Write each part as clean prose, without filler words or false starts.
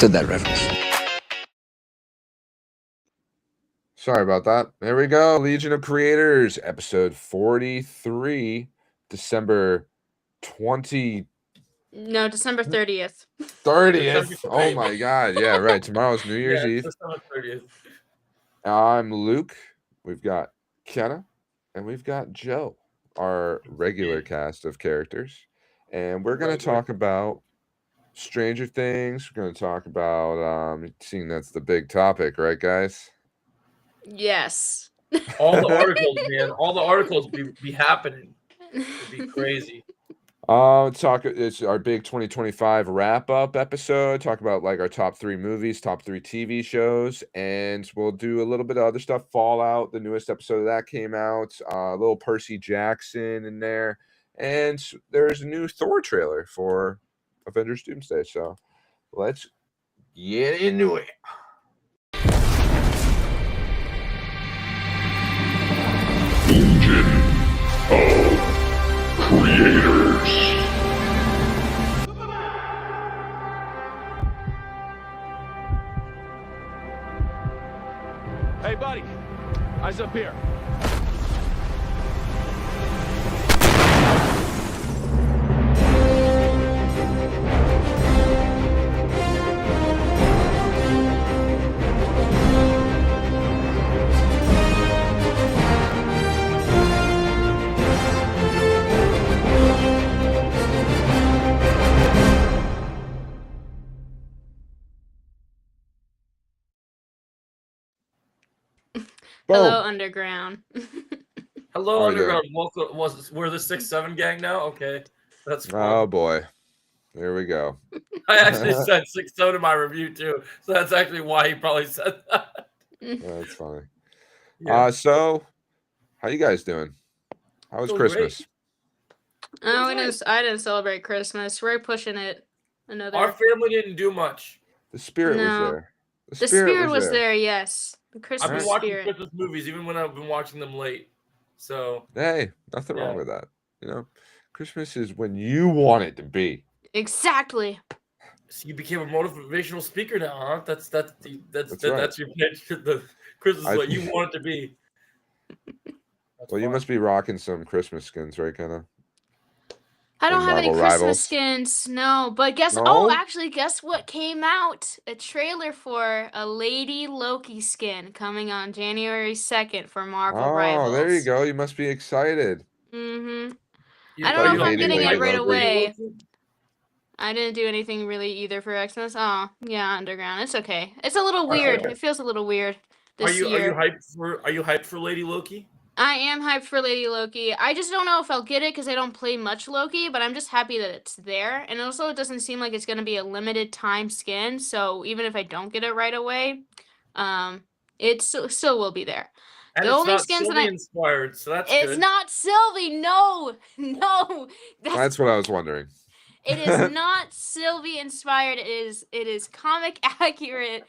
understood that reference. Sorry about that. There we go. Legion of Creators, episode 43, December 20. No, December 30th. 30th. Oh my God. Yeah, right. Tomorrow's New Year's Eve. December 30th. I'm Luke. We've got Kenna and we've got Joe, our regular cast of characters. And we're going to talk about Stranger Things. We're going to talk about, seeing that's the big topic, right, guys? Yes. All the articles, man. All the articles be happening. It'd be crazy. It's our big 2025 wrap-up episode. Talk about like our top 3 movies, top 3 TV shows, and we'll do a little bit of other stuff. Fallout, the newest episode of that came out. A little Percy Jackson in there, and there's a new Thor trailer for Avengers Doomsday. So let's get into it. Legion of Creators. Hey, buddy. Eyes up here. Hello, Underground. Hello, How we Underground. Welcome. We're the 6-7 gang now? Okay. That's fun. Oh boy. Here we go. I actually said 6-7 in my review too. So that's actually why he probably said that. That's funny. Yeah. So how you guys doing? How was Doing Christmas? Oh, I didn't celebrate Christmas. We're pushing it another. Our family didn't do much. The spirit was No. there. The spirit was there, yes. The I've Christmas been watching spirit. Christmas movies even when I've been watching them late. So Hey, nothing wrong Yeah. with that. You know, Christmas is when you want it to be. Exactly. you became a motivational speaker now, huh? That's right. your pitch. The Christmas is what you want it to be. That's Well, you fine. must be rocking some Christmas skins, right, Kenna? I don't have any Marvel Christmas Rivals? skins, no. But guess No? actually, guess what came out? A trailer for a Lady Loki skin coming on January 2nd for Marvel Rivals. Oh, there you go. You must be excited. Mm-hmm. You I thought don't you know if I'm hated getting Lady it right Loki. away. I didn't do anything really either for Xmas. Oh, yeah, Underground. It's okay. It's a little weird. It feels a little weird this year. Are you hyped for Lady Loki? I am hyped for Lady Loki. I just don't know if I'll get it because I don't play much Loki, but I'm just happy that it's there. And also, it doesn't seem like it's going to be a limited time skin, so even if I don't get it right away, it still will be there. And The it's only not skins that Sylvie inspired, so that's It's good. not Sylvie. No. That's what I was wondering. It is not Sylvie inspired. It is comic accurate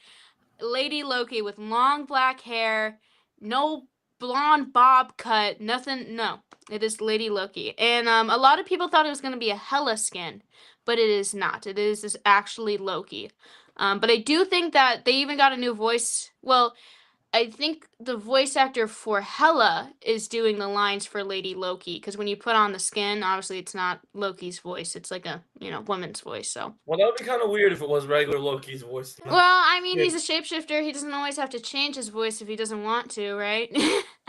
Lady Loki with long black hair, no blonde bob cut, nothing. No, it is Lady Loki, and a lot of people thought it was gonna be a Hela skin, but it is not. It is actually Loki. But I do think that they even got a new voice. Well, I think the voice actor for Hela is doing the lines for Lady Loki, because when you put on the skin, obviously it's not Loki's voice. It's like a woman's voice. So. Well, that would be kind of weird if it was regular Loki's voice. Well, I mean, he's a shapeshifter. He doesn't always have to change his voice if he doesn't want to, right?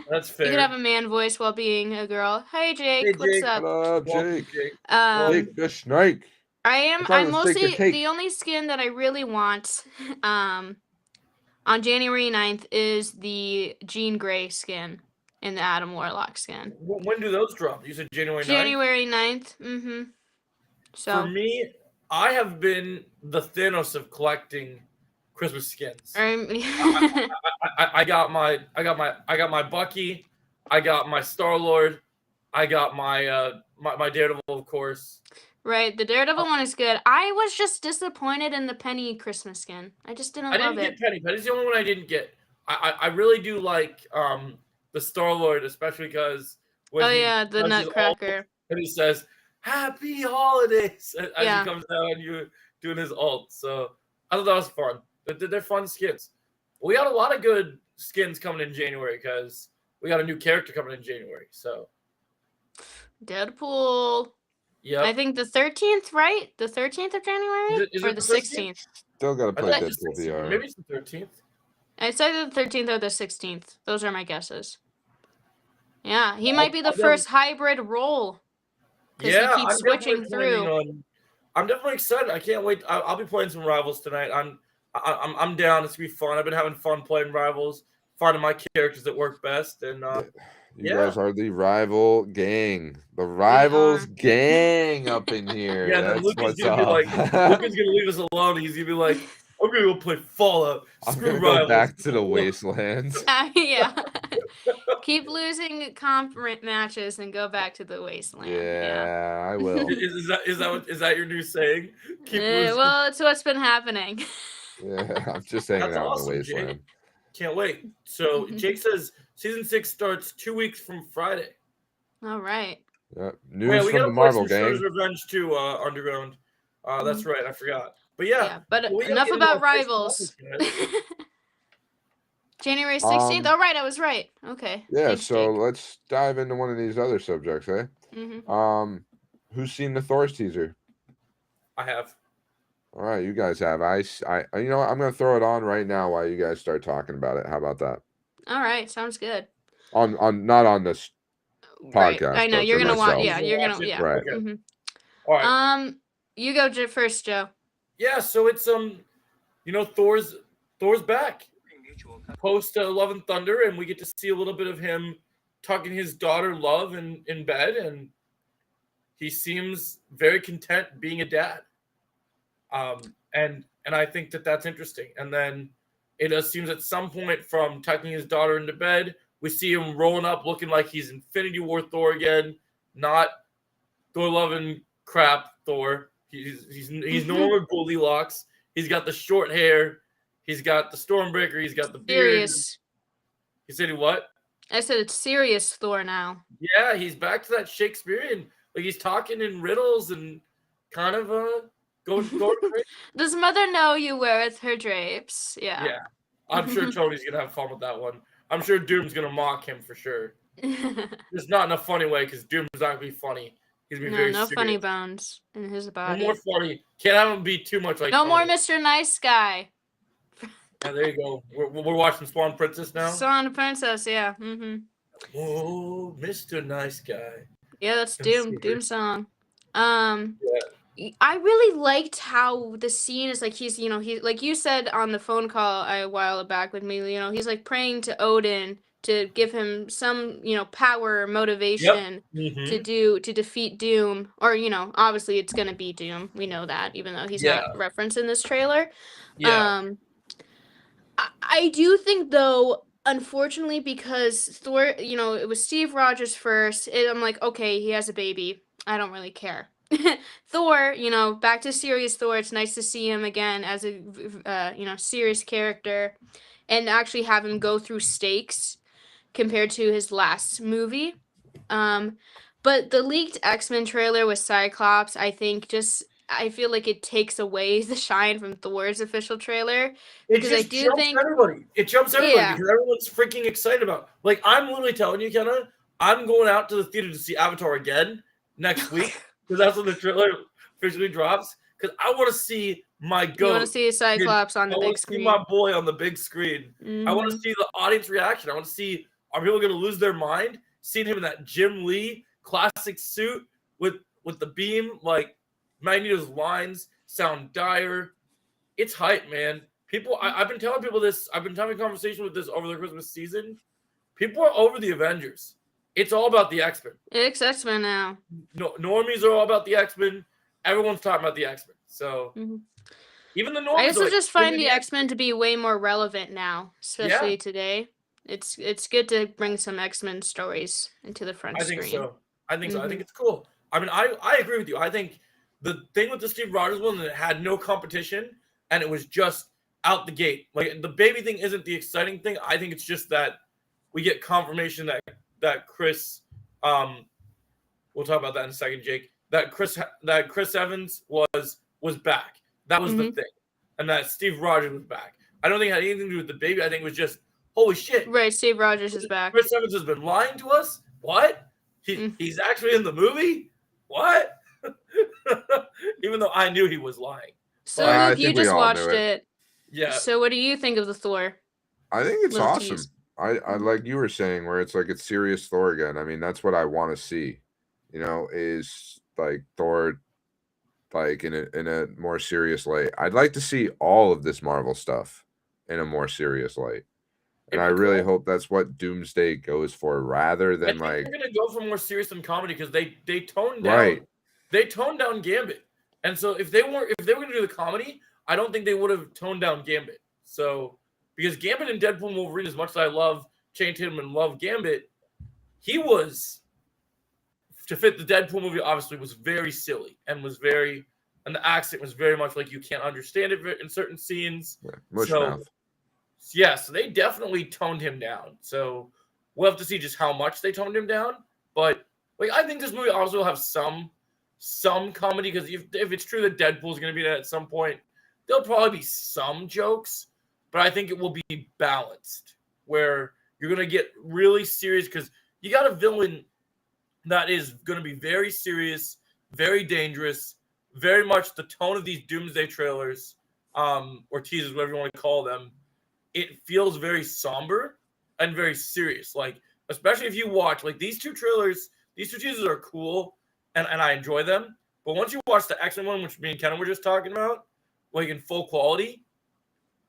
That's fair. You could have a man voice while being a girl. Hey, Jake. Hey, What's Jake. up? What up, Welcome, Jake? Jake the Snake. I'm thought it was mostly Jake the Cake. the only skin that I really want on January 9th is the Jean Grey skin and the Adam Warlock skin. When do those drop? You said January 9th? January 9th. Mm-hmm. So For me, I have been the Thanos of collecting Christmas skins. I got my Bucky, I got my Star-Lord, I got my my Daredevil, of course. Right, the Daredevil one is good. I was just disappointed in the Penny Christmas skin. I just didn't love it. I didn't get Penny. Penny's the only one I didn't get. I really do like the Star-Lord, especially because when the does his Nutcracker. ult and he says "Happy Holidays" as Yeah. he comes down and you doing his ult. So I thought that was fun. They're fun skins. We got a lot of good skins coming in January because we got a new character coming in January. So Deadpool. yeah, I think the 13th, right? The 13th of January Is or it the the 16th? Still gotta I play thought it was Deadpool 16th, VR. maybe it's the 13th. I'd say the 13th or the 16th. Those are my guesses. Yeah, he I'll- might be the I'll first hybrid role. 'Cause he Yeah, keeps I'm switching definitely planning through. on. I'm definitely excited. I can't wait. I'll be playing some Rivals tonight. I'm down. It's gonna be fun. I've been having fun playing Rivals, finding my characters that work best, and You yeah. guys are the rival gang. The Rivals gang up in here. Yeah, then That's Lucas what's gonna be up. like, Lucas gonna leave us alone. He's gonna be like, I'm gonna go play Fallout. I'm Screw gonna go Rivals. back to the wastelands. Yeah. Keep losing comp matches and go back to the wasteland. Yeah, I will. Is that your new saying? Keep losing. Well, it's what's been happening. Yeah, I'm just hanging That's out awesome, in the Jake. wasteland. Can't wait. So Jake says season 6 starts 2 weeks from Friday. All right. Yeah, Oh, news yeah, we from gotta the play Marvel some gang. Shredder's Revenge too, Underground. That's right, I forgot. But yeah, But we gotta enough get into about our first Rivals. topic, guys. January 16th. Um, All right, I was right. Okay. Yeah, Thanks, so Jake. let's dive into one of these other subjects, eh? Who's seen the Thor's teaser? I have. All right, you guys have. You know what? I'm gonna throw it on right now while you guys start talking about it. How about that? All right, sounds good. Not on this Right. podcast. I know but you're for gonna watch. myself. Yeah, you're Watch gonna. it. Yeah. Right. Okay. Mhm. All right. You go first, Joe. Yeah, so it's Thor's back post Love and Thunder, and we get to see a little bit of him tucking his daughter Love in bed, and he seems very content being a dad. And I think that's interesting. And then it seems at some point from tucking his daughter into bed, we see him rolling up looking like he's Infinity War Thor again, not Thor loving crap Thor. He's no longer Goldilocks. He's got the short hair. He's got the Stormbreaker. He's got the beard. Serious. He said he what? I said it's serious Thor now. Yeah, he's back to that Shakespearean. Like he's talking in riddles and kind of going crazy. Does mother know you weareth her drapes? Yeah. Yeah. I'm sure Tony's gonna have fun with that one. I'm sure Doom's gonna mock him for sure. Just not in a funny way, because Doom's not gonna be funny. He's gonna be very No serious. funny bones in his No body. more funny. Can't have him be too much like No more Tony. Mr. Nice Guy. Yeah, there you go. We're watching Spawn Princess now. Son Princess, yeah. Oh, Mr. Nice Guy. Yeah, that's Let's see Doom. here. Doom song. I really liked how the scene is like he's he like you said on the phone call a while back with me, he's like praying to Odin to give him some, power or motivation Mhm. to defeat Doom. Or, obviously it's gonna be Doom. We know that, even though he's not referenced in this trailer. Yeah. I do think though, unfortunately, because Thor, it was Steve Rogers first, I'm like, okay, he has a baby. I don't really care. Thor, back to serious Thor. It's nice to see him again as a, serious character, and actually have him go through stakes compared to his last movie. But the leaked X-Men trailer with Cyclops, I feel like it takes away the shine from Thor's official trailer. It Because just I do jumps think- everybody. It jumps everybody Yeah. because everyone's freaking excited about it. Like, I'm literally telling you, Kenna, I'm going out to the theater to see Avatar again next week because that's when the trailer officially drops. Because I want to see my You want goat. to see Cyclops on the I big want to see screen. my boy on the big screen. I want to Mhm. see the audience reaction. I want to see, are people going to lose their mind seeing him in that Jim Lee classic suit with the beam? Like, Magneto's lines sound dire. It's hype, man. People, I've been telling people this. I've been having a conversation with this over the Christmas season. People are over the Avengers. It's all about the X-Men. It's X-Men now. No, normies are all about the X-Men. Everyone's talking about the X-Men. So Mhm. even the normies. I also are like, just find the X-Men to be way more relevant now, especially Yeah. today. It's good to bring some X-Men stories into the front I screen. think so. I think Mhm. it's cool. I mean, I agree with you. I think the thing with the Steve Rogers one, that it had no competition and it was just out the gate. Like, the baby thing isn't the exciting thing. I think it's just that we get confirmation that Chris, we'll talk about that in a second, Jake. That Chris Evans was back. That was the thing. and that Steve Rogers was back. I don't think it had anything to do with the baby. I think it was just, holy shit. Right, Steve Rogers is back. Chris Evans has been lying to us? What? He's actually in the movie? What? Even though I knew he was lying. So I Luke, you think we just all watched knew it. Yeah. So what do you think of the Thor? I think it's Little awesome. tease. I like you were saying, where it's like it's serious Thor again. I mean, that's what I want to see. You know, is like Thor, like in a more serious light. I'd like to see all of this Marvel stuff in a more serious light, and I really hope that's what Doomsday goes for, rather than like they're gonna go for more serious than comedy because they toned down. Right. They toned down Gambit, and so if they were gonna do the comedy, I don't think they would have toned down Gambit. So because Gambit and Deadpool and Wolverine, as much as I love Channing Tatum and love Gambit, he was, to fit the Deadpool movie, obviously was very silly and the accent was very much like you can't understand it in certain scenes. mush So, mouth. yeah, so they definitely toned him down. So we'll have to see just how much they toned him down. But like, I think this movie also will have some comedy, because if it's true that Deadpool is going to be there at some point, there'll probably be some jokes, but I think it will be balanced, where you're going to get really serious because you got a villain that is going to be very serious, very dangerous, very much the tone of these Doomsday trailers, or teasers, whatever you want to call them. It feels very somber and very serious. Like, especially if you watch, like, these two teasers are cool, and I enjoy them. But once you watch the X-Men one, which me and Ken were just talking about, like in full quality,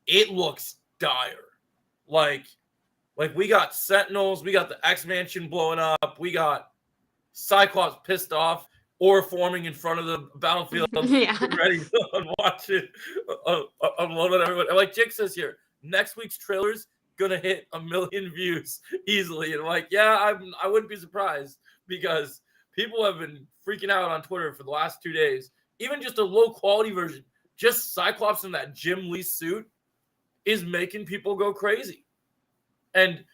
it looks dire. Like we got Sentinels, we got the X-Mansion blowing up, we got Cyclops pissed off or forming in front of the battlefield, Yeah. ready to watch it unload on everyone. And like Jake says here, next week's trailer's gonna hit 1 million views easily. And like, yeah, I wouldn't be surprised, because people have been freaking out on Twitter for the last 2 days. Even just a low quality version, just Cyclops in that Jim Lee suit, is making people go crazy. And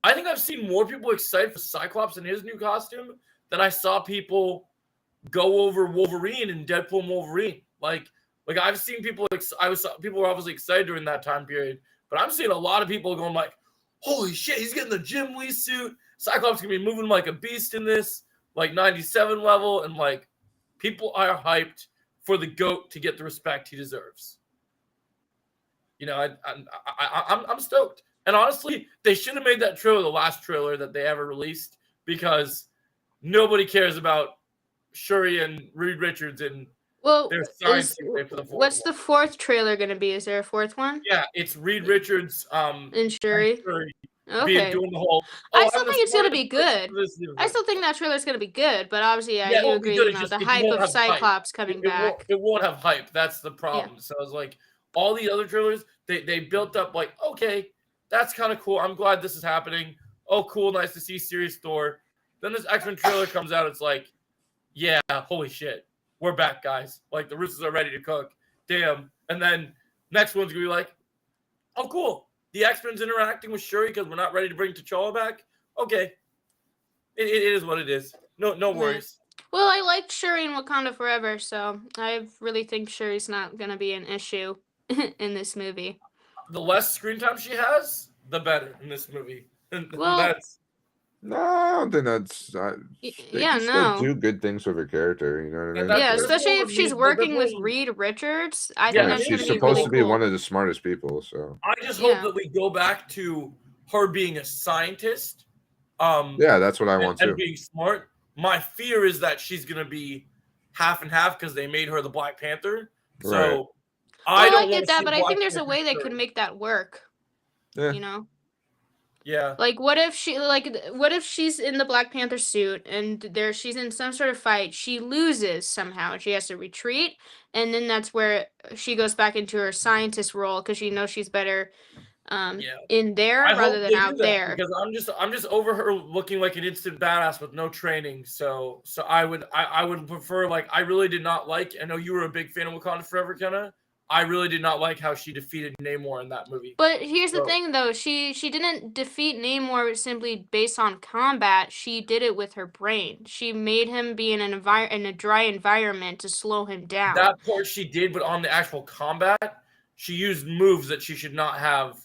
I think I've seen more people excited for Cyclops in his new costume than I saw people go over Wolverine and Deadpool and Wolverine. Like I've seen people. People were obviously excited during that time period, but I'm seeing a lot of people going like, "Holy shit, he's getting the Jim Lee suit. Cyclops gonna be moving like a beast in this, like 97 level," and like people are hyped for the GOAT to get the respect he deserves. You know, I'm stoked. And honestly, they should have made that trailer the last trailer that they ever released, because nobody cares about Shuri and Reed Richards and their science. What's the fourth trailer going to be? Is there a fourth one? Yeah, it's Reed Richards and Shuri. Okay. Doing the whole, I still think it's going to be good. I still think that trailer's going to be good, but obviously I do agree, the hype of Cyclops coming back. It won't have hype. That's the problem. Yeah. So it's like all the other trailers, they built up like, okay, that's kind of cool. I'm glad this is happening. Oh, cool. Nice to see serious Thor. Then this X-Men trailer comes out. It's like, yeah, holy shit. We're back, guys. Like, the Russos are ready to cook. Damn. And then next one's going to be like, oh, cool. The X-Men's interacting with Shuri because we're not ready to bring T'Challa back. Okay. It is what it is. No worries. Well, I liked Shuri in Wakanda Forever, so I really think Shuri's not going to be an issue in this movie. The less screen time she has, the better in this movie. Well, no, I don't think that's. Still do good things with her character. You know what I mean? Yeah, especially if she's working with Reed Richards. I think that's she's supposed to be one of the smartest people. So I just hope that we go back to her being a scientist. Yeah, that's what I want to. And being smart. My fear is that she's gonna be half and half because they made her the Black Panther. So. Right. I get that, but I think there's a way they could make that work. Yeah. You know? Yeah. Like, what if she's in the Black Panther suit and she's in some sort of fight, she loses somehow, she has to retreat, and then that's where she goes back into her scientist role because she knows she's better in there rather than out there. Because I'm just over her looking like an instant badass with no training. So I would prefer, like, I really did not like. I know you were a big fan of Wakanda Forever, Kenna. I really did not like how she defeated Namor in that movie. But here's the thing, though. She didn't defeat Namor simply based on combat. She did it with her brain. She made him be in a dry environment to slow him down. That part she did, but on the actual combat, she used moves that she should not have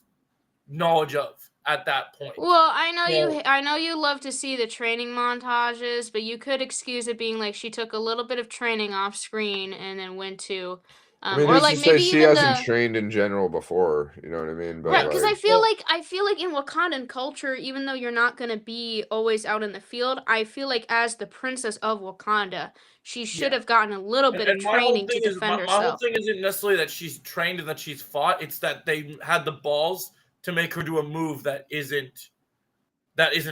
knowledge of at that point. Well, I know So- I know you love to see the training montages, but you could excuse it being like she took a little bit of training off screen and then went to, I mean, or who's like to say maybe she even hasn't the trained in general before? You know what I mean? But right, because like, I feel like in Wakandan culture, even though you're not gonna be always out in the field, I feel like as the princess of Wakanda, she should have gotten a little bit of And my whole training to thing is defend my whole herself. thing isn't necessarily that she's trained and that she's fought. It's that they had the balls to make her do a move that isn't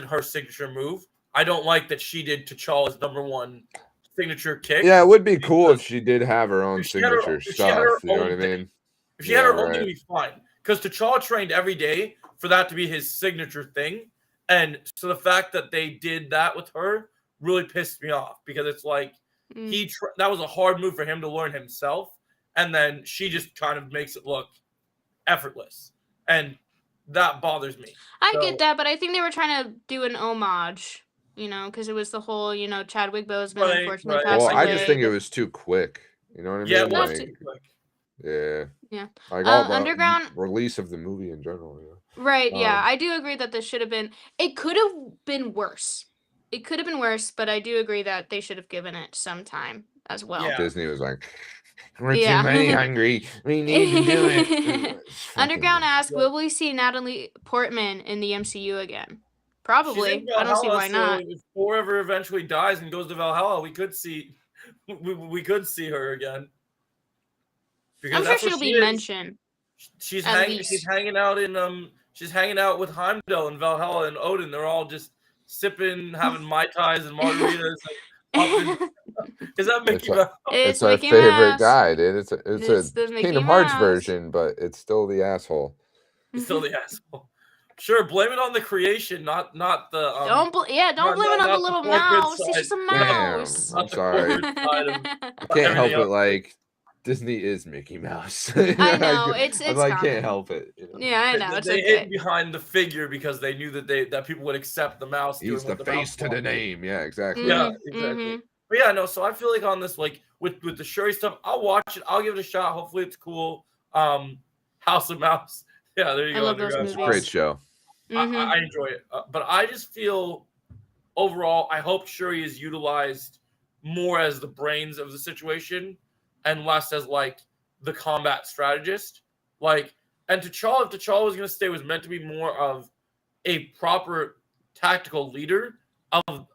her signature move. I don't like that she did T'Challa's #1 signature kick. yeah, it would be cool if she did have her own if she had her- signature if she had stuff. her You know what I own thing. mean? If she had her Yeah, own thing, right. it'd be fine. Because T'Challa trained every day for that to be his signature thing. And so the fact that they did that with her really pissed me off because it's like Mm. that was a hard move for him to learn himself. And then she just kind of makes it look effortless. And that bothers me. I So- get that, but I think they were trying to do an homage, you know, because it was the whole, you know, Chadwick Boseman Right, unfortunately right. passed Well, away. I just think it was too quick. You know what I mean? Yeah, it was Like, too quick. yeah. Yeah. Like all the Underground- release of the movie in general. Yeah. Right, yeah, Um, I do agree that this should have been. It could have been worse. It could have been worse, but I do agree that they should have given it some time as well. Yeah. Disney was like, "We're Yeah. too money hungry. We need to do it." It's fucking- Underground asks, Yeah. will we see Natalie Portman in the MCU again? She's Probably. in I don't see Valhalla, why not. So if Thor ever eventually dies and goes to Valhalla, we could see her again. Because I'm sure that's what she'll she be is. mentioned. She's at she's least. hanging out in she's hanging out with Heimdall and Valhalla and Odin. They're all just sipping, having Mai Tais and margaritas. Is that Mickey It's a- Mouse? It's our Mickey favorite Mouse. guy, dude. It's It's the a Mickey Kingdom Hearts Mouse. version, but it's still the asshole. He's still the asshole. Sure, blame it on the creation, not the. Don't blame it on the not little corporate mouse. He's side. just a Damn, mouse. I'm Not the sorry. corporate side of- I can't help everything it. else. Like Disney is Mickey Mouse. I know, it's I'm like common. can't help it. You know? Yeah, I know. It's they okay. hid behind the figure because they knew that people would accept the mouse. He's doing the what mouse face to the wanted. name. Yeah, exactly. Yeah, Mhm, exactly. mhm. But yeah, no. So I feel like on this, like with the Shuri stuff, I'll watch it. I'll give it a shot. Hopefully, it's cool. House of Mouse. Yeah, there you I go. love those Underground. It's a movies. great show. Mhm. I enjoy it, but I just feel overall, I hope Shuri is utilized more as the brains of the situation and less as like the combat strategist. Like, and T'Challa, if T'Challa was going to stay, was meant to be more of a proper tactical leader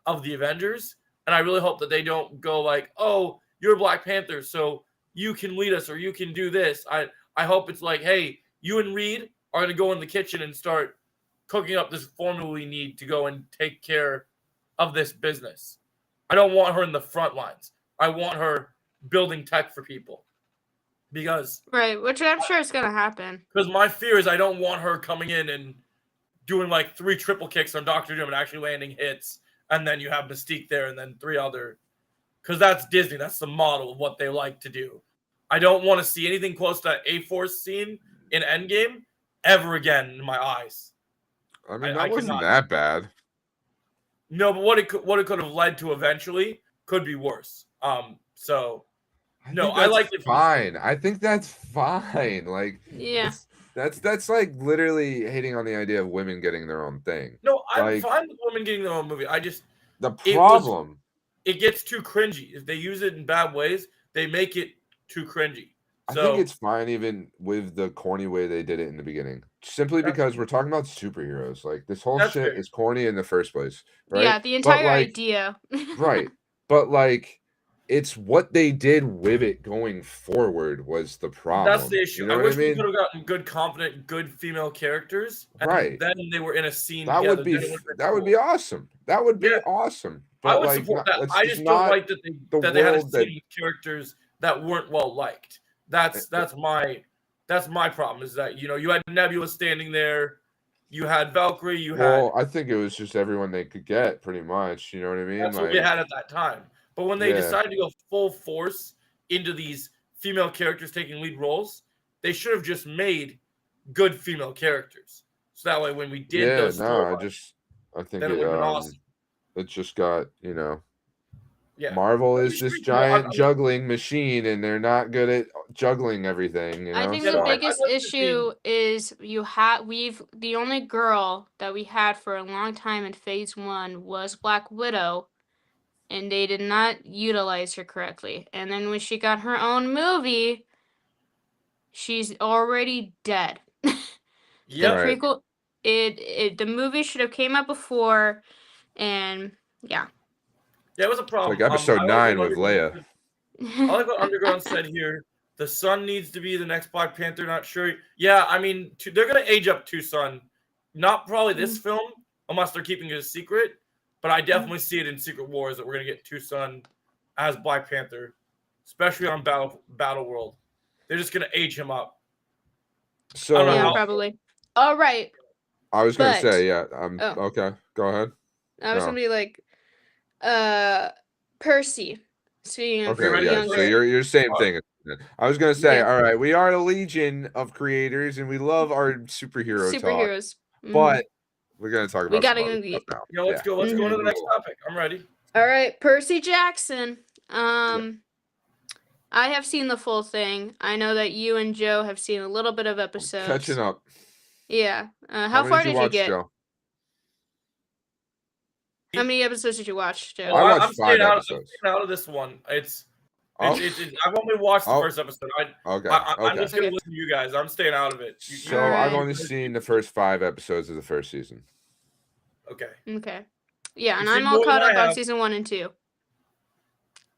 of the Avengers. And I really hope that they don't go like, oh, you're Black Panther, so you can lead us or you can do this. I hope it's like, hey, you and Reed are going to go in the kitchen and start cooking up this formula we need to go and take care of this business. I don't want her in the front lines. I want her building tech for people. Because Right, which I'm sure is gonna happen. my fear is I don't want her coming in and doing like 3 triple kicks on Doctor Doom and actually landing hits, and then you have Mystique there and then 3 other. Because that's Disney. That's the model of what they like to do. I don't want to see anything close to that A-Force scene in Endgame ever again in my eyes. I mean, I that wasn't cannot- that bad. No, but what it could have led to eventually could be worse. So No, think I that's like it for the- fine. I think that's fine. Like, Yeah. that's like literally hating on the idea of women getting their own thing. no, I'm Like- fine with women getting their own movie. The It was- problem. It gets too cringy. If they use it in bad ways, they make it too cringy. I So think it's fine even with the corny way they did it in the beginning. Simply That's- because we're talking about superheroes. Like this whole That's shit fair. is corny in the first place. Right? Yeah, the But, entire like, idea. Right. But like it's what they did with it going forward was the problem. that's the issue. You know I what wish I we mean? could have gotten good, confident, good female characters. And Right. then they were in a scene That together. would be then it would've been that would cool. be awesome. That would be Yeah. awesome. I But would like support not- that. that's I just don't not like that the they had a world that- scene with characters that weren't well liked. That's my problem is that you had Nebula standing there, you had Valkyrie, you had Well, I think it was just everyone they could get, pretty much. You know what I mean? that's what we had at that time. But when they Yeah. decided to go full force into these female characters taking lead roles, they should have just made good female characters. So that way when we did yeah, those no, storylines, I think then it it would have been awesome. it just got, Yeah, Yeah. Marvel You is should this be- no, giant juggling machine, and they're not good at juggling everything. You know, I think Yeah, the no, I- biggest I'd like to see- issue is the only girl that we had for a long time in phase 1 was Black Widow, and they did not utilize her correctly. And then when she got her own movie, she's already dead. Yep. Right. Prequel, the movie should have came out before, and yeah. Yeah, it was a It's problem. like episode I 9 what with Underground Leia. said- I like what Underground said here. The son needs to be the next Black Panther. Not sure. Yeah, I mean, they're gonna age up too, son. Not probably this film, unless they're keeping it a secret. But I definitely see it in Secret Wars that we're gonna get Tucson as Black Panther, especially on Battle World. They're just gonna age him up. So know Yeah, how- probably. All right. I was gonna but- say, yeah. Oh. Okay. Go ahead. I was No. gonna be like, Percy. Speaking of Okay, yeah. younger. So you're same thing. I was gonna say, Yeah. all right, we are a legion of creators, and we love our superhero talk, superheroes. Mhm. but we're gonna talk about We gotta some other go stuff now. Yeah, let's go. Let's go into the next Cool. topic. I'm ready. All right, Percy Jackson. I have seen the full thing. I know that you and Joe have seen a little bit of episodes. Catching up. Yeah. How many far did you watch, get? Joe? How many episodes did you watch, Joe? Oh, I watched I'm 5 staying I'm episodes. staying out of this one. Oh. I've only watched the Oh. first episode. Okay. I'm Okay. just gonna Okay. listen to you guys. I'm staying out of it. So I've Alright. only seen the first 5 episodes of the first season. Okay. Okay. Yeah, and You've I'm seen all more than caught I up on have. season 1 and 2.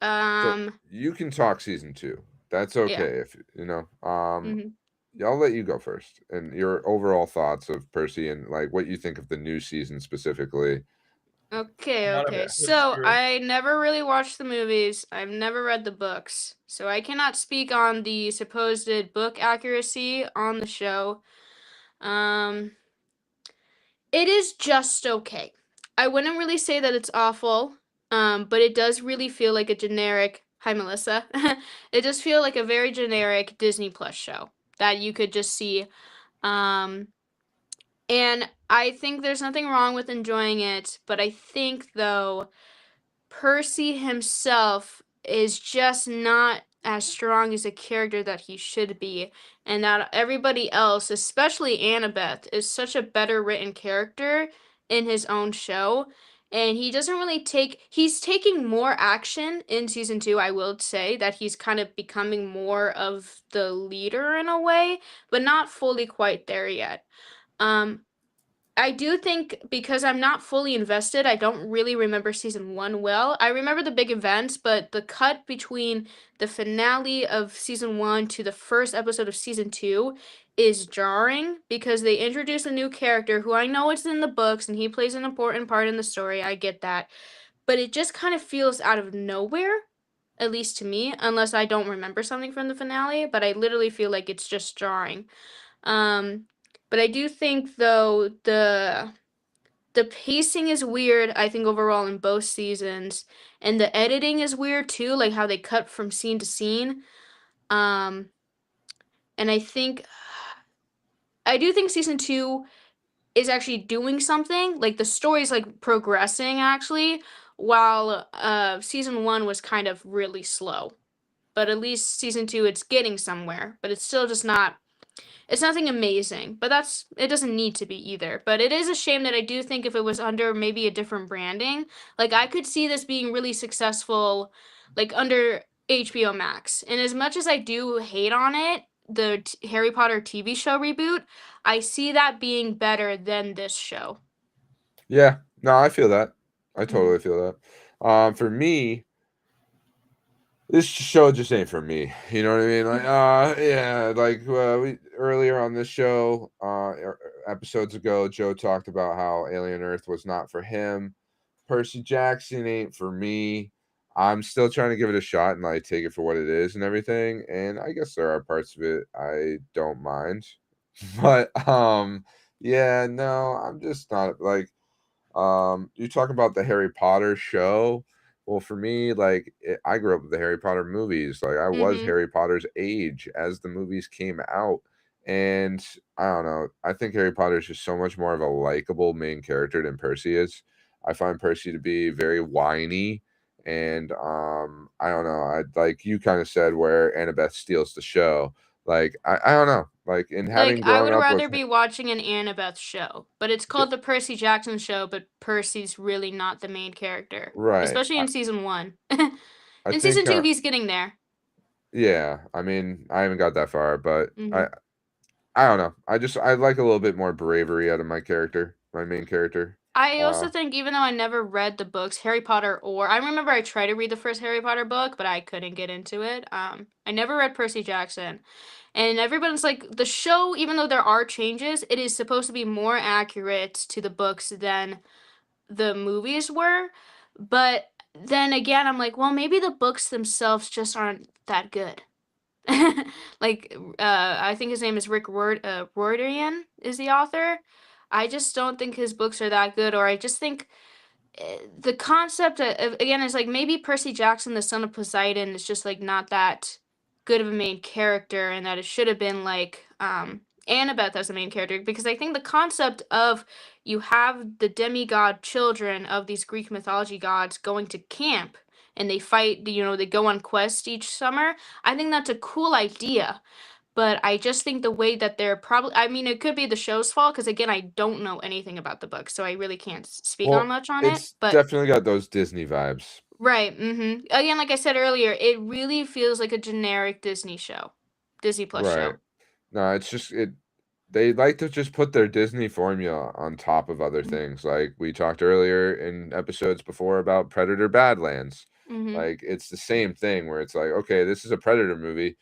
So you can talk season 2. That's okay if you know. Mhm. I'll let you go first, and your overall thoughts of Percy and like what you think of the new season specifically. Okay, Not a okay. bad So true. I never really watched the movies. I've never read the books. So I cannot speak on the supposed book accuracy on the show. It is just okay. I wouldn't really say that it's awful. But it does really feel like a generic, hi Melissa. It does feel like a very generic Disney Plus show that you could just see. And I think there's nothing wrong with enjoying it, but I think though Percy himself is just not as strong as a character that he should be, and that everybody else, especially Annabeth, is such a better written character in his own show. And he doesn't really he's taking more action in season 2. I will say that he's kind of becoming more of the leader in a way, but not fully quite there yet. I do think because I'm not fully invested, I don't really remember season 1 well. I remember the big events, but the cut between the finale of season 1 to the first episode of season 2 is jarring because they introduce a new character who I know it's in the books and he plays an important part in the story. I get that. But it just kind of feels out of nowhere, at least to me, unless I don't remember something from the finale, but I literally feel like it's just jarring. But I do think though the pacing is weird, I think overall in both seasons, and the editing is weird too, like how they cut from scene to scene. And I do think season 2 is actually doing something, like the story's like progressing actually, while season 1 was kind of really slow. But at least season 2 it's getting somewhere, but it's still just not. It's nothing amazing, but it doesn't need to be either. But it is a shame that I do think if it was under maybe a different branding, like I could see this being really successful, like under HBO Max. And as much as I do hate on it, the Harry Potter TV show reboot, I see that being better than this show. Yeah, no, I feel that. I totally feel that. For me, this show just ain't for me. You know what I mean? Like, yeah, like we earlier on this show, episodes ago, Joe talked about how Alien Earth was not for him. Percy Jackson ain't for me. I'm still trying to give it a shot and like take it for what it is and everything. And I guess there are parts of it I don't mind, but yeah, no, I'm just not like you talk about the Harry Potter show. Well, for me, like I grew up with the Harry Potter movies. Like I was Mhm. Harry Potter's age as the movies came out. And I don't know. I think Harry Potter is just so much more of a likable main character than Percy is. I find Percy to be very whiny And I don't know. I like you kind of said where Annabeth steals the show. Like I don't know. Like in having Like, I grown would up rather with be watching an Annabeth show, but it's called the Percy Jackson Show, but Percy's really not the main character, right. especially in season 1. I In think season 2, he's getting there. yeah. I mean, I haven't got that far, but Mhm. I don't know. I like a little bit more bravery out of my character, my main character. I also think, even though I never read the books, Harry Potter, or I remember I tried to read the first Harry Potter book, but I couldn't get into it. I never read Percy Jackson. And everyone's like, the show, even though there are changes, it is supposed to be more accurate to the books than the movies were. But then again, I'm like, well, maybe the books themselves just aren't that good. Like, I think his name is Rick Riordan is the author. I just don't think his books are that good, or I just think the concept again is like maybe Percy Jackson, the son of Poseidon, is just like not that good of a main character, and that it should have been like Annabeth as the main character, because I think the concept of you have the demigod children of these Greek mythology gods going to camp and they fight, they go on quest each summer. I think that's a cool idea. But I just think the way that they're probably, I mean, it could be the show's fault because, again, I don't know anything about the book, so I really can't speak on much on it. It's But definitely got those Disney vibes. right, again, like I said earlier, it really feels like a generic Disney Plus Right. show. No, it's just they like to just put their Disney formula on top of other Mhm. things. Like we talked earlier in episodes before about Predator Badlands. Mhm. Like it's the same thing where it's like, okay, this is a Predator movie,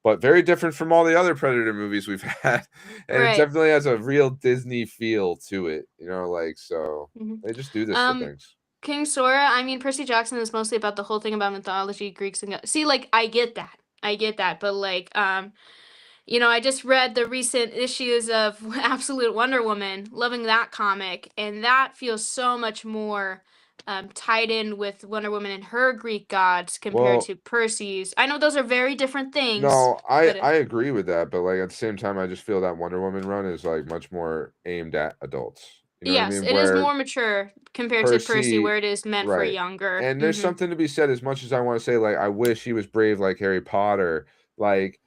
but very different from all the other Predator movies we've had. And it Right. definitely has a real Disney feel to it, like so Mhm. they just do this for things. King Sora, I mean, Percy Jackson is mostly about the whole thing about mythology, Greeks and see, like, I get that, but like, I just read the recent issues of Absolute Wonder Woman, loving that comic, and that feels so much more tied in with Wonder Woman and her Greek gods compared Well, to Percy's. I know those are very different things, no, I but I agree with that, but like at the same time, I just feel that Wonder Woman run is like much more aimed at adults. You know what I yes, mean? it is Where more mature compared to Percy, Percy, where it is meant for right? younger. And there's something to be said. As much as I want to say, like, I wish he was brave like Harry Potter. Like,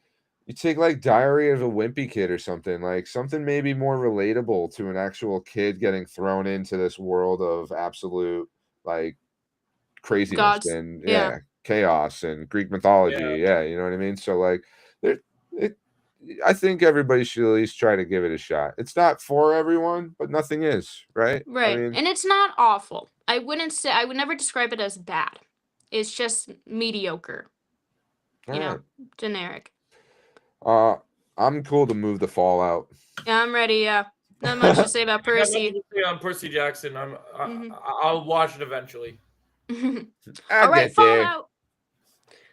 you take like Diary of a Wimpy Kid or something, like something maybe more relatable to an actual kid getting thrown into this world of absolute like craziness Gods, and yeah. chaos and Greek mythology. Yeah, you know what I mean? So like there it I think everybody should at least try to give it a shot. It's not for everyone, but nothing is, right? I Right. mean, And it's not awful. I would never describe it as bad. It's just mediocre, all right. generic. I'm cool to move the Fallout. Yeah, I'm ready. Yeah. Not much to say about I got nothing Percy. to say on Percy Jackson. Mhm. I'll watch it eventually. All right, Fallout.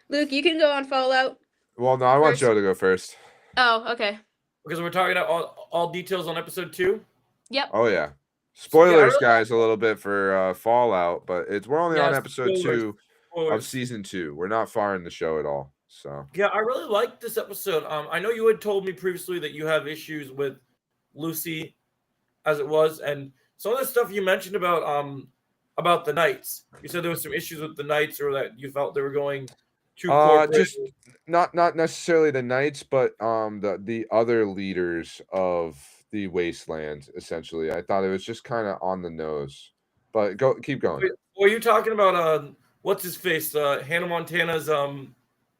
Luke, you can go on Fallout. Well, no, I want First. Joe to go first. Oh, okay. Because we're talking about all details on episode 2. Yep. Oh yeah. Spoilers, really- guys, a little bit for Fallout, but we're only on Yes, episode spoilers. 2 of Spoilers. season 2. We're not far in the show at all. So Yeah, I really liked this episode. I know you had told me previously that you have issues with Lucy as it was, and some of the stuff you mentioned about the Knights. You said there was some issues with the Knights, or that you felt they were going too corporate. just not necessarily the Knights, but the other leaders of the Wasteland, essentially. I thought it was just kind of on the nose. But keep going. Were you talking about what's his face? Hannah Montana's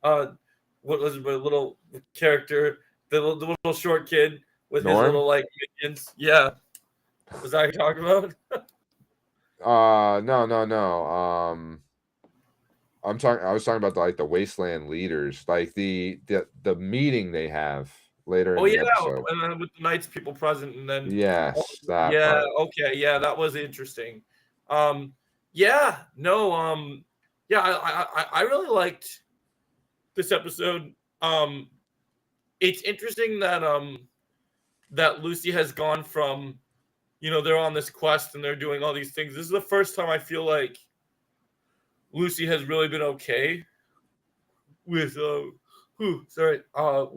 what was it, the little character, the little short kid with Norm? his little like minions? Yeah. Was that what you're talking about? No. I was talking about the Wasteland leaders, like the meeting they have later in the episode. And then with the Knights people present, and then Yes, that yeah, part. okay, yeah, that was interesting. I really liked this episode. It's interesting that Lucy has gone from, they're on this quest and they're doing all these things. This is the first time I feel like Lucy has really been okay with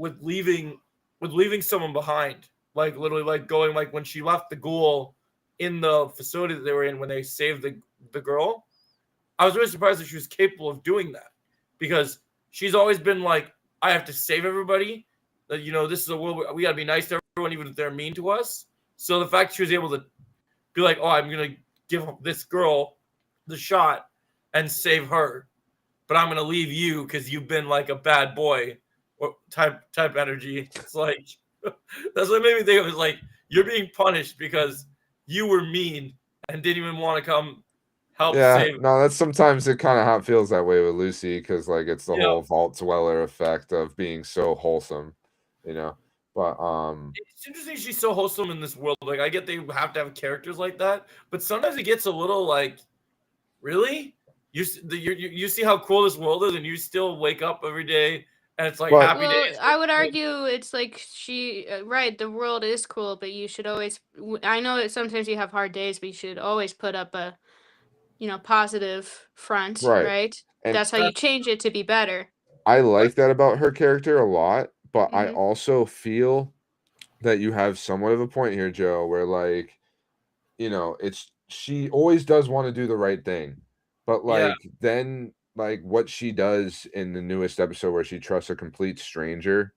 with leaving someone behind. Like literally like going, like when she left the ghoul in the facility that they were in when they saved the girl. I was really surprised that she was capable of doing that, because she's always been like, I have to save everybody. That, you know, this is a world where we got to be nice to everyone, even if they're mean to us. So the fact she was able to be like, oh, I'm gonna give this girl the shot and save her, but I'm gonna leave you because you've been like a bad boy or type energy. It's like that's what made me think of it. Like, you're being punished because you were mean and didn't even want to come help save. No, that's sometimes it kind of how it feels that way with Lucy, because like it's the Yeah. whole Vault Dweller effect of being so wholesome, you know. But It's interesting she's so wholesome in this world. Like, I get they have to have characters like that, but sometimes it gets a little like, really? You see how cool this world is, and you still wake up every day and it's like But- happy Well, days. I would argue it's like right, the world is cool, but you should always, I know that sometimes you have hard days, but you should always put up a, positive front, Right. right? And That's how you change it to be better. I like that about her character a lot, but I Mhm. also feel that you have somewhat of a point here, Joe, where like, it's she always does want to do the right thing, but Yeah. like then like what she does in the newest episode where she trusts a complete stranger,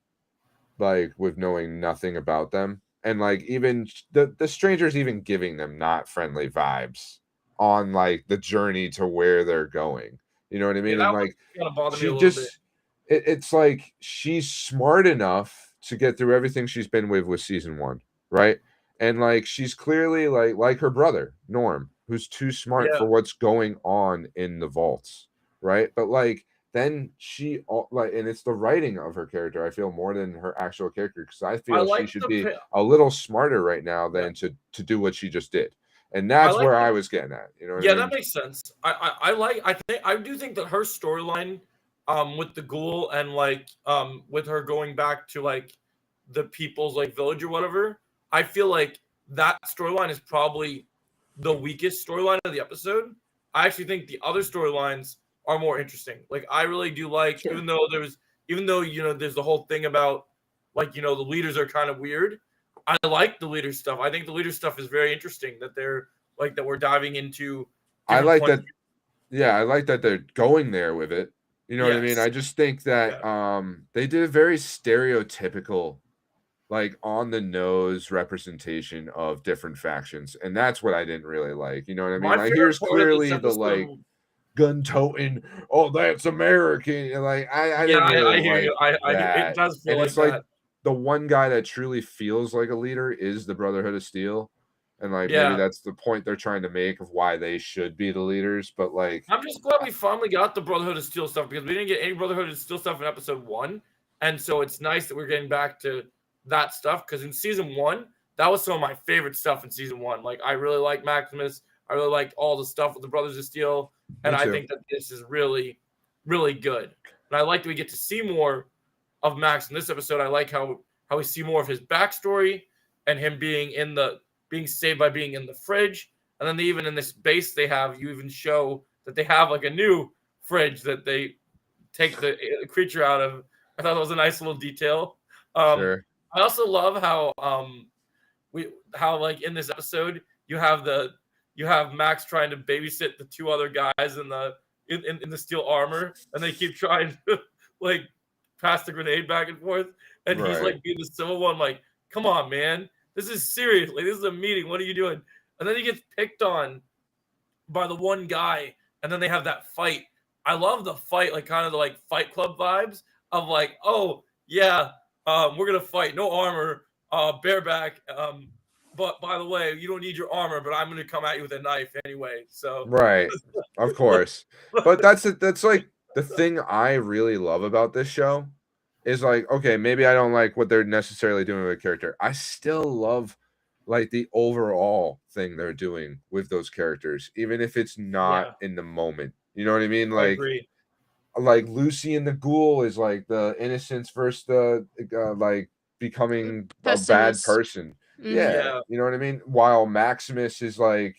like with knowing nothing about them, and like even the stranger's even giving them not friendly vibes on like the journey to where they're going. You know what I mean? that And one like kind of bothered me she a little bit. just it's like she's smart enough to get through everything she's been with season 1, right? And like she's clearly like her brother Norm, who's too smart Yeah. for what's going on in the vaults, right? But like then and it's the writing of her character, I feel, more than her actual character, because I feel she like should the be a little smarter right now than to do what she just did. And that's like where the- I was getting at. You know what I Yeah, mean? that makes sense. I do think that her storyline, with the ghoul and like with her going back to like the people's like village or whatever, I feel like that storyline is probably the weakest storyline of the episode. I actually think the other storylines are more interesting. Like, I really do like, Sure. even though there's the whole thing about like, the leaders are kind of weird. I like the leader stuff. I think the leader stuff is very interesting, that they're like that we're diving into. I different like points that. Yeah, I like that they're going there with it. You know what I mean? Yes. I just think that they did a very stereotypical, like on the nose representation of different factions, and that's what I didn't really like. You know what I mean? My Like favorite here's part of this clearly the episode- like gun toting, oh that's American, and like I Yeah, didn't really I hear like you. I hear, that. it does feel And like it's like that. the one guy that truly feels like a leader is the Brotherhood of Steel. And like maybe Yeah. that's the point they're trying to make of why they should be the leaders, but like I'm just glad we finally got the Brotherhood of Steel stuff, because we didn't get any Brotherhood of Steel stuff in episode 1. And so it's nice that we're getting back to that stuff, because in season 1, that was some of my favorite stuff in season 1. Like, I really like Maximus. I really liked all the stuff with the Brothers of Steel. And Me I too. think that this is really, really good. And I like that we get to see more of Max in this episode. I like how we see more of his backstory and him being saved by being in the fridge. And then they even in this base you even show that they have like a new fridge that they take the creature out of. I thought that was a nice little detail. sure. I also love how like in this episode you have Max trying to babysit the two other guys in the steel armor, and they keep trying to like pass the grenade back and forth, and he's Right. like being the civil one, like, come on, man, this is serious. Like, this is a meeting. What are you doing? And then he gets picked on by the one guy, and then they have that fight. I love the fight, like kind of the like Fight Club vibes of like, oh yeah, we're gonna fight, no armor, bareback. But by the way, you don't need your armor, but I'm gonna come at you with a knife anyway. So Right. Of course. But that's like the thing I really love about this show is like, okay, maybe I don't like what they're necessarily doing with a character. I still love like the overall thing they're doing with those characters, even if it's not in the moment. You know what I mean? I Like agree. like Lucy and the Ghoul is like the innocence versus the like becoming a bad Pessimist. person. Mhm. Yeah, you know what I mean? While Maximus is like,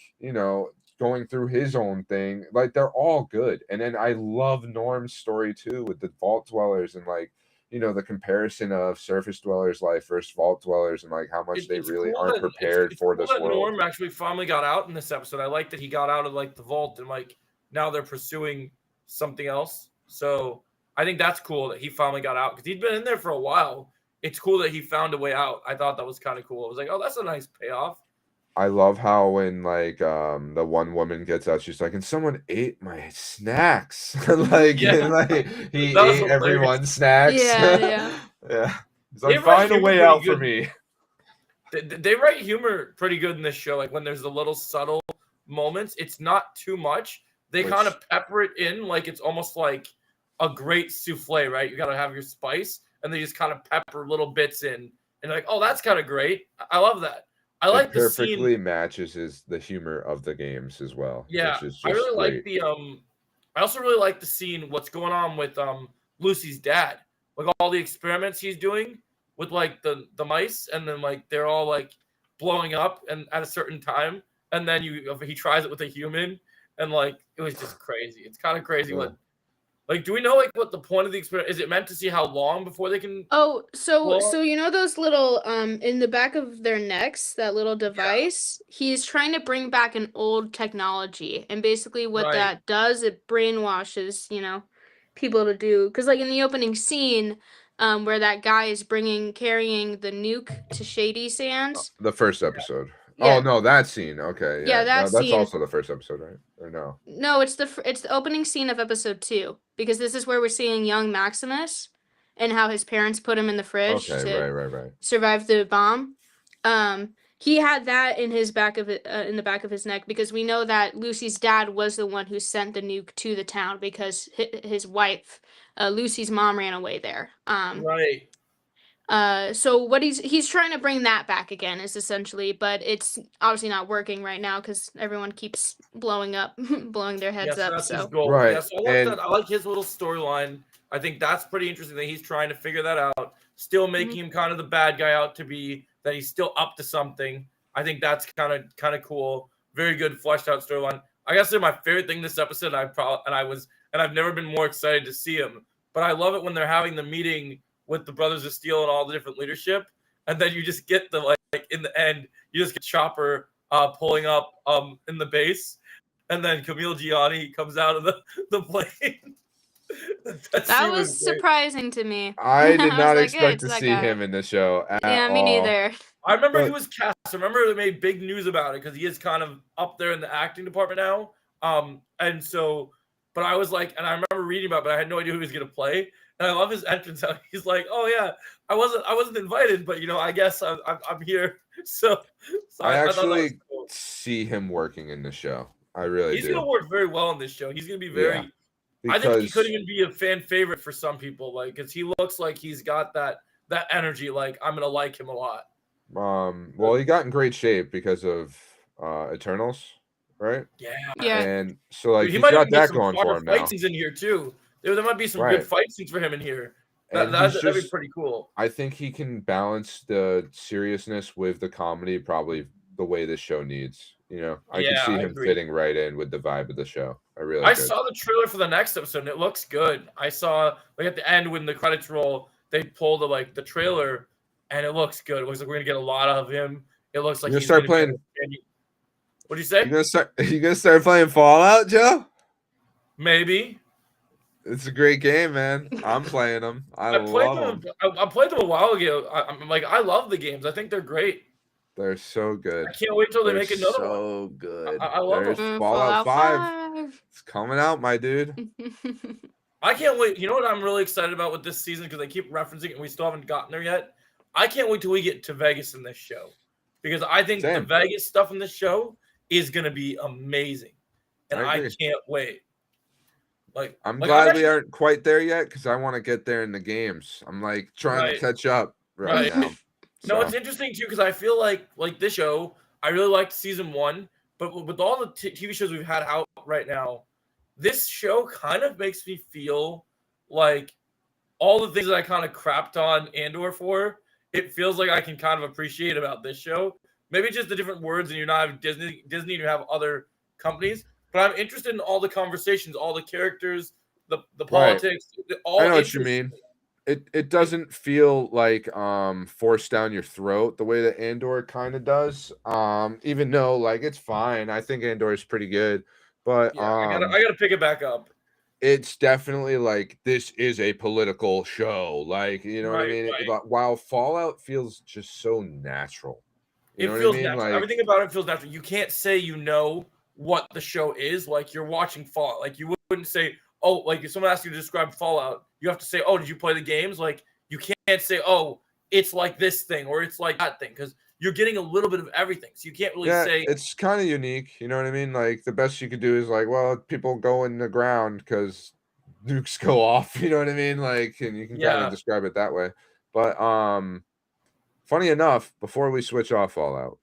going through his own thing. Like they're all good. And then I love Norm's story too with the vault dwellers and like, the comparison of surface dwellers life versus vault dwellers and like how much they It's really cool aren't that- prepared it's for cool this that world. Norm actually finally got out in this episode. I like that he got out of like the vault and like now they're pursuing something else. So I think that's cool that he finally got out because he'd been in there for a while. It's cool that he found a way out. I thought that was kind of cool. I was like, oh, that's a nice payoff. I love how when like the one woman gets out, she's like, and someone ate my snacks. Like, Yeah. and, like he That was ate hilarious. everyone's snacks. Yeah. Yeah. He's They like, write find a humor way pretty out for good. me. They write humor pretty good in this show. Like when there's the little subtle moments, it's not too much. They Which- kind of pepper it in like it's almost like a great souffle, right? You got to have your spice, and they just kind of pepper little bits in, and like, oh, that's kind of great. I love that. I like It the perfectly scene. matches the humor of the games as well. Yeah, which is I just really like great. the I also really like the scene. What's going on with Lucy's dad? Like all the experiments he's doing with like the mice, and then like they're all like blowing up, and at a certain time, and then he tries it with a human, and like it was just crazy. It's kind of crazy. Yeah. What like do we know like what the point of the experiment is? It meant to see how long before they can? Oh, Well- so you know those little in the back of their necks, that little device? He's trying to bring back an old technology, and basically what Right. that does, it brainwashes, people to do. Because like in the opening scene, where that guy is carrying the nuke to Shady Sands. The first episode. Yeah. Oh no, that scene. Okay. Yeah, that No, that's scene. also the first episode, right? Or no? No, it's the opening scene of episode 2, because this is where we're seeing young Maximus and how his parents put him in the fridge Okay, to right. survive the bomb. He had that in his back of it, in the back of his neck, because we know that Lucy's dad was the one who sent the nuke to the town because his wife, Lucy's mom, ran away there. Right. So what he's trying to bring that back again is essentially, but it's obviously not working right now because everyone keeps blowing their heads Yes, up. that's his So goal. Right, Yes, I like and- that. I like his little storyline. I think that's pretty interesting that he's trying to figure that out. Still making him kind of the bad guy out to be, that he's still up to something. I think that's kind of cool. Very good fleshed out storyline. I gotta say my favorite thing this episode, I've never been more excited to see him. But I love it when they're having the meeting with the Brothers of Steel and all the different leadership, and then you just get the like in the end, you just get Chopper pulling up in the base, and then Camille Gianni comes out of the plane. that was surprising to me. I did was not like, expect it's to that see guy. him in the show at Yeah, me all. neither. I remember he But- was cast. I remember they made big news about it because he is kind of up there in the acting department now. And so, but I was like, and I remember reading about it, but I had no idea who he was gonna play. And I love his entrance. How he's like, "Oh yeah, I wasn't invited, but I guess I'm here." So I thought that was actually cool. see him working in the show. I really He's do. gonna work very well in this show. He's gonna be very. Yeah, I think he because- could even be a fan favorite for some people, like because he looks like he's got that energy. Like I'm gonna like him a lot. Well, he got in great shape because of Eternals, right? Yeah. Yeah. And so like Dude, he he's might got even get that some going fire for him fight now. scenes in here too. There might be some Right. good fight scenes for him in here. And That'd he's be just- pretty cool. I think he can balance the seriousness with the comedy probably the way this show needs. I Yeah, can see I him agree. fitting right in with the vibe of the show. I really I could. saw the trailer for the next episode and it looks good. I saw like at the end when the credits roll, they pull the trailer and it looks good. It looks like we're gonna get a lot of him. It looks like You gonna he's start gonna be- playing- What'd you say? You gonna start playing Fallout, Joe? Maybe. It's a great game, man. I'm playing them. I played love them. them. I played them a while ago. I'm like, I love the games. I think they're great. They're so good. I can't wait till they They're make another one. so good. I love There's them. Fallout 5. It's coming out, my dude. I can't wait. You know what I'm really excited about with this season because they keep referencing it and we still haven't gotten there yet. I can't wait till we get to Vegas in this show because I think the Same. Vegas stuff in this show is going to be amazing, and I I agree. can't wait. I'm like, glad I'm we aren't quite there yet because I want to get there in the games. I'm like trying Right. to catch up right, Right. now. No, So, it's interesting too because I feel like this show. I really liked season 1, but with all the TV shows we've had out right now, this show kind of makes me feel like all the things that I kind of crapped on Andor for. It feels like I can kind of appreciate about this show. Maybe just the different words, and you're not having Disney, and you have other companies. But I'm interested in all the conversations, all the characters, the politics. All I know what you interesting. mean. It doesn't feel like forced down your throat the way that Andor kind of does. Even though like it's fine. I think Andor is pretty good, But Yeah, I gotta pick it back up. it's definitely like this is a political show. Like, you know what I Right, mean? right. But while Fallout feels just so natural. You know It what I feels mean? natural. Like, Everything about it feels natural. You can't say you know what the show is. Like you're watching Fallout. Like you wouldn't say, oh, like if someone asks you to describe Fallout, you have to say, oh, did you play the games? Like you can't say, oh, it's like this thing or it's like that thing because you're getting a little bit of everything. So you can't really yeah, say, it's kind of unique. You know what I mean? Like the best you could do is like, well, people go in the ground because nukes go off. You know what I mean? Like, and you can kind of yeah, describe it that way. But funny enough, before we switch off Fallout,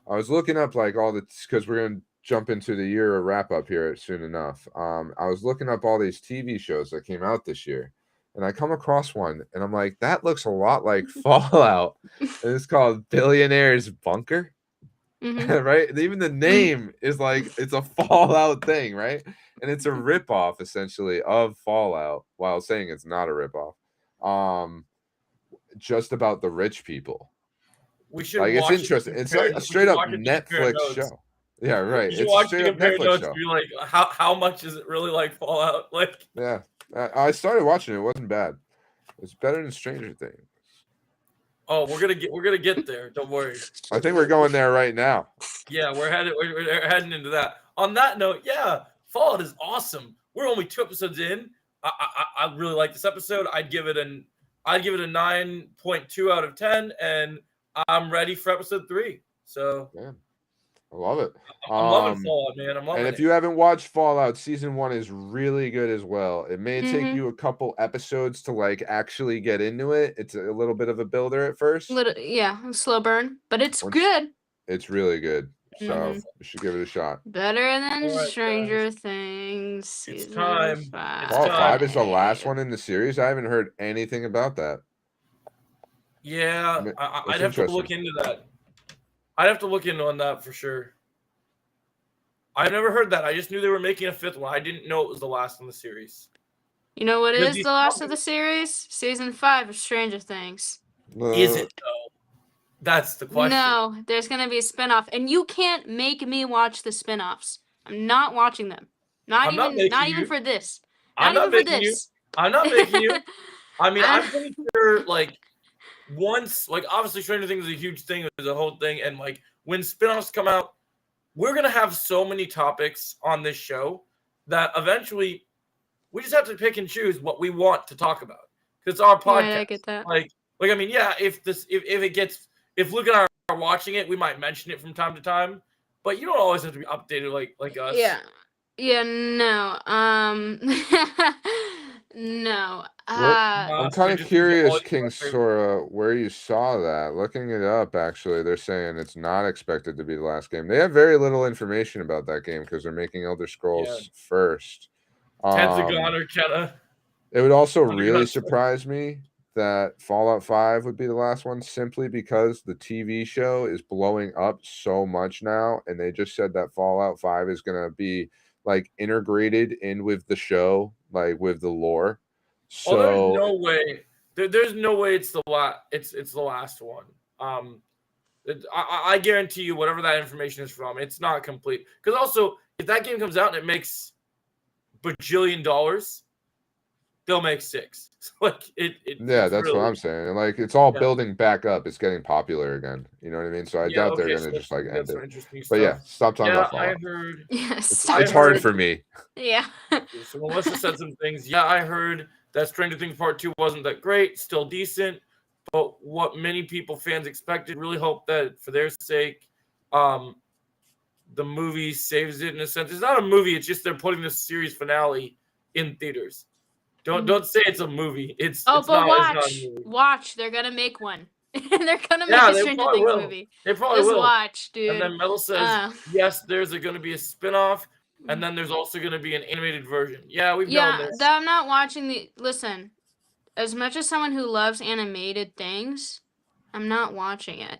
I was looking up like all the because we're gonna jump into the year wrap up here soon enough. I was looking up all these TV shows that came out this year, and I come across one, and I'm like, that looks a lot like Fallout, and it's called Billionaire's Bunker, right? Even the name is like it's a Fallout thing, right? And it's a ripoff essentially of Fallout, while saying it's not a ripoff. Just about the rich people. we should Like, it's watch it. interesting. It's Compare, like a we straight should up watch it to compare Netflix notes. show. Yeah, right. We should It's a watch straight the up compare Netflix notes show. to be like, how much is it really like Fallout? Like, Yeah. I started watching it. It wasn't bad. It's better than Stranger Things. oh, we're gonna get there. Don't worry. I think we're going there right now. Yeah, we're heading into that. On that note, yeah, Fallout is awesome. We're only 2 episodes in. I really like this episode. I'd give it a 9.2 out of 10, and I'm ready for episode 3. So Yeah. I love it. I'm loving Fallout, man. I'm loving And it. if you haven't watched Fallout, season 1 is really good as well. It may take you a couple episodes to like actually get into it. It's a little bit of a builder at first. Yeah, slow burn, but it's Once- good. It's really good. So Mhm. you should give it a shot. Better than All right, Stranger Things. It's Season time. 5. It's Fallout time. 5 is the last one in the series. I haven't heard anything about that. Yeah, That's I'd have to look into that. I'd have to look into on that for sure. I've never heard that. I just knew they were making a 5th one. I didn't know it was the last in the series. You know what Because is these the last of topics- the series? Season 5 of Stranger Things. Is it though? That's the question. No, there's gonna be a spinoff, and you can't make me watch the spinoffs. I'm not watching them. Not I'm not even making you. for this. I'm not even for making you. this. I'm not making you. I mean, I'm- I'm pretty sure, like, once, like, obviously, Stranger Things is a huge thing. It's a whole thing. And, like, when spinoffs come out, we're going to have so many topics on this show that eventually we just have to pick and choose what we want to talk about. Because it's our podcast. Yeah, I get that. Like, I mean, yeah, if Luke and I are watching it, we might mention it from time to time. But you don't always have to be updated like us. Yeah. Yeah, no. No. I'm so kind of just curious, all- King Sora, where you saw that. Looking it up, actually, they're saying it's not expected to be the last game. They have very little information about that game because they're making Elder Scrolls first. Tentagon or Kenna. It would also Oh my really gosh. surprise me that Fallout 5 would be the last one simply because the TV show is blowing up so much now, and they just said that Fallout 5 is going to be like integrated in with the show, like with the lore. So there's no way. There's no way it's the last. It's the last one. I guarantee you, whatever that information is from, it's not complete. Because also, if that game comes out and it makes bajillion dollars, they'll make 6. Like yeah, that's really, what I'm saying. And like it's all Yeah. building back up. It's getting popular again. You know what I mean? So I Yeah, doubt okay, they're so gonna just like that's end some it. interesting But yeah, stuff. stop talking Yeah, about I Fallout. heard. Yes. I It's hard heard- for me. Yeah. So Melissa said some things. Yeah, I heard that Stranger Things Part 2 wasn't that great, still decent, but what many fans expected. Really hope that for their sake, the movie saves it in a sense. It's not a movie, it's just they're putting the series finale in theaters. Don't say it's a movie. It's Oh, it's but not, it's not watch. a movie. Watch. They're gonna make one. They're gonna make Yeah, a they Stranger probably Things will. movie. They probably Just will. watch, dude. And then Mel says, Uh. yes, there's going to be a spin-off, and then there's also going to be an animated version. Yeah, we've Yeah, known this. I'm not watching the. Listen, as much as someone who loves animated things, I'm not watching it.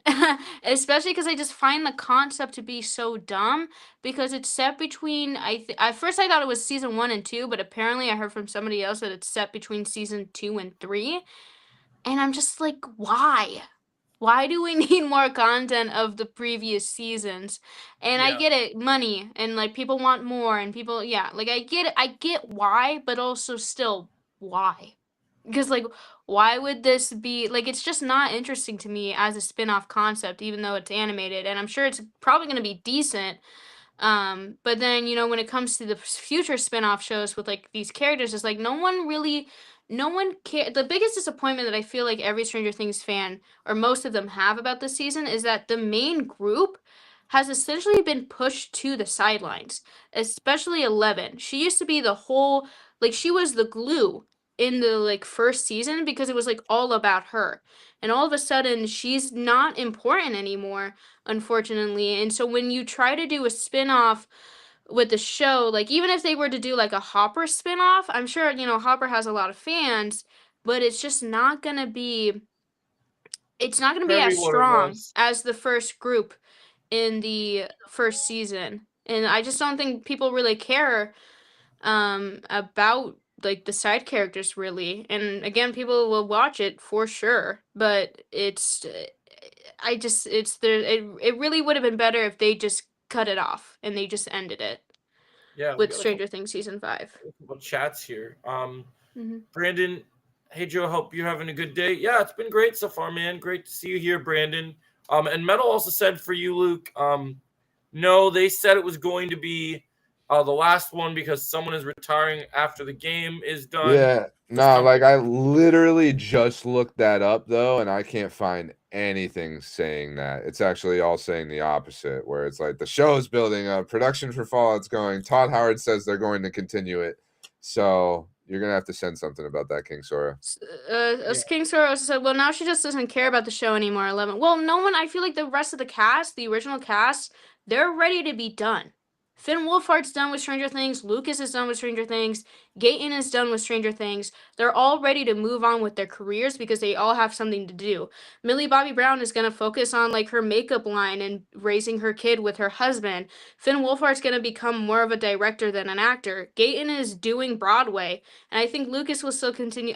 Especially because I just find the concept to be so dumb because it's set between. At first I thought it was season 1 and 2, but apparently I heard from somebody else that it's set between season 2 and 3, and I'm just like, why? why do we need more content of the previous seasons? And I Yeah. get it, money, and like people want more, and people, yeah, like I get it, I get why, but also still why? Because like, why would this be like? It's just not interesting to me as a spin-off concept, even though it's animated, and I'm sure it's probably going to be decent. But then, when it comes to the future spin-off shows with like these characters, it's like no one care. The biggest disappointment that I feel like every Stranger Things fan or most of them have about this season is that the main group has essentially been pushed to the sidelines, especially Eleven. She used to be the whole, like, she was the glue in the like first season because it was like all about her. And all of a sudden she's not important anymore, unfortunately. And so when you try to do a spin-off with the show, like even if they were to do like a Hopper spin-off, I'm sure, Hopper has a lot of fans, but it's not gonna be Very as what it strong was. as the first group in the first season. And I just don't think people really care about like the side characters really. And again, people will watch it for sure, but I just it's there it really would have been better if they just cut it off and they just ended it Yeah, we with got Stranger Things season 5. a couple chats here. Mhm. Brandon, hey Joe, hope you're having a good day. Yeah, it's been great so far, man. Great to see you here, Brandon. And Metal also said for you, Luke. No, they said it was going to be the last one because someone is retiring after the game is done. Yeah, no, like I literally just looked that up though, and I can't find anything saying that. It's actually all saying the opposite, where it's like the show's building up, production for Fallout's going. Todd Howard says they're going to continue it. So you're gonna have to send something about that, King Sora. King Sora also said, well, now she just doesn't care about the show anymore, 11. Well, no one, I feel like the rest of the cast, the original cast, they're ready to be done. Finn Wolfhard's done with Stranger Things. Lucas is done with Stranger Things. Gayton is done with Stranger Things. They're all ready to move on with their careers because they all have something to do. Millie Bobby Brown is going to focus on like her makeup line and raising her kid with her husband. Finn Wolfhard's going to become more of a director than an actor. Gayton is doing Broadway. And I think Lucas will still continue.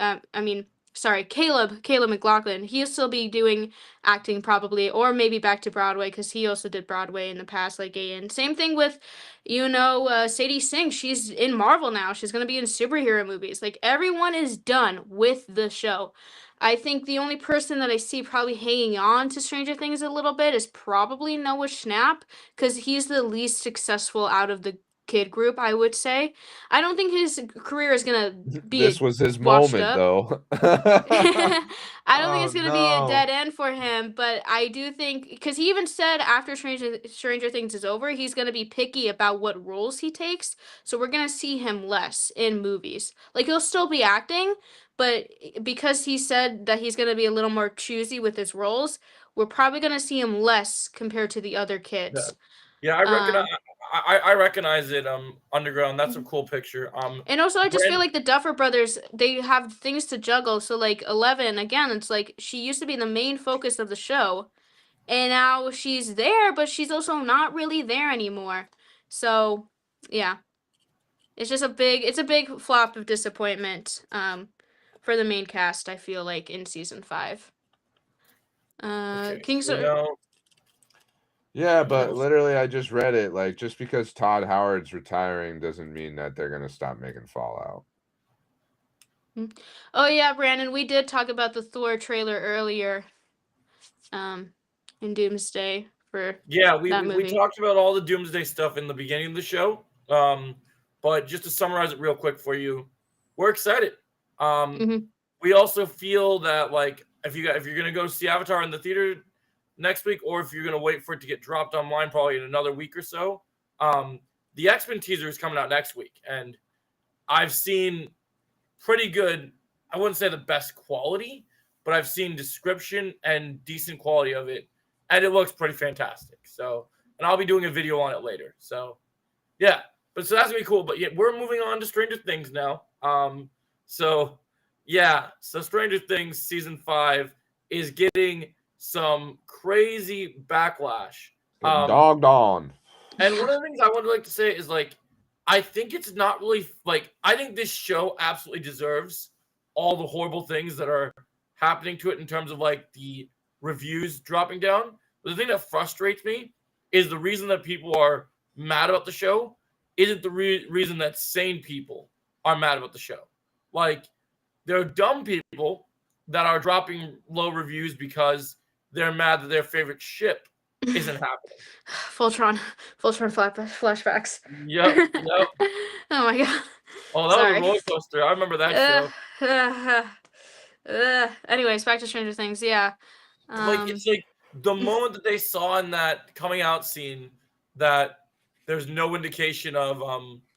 Caleb McLaughlin. He'll still be doing acting probably, or maybe back to Broadway because he also did Broadway in the past, like Gayton. Same thing with, Sadie Sink. She's in Marvel now. She's gonna be in superhero movies. Like everyone is done with the show. I think the only person that I see probably hanging on to Stranger Things a little bit is probably Noah Schnapp because he's the least successful out of the kid group, I would say. I don't think his career is gonna be This was his washed moment, up. though. I don't think it's gonna be a no. dead end for him, but I do think because he even said after Stranger Things is over, he's gonna be picky about what roles he takes. So we're gonna see him less in movies. Like he'll still be acting, but because he said that he's gonna be a little more choosy with his roles, we're probably gonna see him less compared to the other kids. Yeah, I recognize it. Underground. That's a cool picture. And also, I just feel like the Duffer Brothers, they have things to juggle. So, like, 11, again, it's like she used to be the main focus of the show. And now she's there, but she's also not really there anymore. So, yeah. It's just a big flop of disappointment for the main cast, I feel like, in season 5. Okay, King so Sor- now, Yeah, but else? literally, I just read it. Like, just because Todd Howard's retiring doesn't mean that they're gonna stop making Fallout. Oh yeah, Brandon, we did talk about the Thor trailer earlier. In Doomsday for Yeah, that we movie. talked about all the Doomsday stuff in the beginning of the show. But just to summarize it real quick for you, we're excited. We also feel that like if you're gonna go see Avatar in the theater next week, or if you're gonna wait for it to get dropped online probably in another week or so, the X-Men teaser is coming out next week, and I've seen pretty good. I wouldn't say the best quality, but I've seen description and decent quality of it, and it looks pretty fantastic. So, and I'll be doing a video on it later. So, yeah, but so that's gonna be cool. But yeah, we're moving on to Stranger Things now. So Stranger Things season 5 is getting some crazy backlash. Dogged on. And one of the things I would like to say is like, I think it's not really like, I think this show absolutely deserves all the horrible things that are happening to it in terms of like the reviews dropping down. But the thing that frustrates me is the reason that people are mad about the show isn't the reason that sane people are mad about the show. Like, there are dumb people that are dropping low reviews because they're mad that their favorite ship isn't happening. Voltron flashbacks. Yep. Oh my god. Oh, that was a roller coaster. I remember that show. Anyways, back to Stranger Things. Yeah. It's like the moment that they saw in that coming out scene that there's no indication of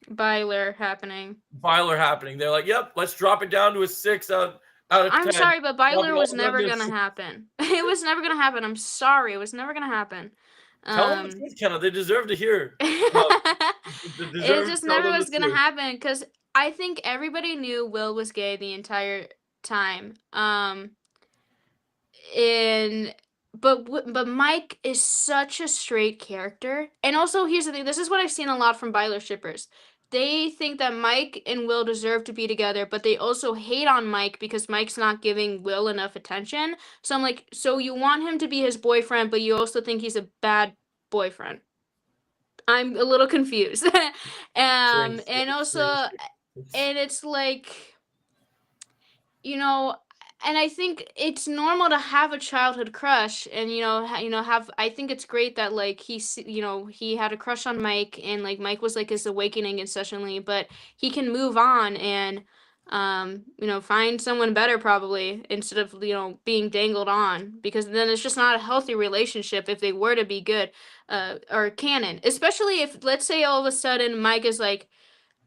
Byler happening. They're like, "Yep, let's drop it down to a 6 out of 10." I'm sorry, but Byler was never gonna happen. It was never gonna happen. I'm sorry, it was never gonna happen. Tell them the truth, Kenna. They deserve to hear. It just never was gonna happen because I think everybody knew Will was gay the entire time. But Mike is such a straight character, and also here's the thing. This is what I've seen a lot from Byler shippers. They think that Mike and Will deserve to be together, but they also hate on Mike because Mike's not giving Will enough attention. So I'm like, so you want him to be his boyfriend, but you also think he's a bad boyfriend. I'm a little confused. And it's like, and I think it's normal to have a childhood crush, and I think it's great that like he had a crush on Mike, and like Mike was like his awakening incessantly, but he can move on and find someone better probably instead of being dangled on, because then it's just not a healthy relationship if they were to be good or canon, especially if, let's say, all of a sudden Mike is like,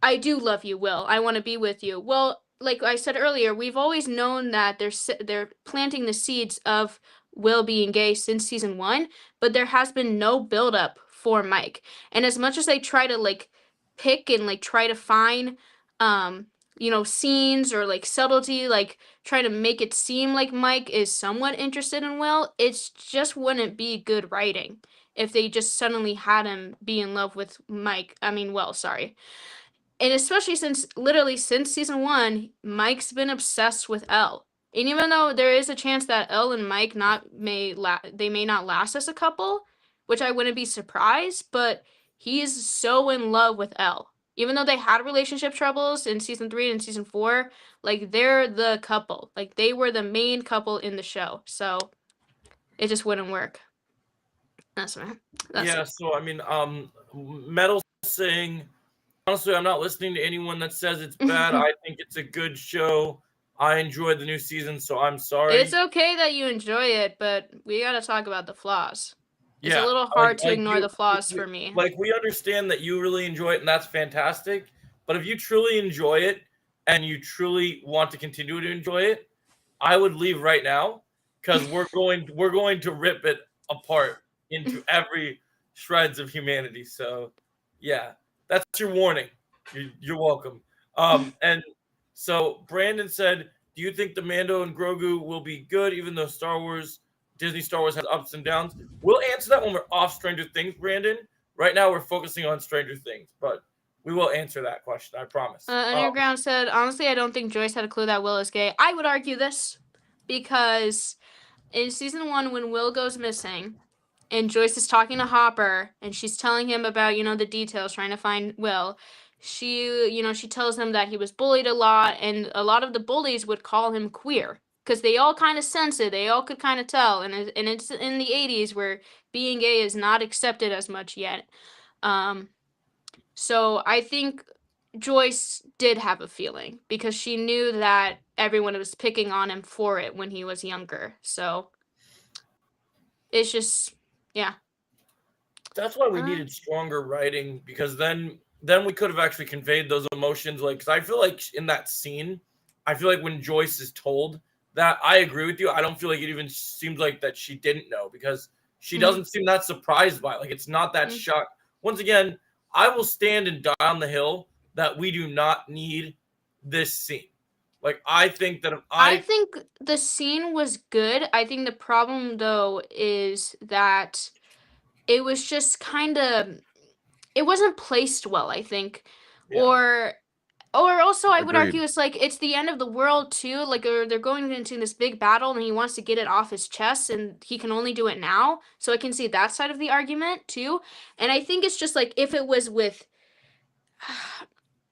I do love you, Will, I want to be with you. Well, like I said earlier, we've always known that they're planting the seeds of Will being gay since season 1, but there has been no buildup for Mike. And as much as they try to like pick and like try to find scenes or like subtlety, like try to make it seem like Mike is somewhat interested in Will, it just wouldn't be good writing if they just suddenly had him be in love with Will, sorry. And especially since season 1, Mike's been obsessed with Elle. And even though there is a chance that Elle and Mike may not last as a couple, which I wouldn't be surprised, but he's so in love with Elle. Even though they had relationship troubles in season 3 and season 4, like they're the couple. Like they were the main couple in the show. So it just wouldn't work. That's it. So I mean, Metal saying, honestly, I'm not listening to anyone that says it's bad. I think it's a good show. I enjoyed the new season, so I'm sorry. It's okay that you enjoy it, but we got to talk about the flaws. It's a little hard to ignore the flaws for me. Like, we understand that you really enjoy it, and that's fantastic. But if you truly enjoy it and you truly want to continue to enjoy it, I would leave right now, because we're going to rip it apart into every shreds of humanity. So, yeah. That's your warning. You're welcome. And so Brandon said, do you think the Mando and Grogu will be good, even though Disney Star Wars has ups and downs? We'll answer that when we're off Stranger Things, Brandon. Right now we're focusing on Stranger Things, but we will answer that question, I promise. Underground said, honestly, I don't think Joyce had a clue that Will is gay. I would argue this, because in season 1, when Will goes missing, and Joyce is talking to Hopper, and she's telling him about, the details, trying to find Will. She tells him that he was bullied a lot, and a lot of the bullies would call him queer, because they all kind of sense it. They all could kind of tell, and it's in the 80s where being gay is not accepted as much yet. So I think Joyce did have a feeling, because she knew that everyone was picking on him for it when he was younger. So it's just... yeah. That's why we needed stronger writing, because then we could have actually conveyed those emotions. Like, because I feel like in that scene, when Joyce is told that, I agree with you. I don't feel like it even seems like that she didn't know, because she doesn't seem that surprised by it. Like, it's not that shock. Once again, I will stand and die on the hill that we do not need this scene. Like, I think that I think the scene was good. I think the problem, though, is that it was just kind of... it wasn't placed well, I think. Yeah. Or also, I would Agreed. argue it's like it's the end of the world too. Like, or they're going into this big battle, and he wants to get it off his chest, and he can only do it now. So I can see that side of the argument too. And I think it's just like if it was with,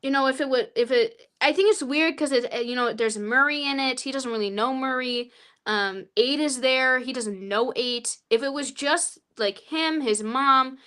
I think it's weird because there's Murray in it. He doesn't really know Murray. 8 is there. He doesn't know 8. If it was just like him, his mom,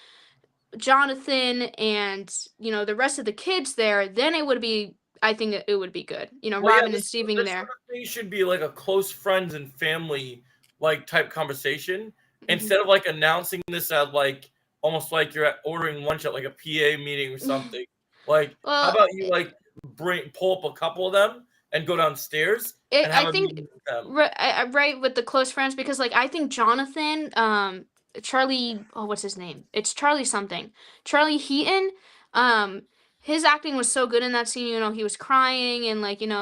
Jonathan, and the rest of the kids there, then it would be. I think it would be good. Robin and Steve being this there. sort of thing should be like a close friends and family like type conversation instead of like announcing this at like almost like you're ordering lunch at like a PA meeting or something. Like, how about you like pull up a couple of them and go downstairs and have a meeting with them. Right, with the close friends, because like I think Jonathan, Charlie, what's his name? It's Charlie something. Charlie Heaton, his acting was so good in that scene. He was crying, and like him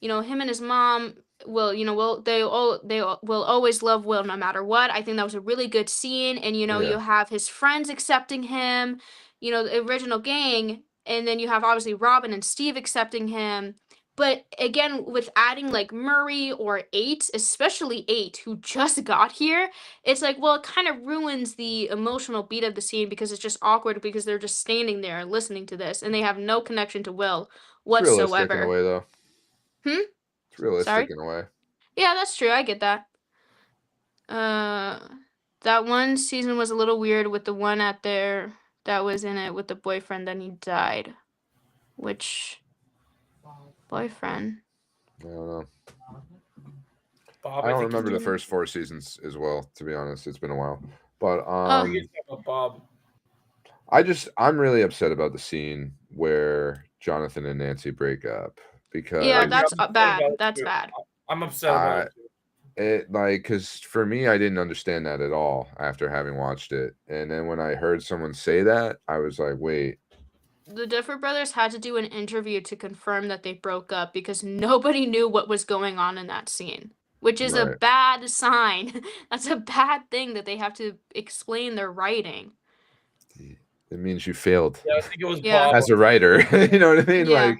and his mom they will always love Will no matter what. I think that was a really good scene, and you have his friends accepting him, the original gang, and then you have obviously Robin and Steve accepting him. But again, with adding like Murray or 8, especially 8, who just got here, it's like, well, it kind of ruins the emotional beat of the scene because it's just awkward because they're just standing there listening to this and they have no connection to Will whatsoever. It's realistic in a way, though. It's realistic in a way. Yeah, that's true. I get that. That one season was a little weird with the one that was in it with the boyfriend, then he died. Which boyfriend? I don't know. Bob, I don't remember the first 4 seasons as well, to be honest. It's been a while. But Bob. I'm really upset about the scene where Jonathan and Nancy break up because that's bad. That's bad. I'm upset about it. Because for me, I didn't understand that at all after having watched it, and then when I heard someone say that, I was like, wait. The Duffer Brothers had to do an interview to confirm that they broke up because nobody knew what was going on in that scene, which is a bad sign. That's a bad thing that they have to explain their writing. It means you failed I think it was Bob. as a writer. You know what I mean? Yeah.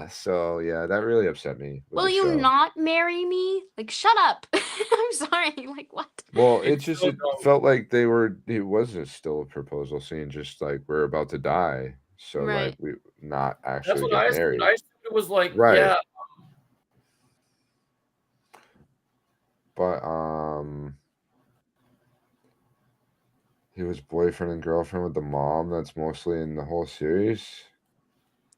So yeah, that really upset me. Will you not marry me? Like, shut up. I'm sorry. Like, what? Well, it felt like it wasn't still a proposal scene, just like we're about to die. So like we not actually get married. I assumed it was like, yeah. But he was boyfriend and girlfriend with the mom. That's mostly in the whole series.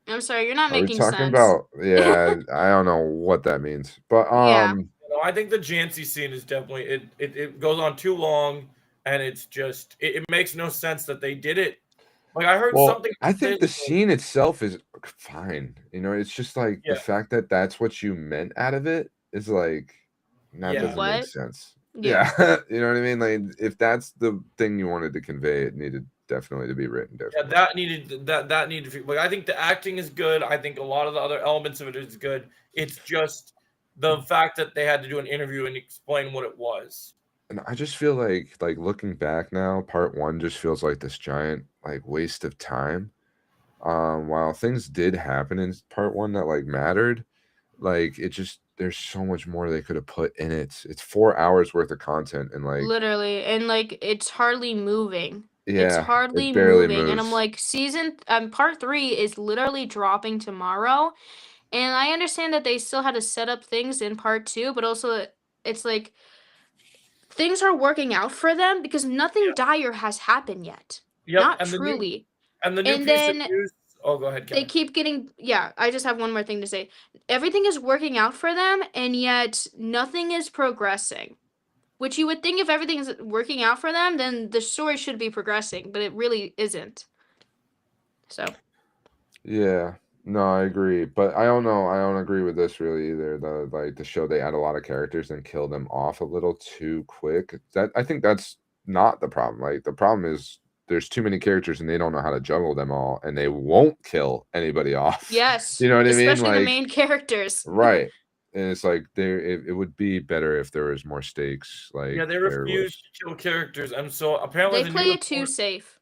I'm sorry, you're not making sense. Are we talking about? Yeah, I don't know what that means, but Yeah. I think the Jancy scene is definitely it goes on too long, and it's just it makes no sense that they did it. Like I heard something. I think the scene itself is fine. It's just like the fact that that's what you meant out of it is like that doesn't make sense. Yeah. You know what I mean? Like if that's the thing you wanted to convey, it needed definitely to be written differently. Yeah, that needed like I think the acting is good. I think a lot of the other elements of it is good. It's just the fact that they had to do an interview and explain what it was. And I just feel like looking back now, part 1 just feels like this giant like waste of time. While things did happen in part 1 that like mattered, like it just there's so much more they could have put in it. It's 4 hours worth of content and like literally, and like it's hardly moving. Yeah, it's hardly barely moving, and I'm moves. like, part 3 is literally dropping tomorrow, and I understand that they still had to set up things in part 2, but also it's like things are working out for them because nothing dire has happened yet. Yep, Not and truly. The new piece of news. Oh, go ahead, Kevin. They keep getting. Yeah, I just have one more thing to say. Everything is working out for them, and yet nothing is progressing. Which you would think if everything is working out for them, then the story should be progressing, but it really isn't. So. Yeah, no, I agree, but I don't know. I don't agree with this really either. The show they add a lot of characters and kill them off a little too quick. I think that's not the problem. Like the problem is there's too many characters and they don't know how to juggle them all, and they won't kill anybody off. Yes, you know what I mean? Especially the main characters. Right. And it's like it would be better if there was more stakes. Like they refuse to kill characters, and so apparently they play it too safe.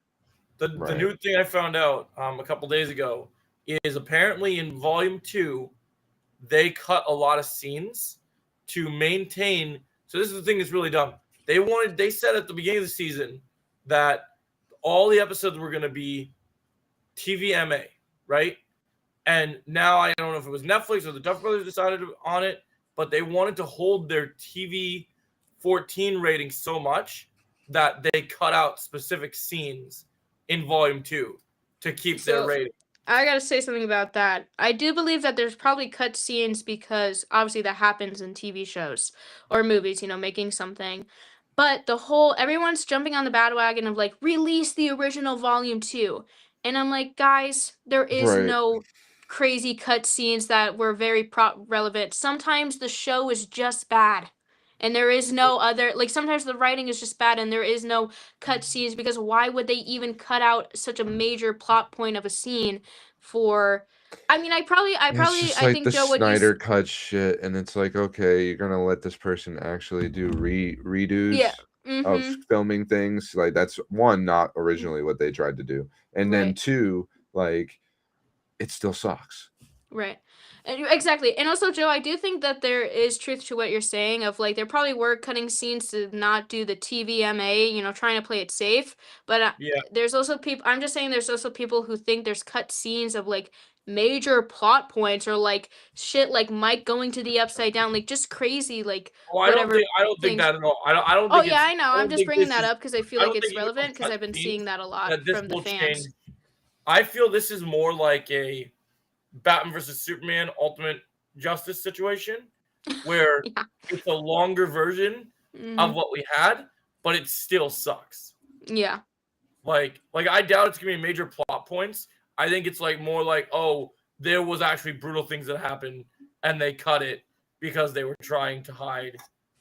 The new thing I found out a couple days ago is apparently in Volume 2, they cut a lot of scenes to maintain. So this is the thing that's really dumb. They said at the beginning of the season that all the episodes were going to be TVMA, right? And now I don't know if it was Netflix or the Duff Brothers decided on it, but they wanted to hold their TV 14 rating so much that they cut out specific scenes in Volume 2 to keep their rating. I gotta say something about that. I do believe that there's probably cut scenes because obviously that happens in TV shows or movies, making something. But everyone's jumping on the bandwagon of like, release the original Volume 2. And I'm like, guys, there is Right. no crazy cut scenes that were very relevant. Sometimes the show is just bad. And there is no other, like sometimes the writing is just bad and there is no cut scenes because why would they even cut out such a major plot point of a scene for, I mean, It's just I like think the Joe would Snyder cut shit, and it's like, okay, you're gonna let this person actually do redos of Mhm. filming things. Like that's one, not originally what they tried to do, and then Right. two, like it still sucks. Right. Exactly. And also, Joe, I do think that there is truth to what you're saying of like there probably were cutting scenes to not do the TVMA, trying to play it safe. But Yeah. there's also people, I'm just saying there's also people who think there's cut scenes of like major plot points or like shit like Mike going to the upside down, like just crazy, like Oh, I don't whatever think things. that at all. I don't Oh, think yeah, it's. I know. I I'm don't just think bringing this that is. up because I feel I like don't it's think even relevant with because cut I've been seeing scenes that a lot that this from the will fans. change. I feel this is more like a Batman versus Superman Ultimate Justice situation where Yeah. it's a longer version of Mhm. what we had, but it still sucks. Yeah. Like I doubt it's gonna be major plot points. I think it's like more like, oh, there was actually brutal things that happened and they cut it because they were trying to hide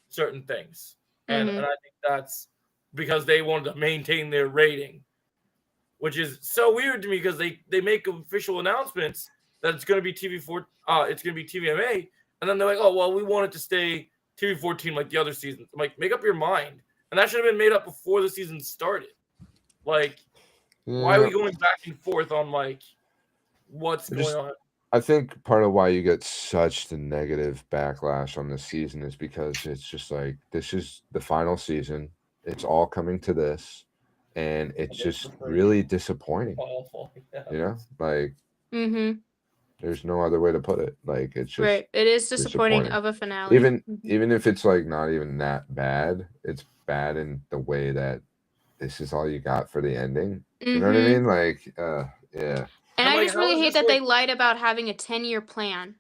certain things. And Mhm. I think that's because they wanted to maintain their rating, which is so weird to me because they make official announcements that it's gonna be it's gonna be TVMA, and then they're like, oh well, we want it to stay TV 14 like the other seasons. I'm like, make up your mind. And that should have been made up before the season started. Like, why are Yeah, we going back and forth on like what's going on? I think part of why you get such the negative backlash on this season is because it's just like this is the final season. It's all coming to this, and it's just really disappointing. Awful. Yeah. You know, like Mhm. there's no other way to put it. Like it's just Right. It is disappointing disappointing. of a finale. Even if it's like not even that bad, it's bad in the way that this is all you got for the ending. You know what I Mhm. mean? Like, yeah. And I'm I like, just how really is hate this that they like- lied about having a 10-year plan.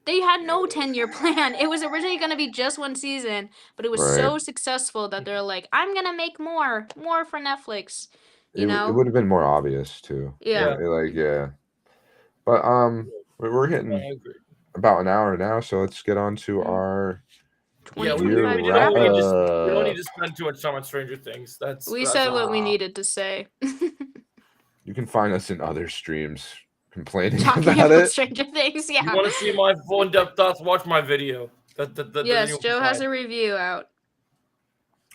They had no 10-year plan. It was originally going to be just one season, but it was so Right. successful that they're like, I'm going to make more for Netflix. You It know? would have been more obvious too. Yeah. Like, yeah. But we're I hitting agree. about an hour now, so let's get on to Mm. our Yeah, we 2025 don't wrap need up. to. We don't need to spend too much time on Stranger Things. We said what we needed to say. You can find us in other streams complaining Talking about about it. Stranger Things, You yeah. want to see my full in-depth thoughts? Watch my video. Yes, Joe has a review out.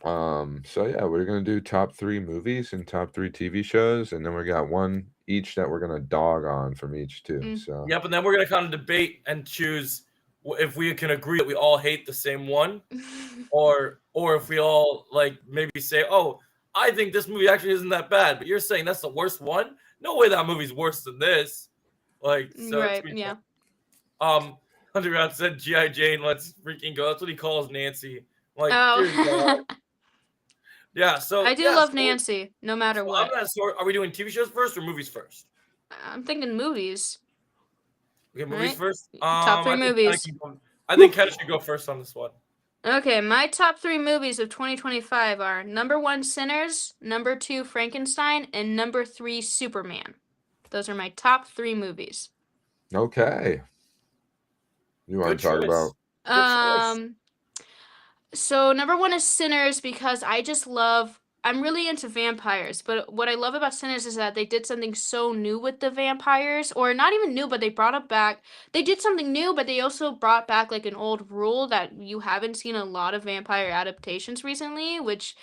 So yeah, we're gonna do top 3 movies and top 3 TV shows, and then we got one each that we're gonna dog on from each too. Mm. So Yep, and then we're gonna kind of debate and choose if we can agree that we all hate the same one, or if we all like maybe say, oh, I think this movie actually isn't that bad, but you're saying that's the worst one. No way that movie's worse than this. Like, so Right, it's gonna be yeah. fun. Underground said G.I. Jane, let's freaking go. That's what he calls Nancy. Like, dear Oh. God. Yeah, so I do yeah, love so- Nancy, no matter so what. are we doing TV shows first or movies first? I'm thinking movies. Okay, movies Right. first. Top 3 I think movies. I think Ken should go first on this one. Okay, my top 3 movies of 2025 are number 1, Sinners, number 2, Frankenstein, and number 3, Superman. Those are my top 3 movies. okay. You want Good to talk choice. about Good choice. So number 1 is Sinners because I'm really into vampires, but what I love about Sinners is that they did something so new with the vampires, or not even new, but they did something new, but they also brought back like an old rule that you haven't seen a lot of vampire adaptations recently, which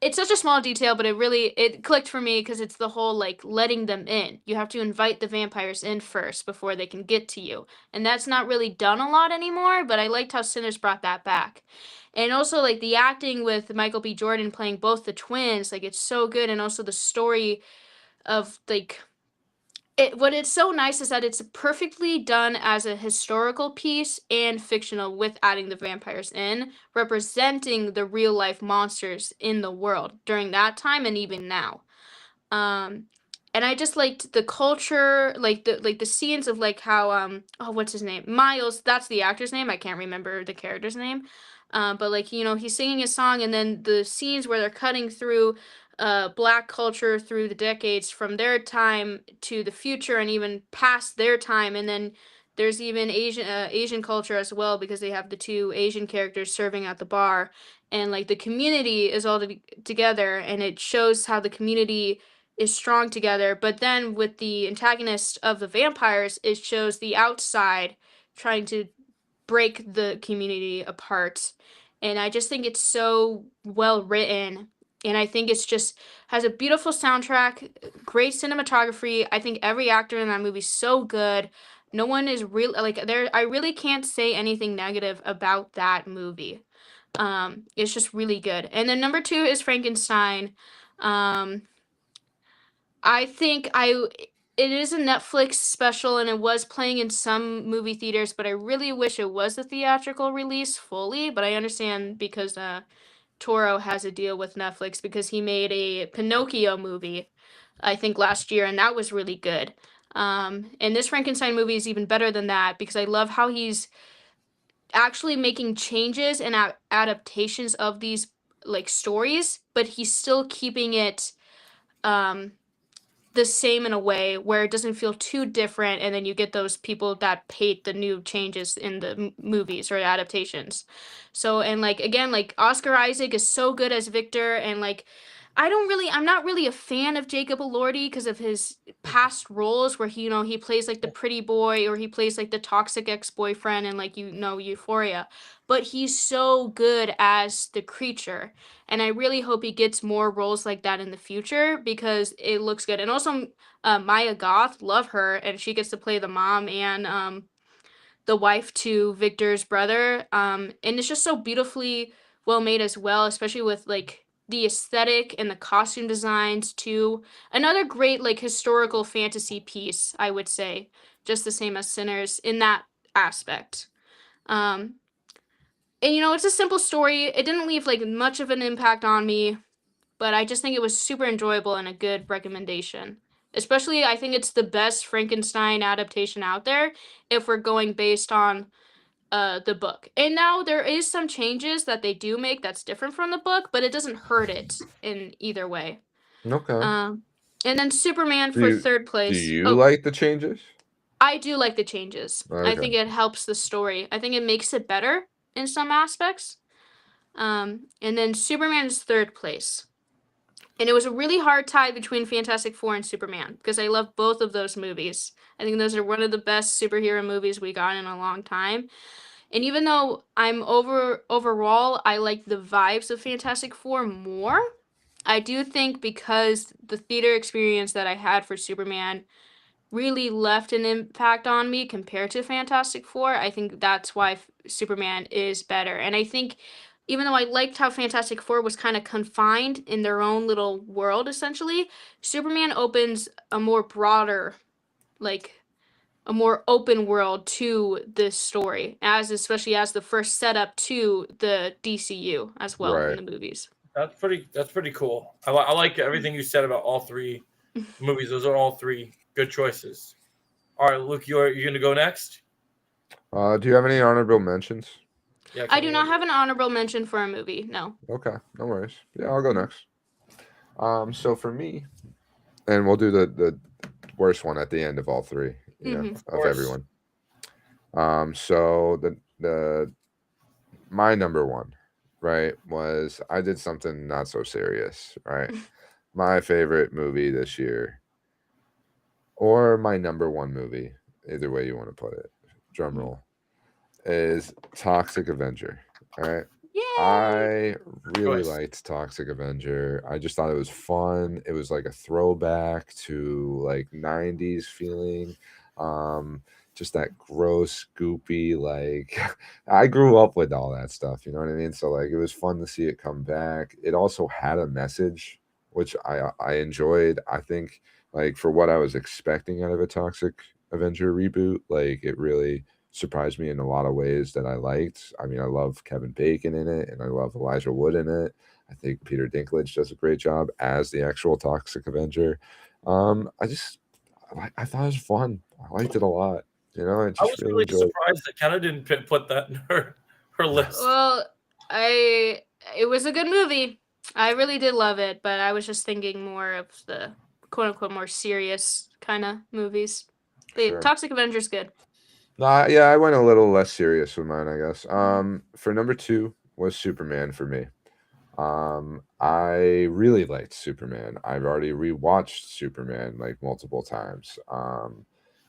It's such a small detail, but it clicked for me because it's the whole like letting them in. You have to invite the vampires in first before they can get to you. And that's not really done a lot anymore, but I liked how Sinners brought that back. And also like the acting with Michael B. Jordan playing both the twins, like it's so good, and also the story of like what it's so nice is that it's perfectly done as a historical piece and fictional with adding the vampires in, representing the real life monsters in the world during that time and even now. Um, and I just liked the culture, like the scenes of like how oh, what's his name? Miles, that's the actor's name. I can't remember the character's name. But like, he's singing a song, and then the scenes where they're cutting through black culture through the decades from their time to the future and even past their time, and then there's even Asian culture as well, because they have the two Asian characters serving at the bar, and like the community is all together, and it shows how the community is strong together. But then with the antagonist of the vampires, it shows the outside trying to break the community apart. And I just think it's so well written. And I think it's just has a beautiful soundtrack, great cinematography. I think every actor in that movie is so good. No one is real like there. I really can't say anything negative about that movie. It's just really good. And then number 2 is Frankenstein. Um, I think it is a Netflix special, and it was playing in some movie theaters, but I really wish it was a theatrical release fully. But I understand because Toro has a deal with Netflix because he made a Pinocchio movie, I think last year, and that was really good. And this Frankenstein movie is even better than that because I love how he's actually making changes and adaptations of these like stories, but he's still keeping it um the same in a way where it doesn't feel too different, and then you get those people that hate the new changes in the movies or adaptations. So, and like again, like Oscar Isaac is so good as Victor, and like I'm not really a fan of Jacob Elordi because of his past roles where he plays like the pretty boy, or he plays like the toxic ex-boyfriend and like Euphoria. But he's so good as the creature, and I really hope he gets more roles like that in the future because it looks good. And also, Maya Goth, love her, and she gets to play the mom and the wife to Victor's brother. And it's just so beautifully well made as well, especially with like the aesthetic and the costume designs too. Another great like historical fantasy piece, I would say, just the same as Sinners in that aspect. Um, and it's a simple story. It didn't leave like much of an impact on me, but I just think it was super enjoyable and a good recommendation. Especially, I think it's the best Frankenstein adaptation out there if we're going based on the book. And now there is some changes that they do make that's different from the book, but it doesn't hurt it in either way. Okay. And then Superman Do for you, third do place. you like the changes? I do like the changes. I Okay. think it helps the story. I think it makes it better in some aspects. And then Superman is third place. And it was a really hard tie between Fantastic Four and Superman because I love both of those movies. I think those are one of the best superhero movies we got in a long time. And even though overall I like the vibes of Fantastic Four more, I do think because the theater experience that I had for Superman really left an impact on me compared to Fantastic Four, I think that's why Superman is better. And I think even though I liked how Fantastic Four was kind of confined in their own little world, essentially, Superman opens a more broader, like a more open world to this story, especially as the first setup to the DCU as well in Right. the movies. That's pretty cool. I like everything you said about all 3 movies. Those are all 3 good choices. All right, Luke, you're gonna go next. Do you have any honorable mentions? Yeah, I do not have an honorable mention for a movie. No. Okay, no worries. Yeah, I'll go next. So for me, and we'll do the worst one at the end of all 3, Mhm. of everyone. So the my number 1, right, was I did something not so serious, right? My favorite movie this year, or my number 1 movie, either way you want to put it, drum roll, is Toxic Avenger. All right. Yay! I really Choice. liked Toxic Avenger. I just thought it was fun. It was like a throwback to like 90s feeling. Just that gross, goopy, like I grew up with all that stuff, you know what I mean? So like it was fun to see it come back. It also had a message, which I enjoyed. I think like for what I was expecting out of a Toxic Avenger reboot, like it really surprised me in a lot of ways that I liked. I mean, I love Kevin Bacon in it, and I love Elijah Wood in it. I think Peter Dinklage does a great job as the actual Toxic Avenger. I just, I thought it was fun. I liked it a lot. You know, I I just was really really enjoyed it. surprised that Kenna didn't put that in her list. Well, it was a good movie. I really did love it, but I was just thinking more of the quote unquote more serious kind of movies. The Sure. Toxic Avenger's good. Nah, yeah, I went a little less serious with mine, I guess. For number 2 was Superman for me. I really liked Superman. I've already rewatched Superman like multiple times.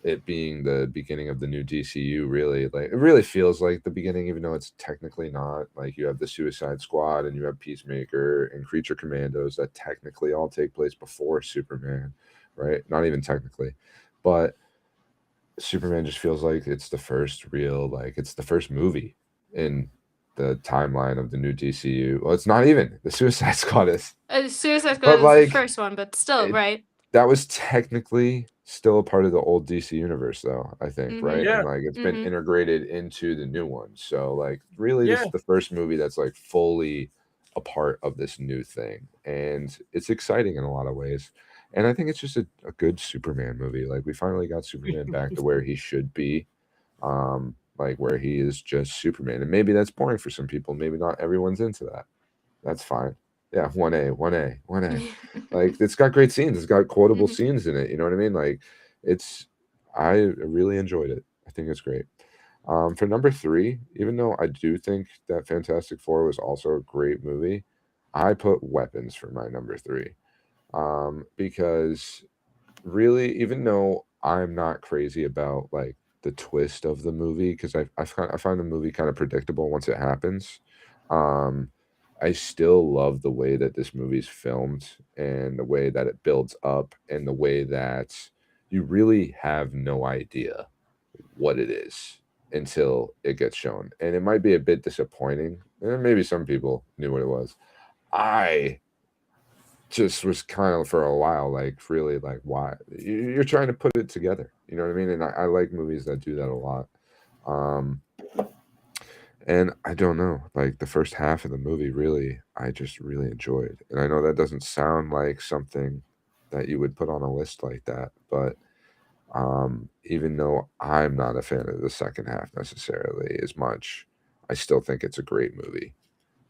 It being the beginning of the new DCU, really, like it really feels like the beginning, even though it's technically not. Like you have the Suicide Squad and you have Peacemaker and Creature Commandos that technically all take place before Superman, right? Not even technically, but Superman just feels like it's the first real, like it's the first movie in the timeline of the new DCU. Well, it's not even. The Suicide Squad is. Suicide Squad But, is like, the first one, but still, it- right? That was technically still a part of the old DC universe, though, I think, Mhm. right? Yeah. And like it's been Mhm. integrated into the new one. So like really this Yeah. is the first movie that's like fully a part of this new thing. And it's exciting in a lot of ways. And I think it's just a good Superman movie. Like we finally got Superman back to where he should be. Like where he is just Superman. And maybe that's boring for some people. Maybe not everyone's into that. That's fine. Yeah, 1A, 1A, 1A. Like it's got great scenes. It's got quotable Mhm. scenes in it. You know what I mean? Like I really enjoyed it. I think it's great. For number 3, even though I do think that Fantastic Four was also a great movie, I put Weapons for my number 3. Because really, even though I'm not crazy about like the twist of the movie, because I find the movie kind of predictable once it happens. I still love the way that this movie's filmed and the way that it builds up and the way that you really have no idea what it is until it gets shown. And it might be a bit disappointing. And maybe some people knew what it was. I just was kind of for a while like really like why you're trying to put it together, you know what I mean? And I like movies that do that a lot. And I don't know, like the first half of the movie really I just really enjoyed. And I know that doesn't sound like something that you would put on a list like that, but even though I'm not a fan of the second half necessarily as much, I still think it's a great movie.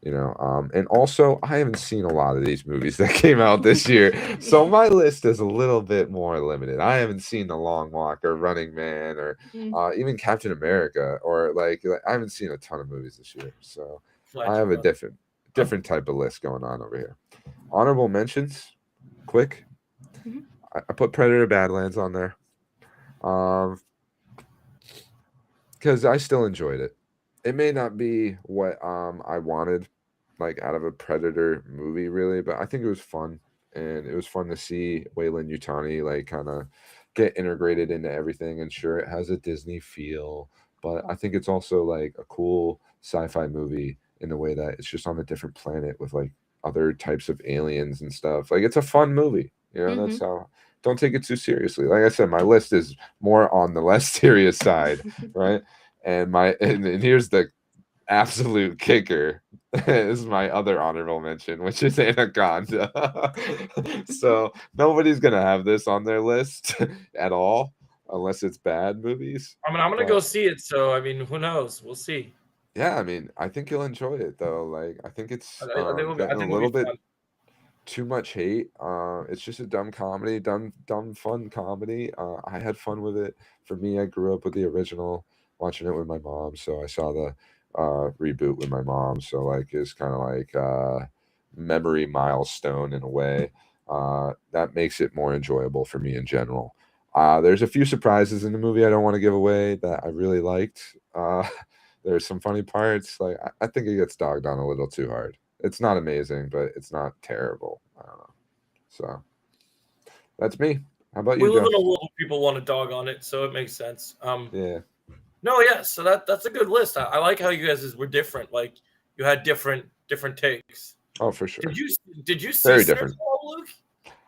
You know, and also I haven't seen a lot of these movies that came out this year, so my list is a little bit more limited. I haven't seen The Long Walk or Running Man or even Captain America or like I haven't seen a ton of movies this year, so Flash I have a Gordon. different type of list going on over here. Honorable mentions, quick. Mhm. I put Predator Badlands on there, because I still enjoyed it. It may not be what I wanted like out of a Predator movie really, but I think it was fun and it was fun to see Wayland Yutani like kind of get integrated into everything. And sure, it has a Disney feel, but I think it's also like a cool sci-fi movie in the way that it's just on a different planet with like other types of aliens and stuff. Like it's a fun movie, you know. That's how. Don't take it too seriously. Like I said, my list is more on the less serious side, right? And and here's the absolute kicker is my other honorable mention, which is Anaconda. So nobody's gonna have this on their list at all, unless it's bad movies. I mean, I'm gonna But go see it. So I mean, who knows? We'll see. yeah, I mean, I think you'll enjoy it though. Like, I think it's I think it'll be, I getting a think it'll little be bit fun. too much hate. It's just a dumb comedy, dumb fun comedy. I had fun with it. For me, I grew up with the original, watching it with my mom, so I saw the reboot with my mom. So like it's kind of like memory milestone in a way. That makes it more enjoyable for me in general. There's a few surprises in the movie I don't want to give away that I really liked. There's some funny parts. Like I think it gets dogged on a little too hard. It's not amazing, but it's not terrible. I don't know. So that's me. How about We you, live Joe? in a world where people want to dog on it, so it makes sense. Yeah. No, yeah. So that's a good list. I like how you guys were different. Like you had different takes. Oh, for sure. Did you see Very Sinners different. at all, Luke?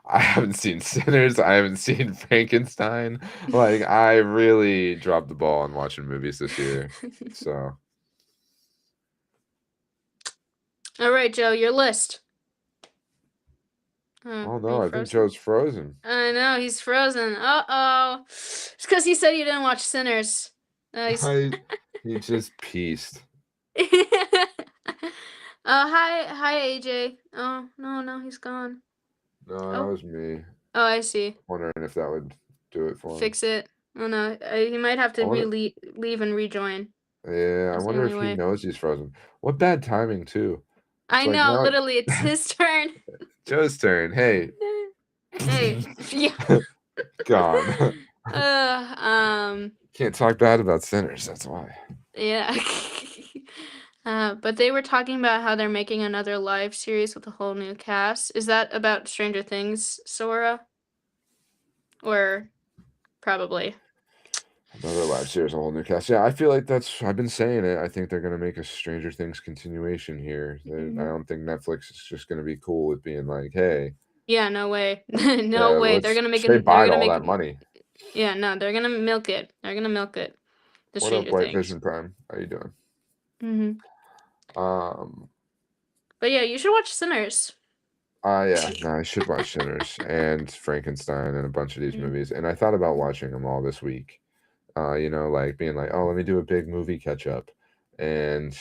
I haven't seen Sinners. I haven't seen Frankenstein. Like I really dropped the ball on watching movies this year. So All right, Joe, your list. oh are no, you I think frozen? Joe's frozen. I know he's frozen. Uh-oh. It's because he said you didn't watch Sinners. Nice. He just pieced. Hi AJ. Oh no, he's gone. No, Oh. that was me. Oh, I see. Wondering if that would do it for him. Fix it. Oh no, he might have to I wanna- leave and rejoin. Yeah, I That's the wonder if only he way. knows he's frozen. What bad timing too. I like know, now- literally, it's his turn. Joe's turn. Hey, Hey, yeah. gone. Can't talk bad about Sinners. That's why. Yeah. But they were talking about how they're making another live series with a whole new cast. Is that about Stranger Things, Sora? Or probably. Another live series, a whole new cast. Yeah, I feel like I've been saying it. I think they're gonna make a Stranger Things continuation here. I don't think Netflix is just gonna be cool with being like, hey, Yeah, no way. No way. They're gonna make They it. buy They're all gonna that make. money. Yeah, no, they're gonna milk it. They're gonna milk it. The What up, Stranger White Things. Vision Prime? How you doing? But yeah, you should watch Sinners. Yeah, no, I should watch Sinners and Frankenstein and a bunch of these movies. And I thought about watching them all this week. Like being like, oh, let me do a big movie catch up, and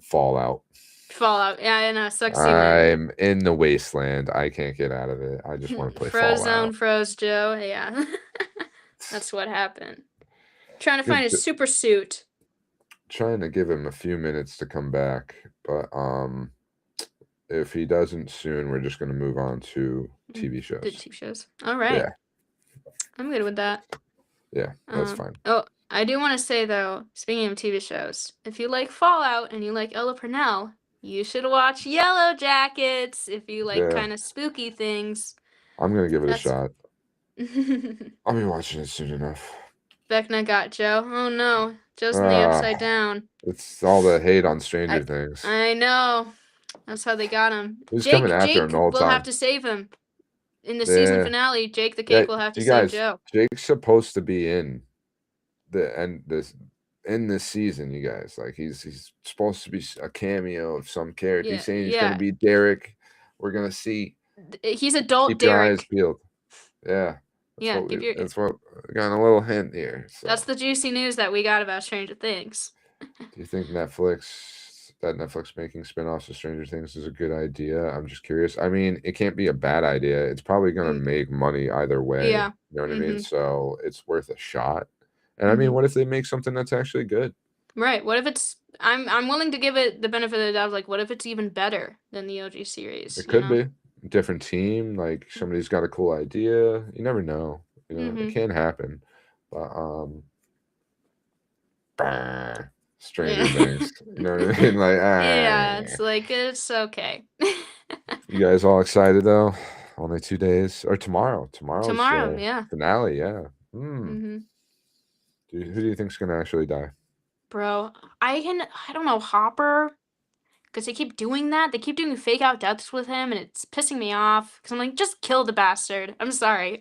Fallout. Fallout. Yeah, I know. Sucks you in. I'm in the wasteland. I can't get out of it. I just want to play Frozone, Fallout. froze Joe. Yeah. That's what happened. Trying to Good find his super suit. Trying to give him a few minutes to come back, but if he doesn't soon, we're just gonna move on to TV shows. The TV shows. All right. Yeah. I'm good with that. Yeah, that's fine. Oh, I do want to say though, speaking of TV shows, if you like Fallout and you like Ella Purnell, you should watch Yellow Jackets. If you like Yeah. kind of spooky things. I'm gonna give it a That's- shot. I'll be watching it soon enough. Vecna got Joe. Oh no, Joe's in the Ah. upside down. It's all the hate on Stranger Things. I know. That's how they got him. Who's Jake, coming after Jake him the whole will time? have to save him. In the season Yeah. finale, Jake the Cake will have to you save guys, Joe. Jake's supposed to be in this season, you guys. Like he's supposed to be a cameo of some character. Yeah, He's saying he's yeah. gonna be Derek. We're gonna see. He's adult Keep your eyes Derek. peeled. Yeah. Yeah, give That's what we got a little hint here. So. That's the juicy news that we got about Stranger Things. Do you think Netflix making spin-offs of Stranger Things is a good idea? I'm just curious. I mean, it can't be a bad idea. It's probably gonna make money either way. Yeah. You know what I mean? Mhm. So it's worth a shot. And I mean, what if they make something that's actually good? Right. What if it's I'm willing to give it the benefit of the doubt, like what if it's even better than the OG series? It you could know? be different team. Like somebody's got a cool idea. You never know. It can happen. But Stranger Things. You know what I mean? Like Yeah, it's okay. You guys all excited though? Only 2 days or tomorrow. Tomorrow's Yeah. finale. Yeah. hmm Who do you think's gonna actually die? Bro, I don't know, Hopper, because they keep doing that. They keep doing fake out deaths with him, and it's pissing me off. Because I'm like, just kill the bastard. I'm sorry.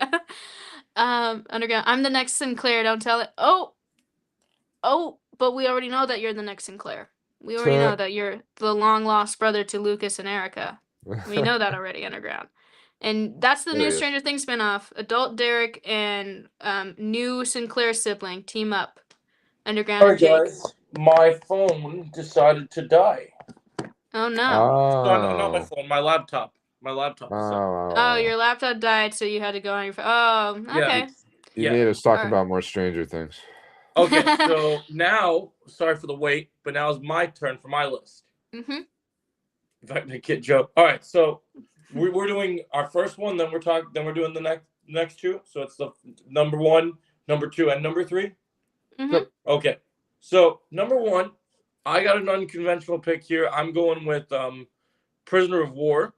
Underground, I'm the next Sinclair. Don't tell it. Oh, but we already know that you're the next Sinclair. We already know that you're the long lost brother to Lucas and Erica. We know that already, Underground. And that's the There new he is. Stranger Things spinoff. Adult Derek and new Sinclair sibling team up. Underground and Jake. My phone decided to die. Oh no. Not my phone, my laptop. Oh, your laptop died, so you had to go on your phone. Oh, okay. You Yeah. need us talk Alright. about more Stranger Things. Okay, so now, sorry for the wait, but now is my turn for my list. Mm-hmm. In fact, the kid joke. All right, so we're doing our first one, then we're doing the next two. So it's the number 1, number 2, and number 3. Mm-hmm. Okay. So number one, I got an unconventional pick here. I'm going with Prisoner of War,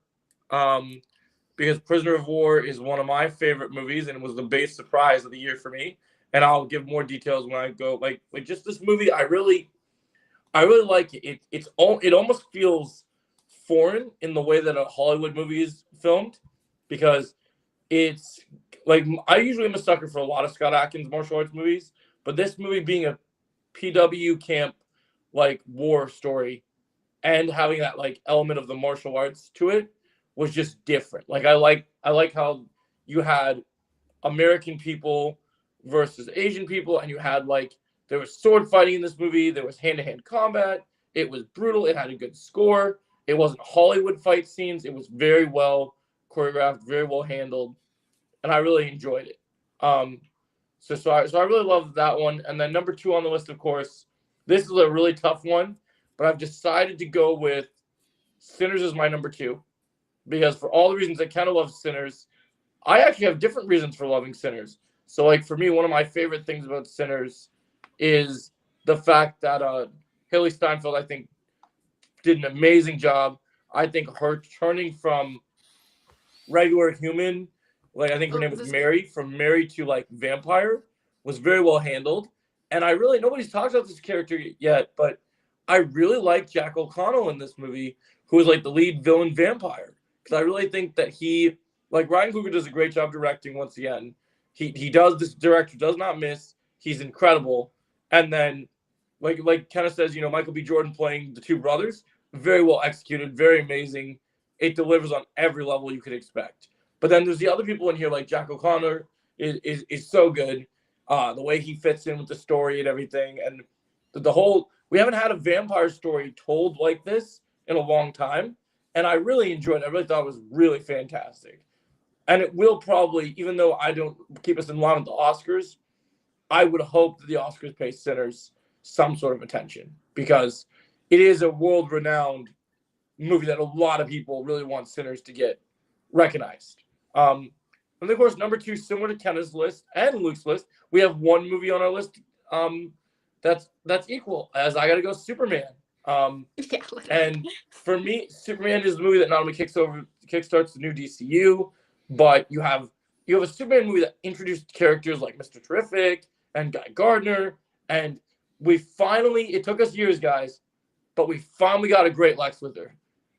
because Prisoner of War is one of my favorite movies, and it was the biggest surprise of the year for me. And I'll give more details when I go. Like just this movie, I really like it. It almost feels foreign in the way that a Hollywood movie is filmed, because it's like, I usually am a sucker for a lot of Scott Adkins martial arts movies, but this movie being a PW camp like war story and having that like element of the martial arts to it was just different. Like I like how you had American people versus Asian people, and you had like, there was sword fighting in this movie, there was hand-to-hand combat, it was brutal, it had a good score, it wasn't Hollywood fight scenes, it was very well choreographed, very well handled, and I really enjoyed it. So I really love that one. And then number 2 on the list, of course, this is a really tough one, but I've decided to go with Sinners as my number 2, because for all the reasons I kind of love Sinners, I actually have different reasons for loving Sinners. So like for me, one of my favorite things about Sinners is the fact that Haley Steinfeld, I think, did an amazing job. I think her turning from regular human, like I think her name was Mary, from Mary to like vampire, was very well handled. And nobody's talked about this character yet, but I really like Jack O'Connell in this movie, who is like the lead villain vampire. Because I really think that Ryan Coogler does a great job directing once again. This director does not miss. He's incredible. And then, like Kenna says, Michael B. Jordan playing the 2 brothers, very well executed, very amazing. It delivers on every level you could expect. But then there's the other people in here, like Jack O'Connor is so good. The way he fits in with the story and everything. And we haven't had a vampire story told like this in a long time. And I really enjoyed it. I really thought it was really fantastic. And it will probably, even though I don't keep us in line with the Oscars, I would hope that the Oscars pay Sinners some sort of attention, because it is a world-renowned movie that a lot of people really want Sinners to get recognized. And of course, number 2, similar to Kenna's list and Luke's list, we have one movie on our list that's equal, as I got to go Superman. And for me, Superman is a movie that not only kickstarts the new DCU, but you have a Superman movie that introduced characters like Mr. Terrific and Guy Gardner, and it took us years, guys, but we finally got a great Lex Luthor,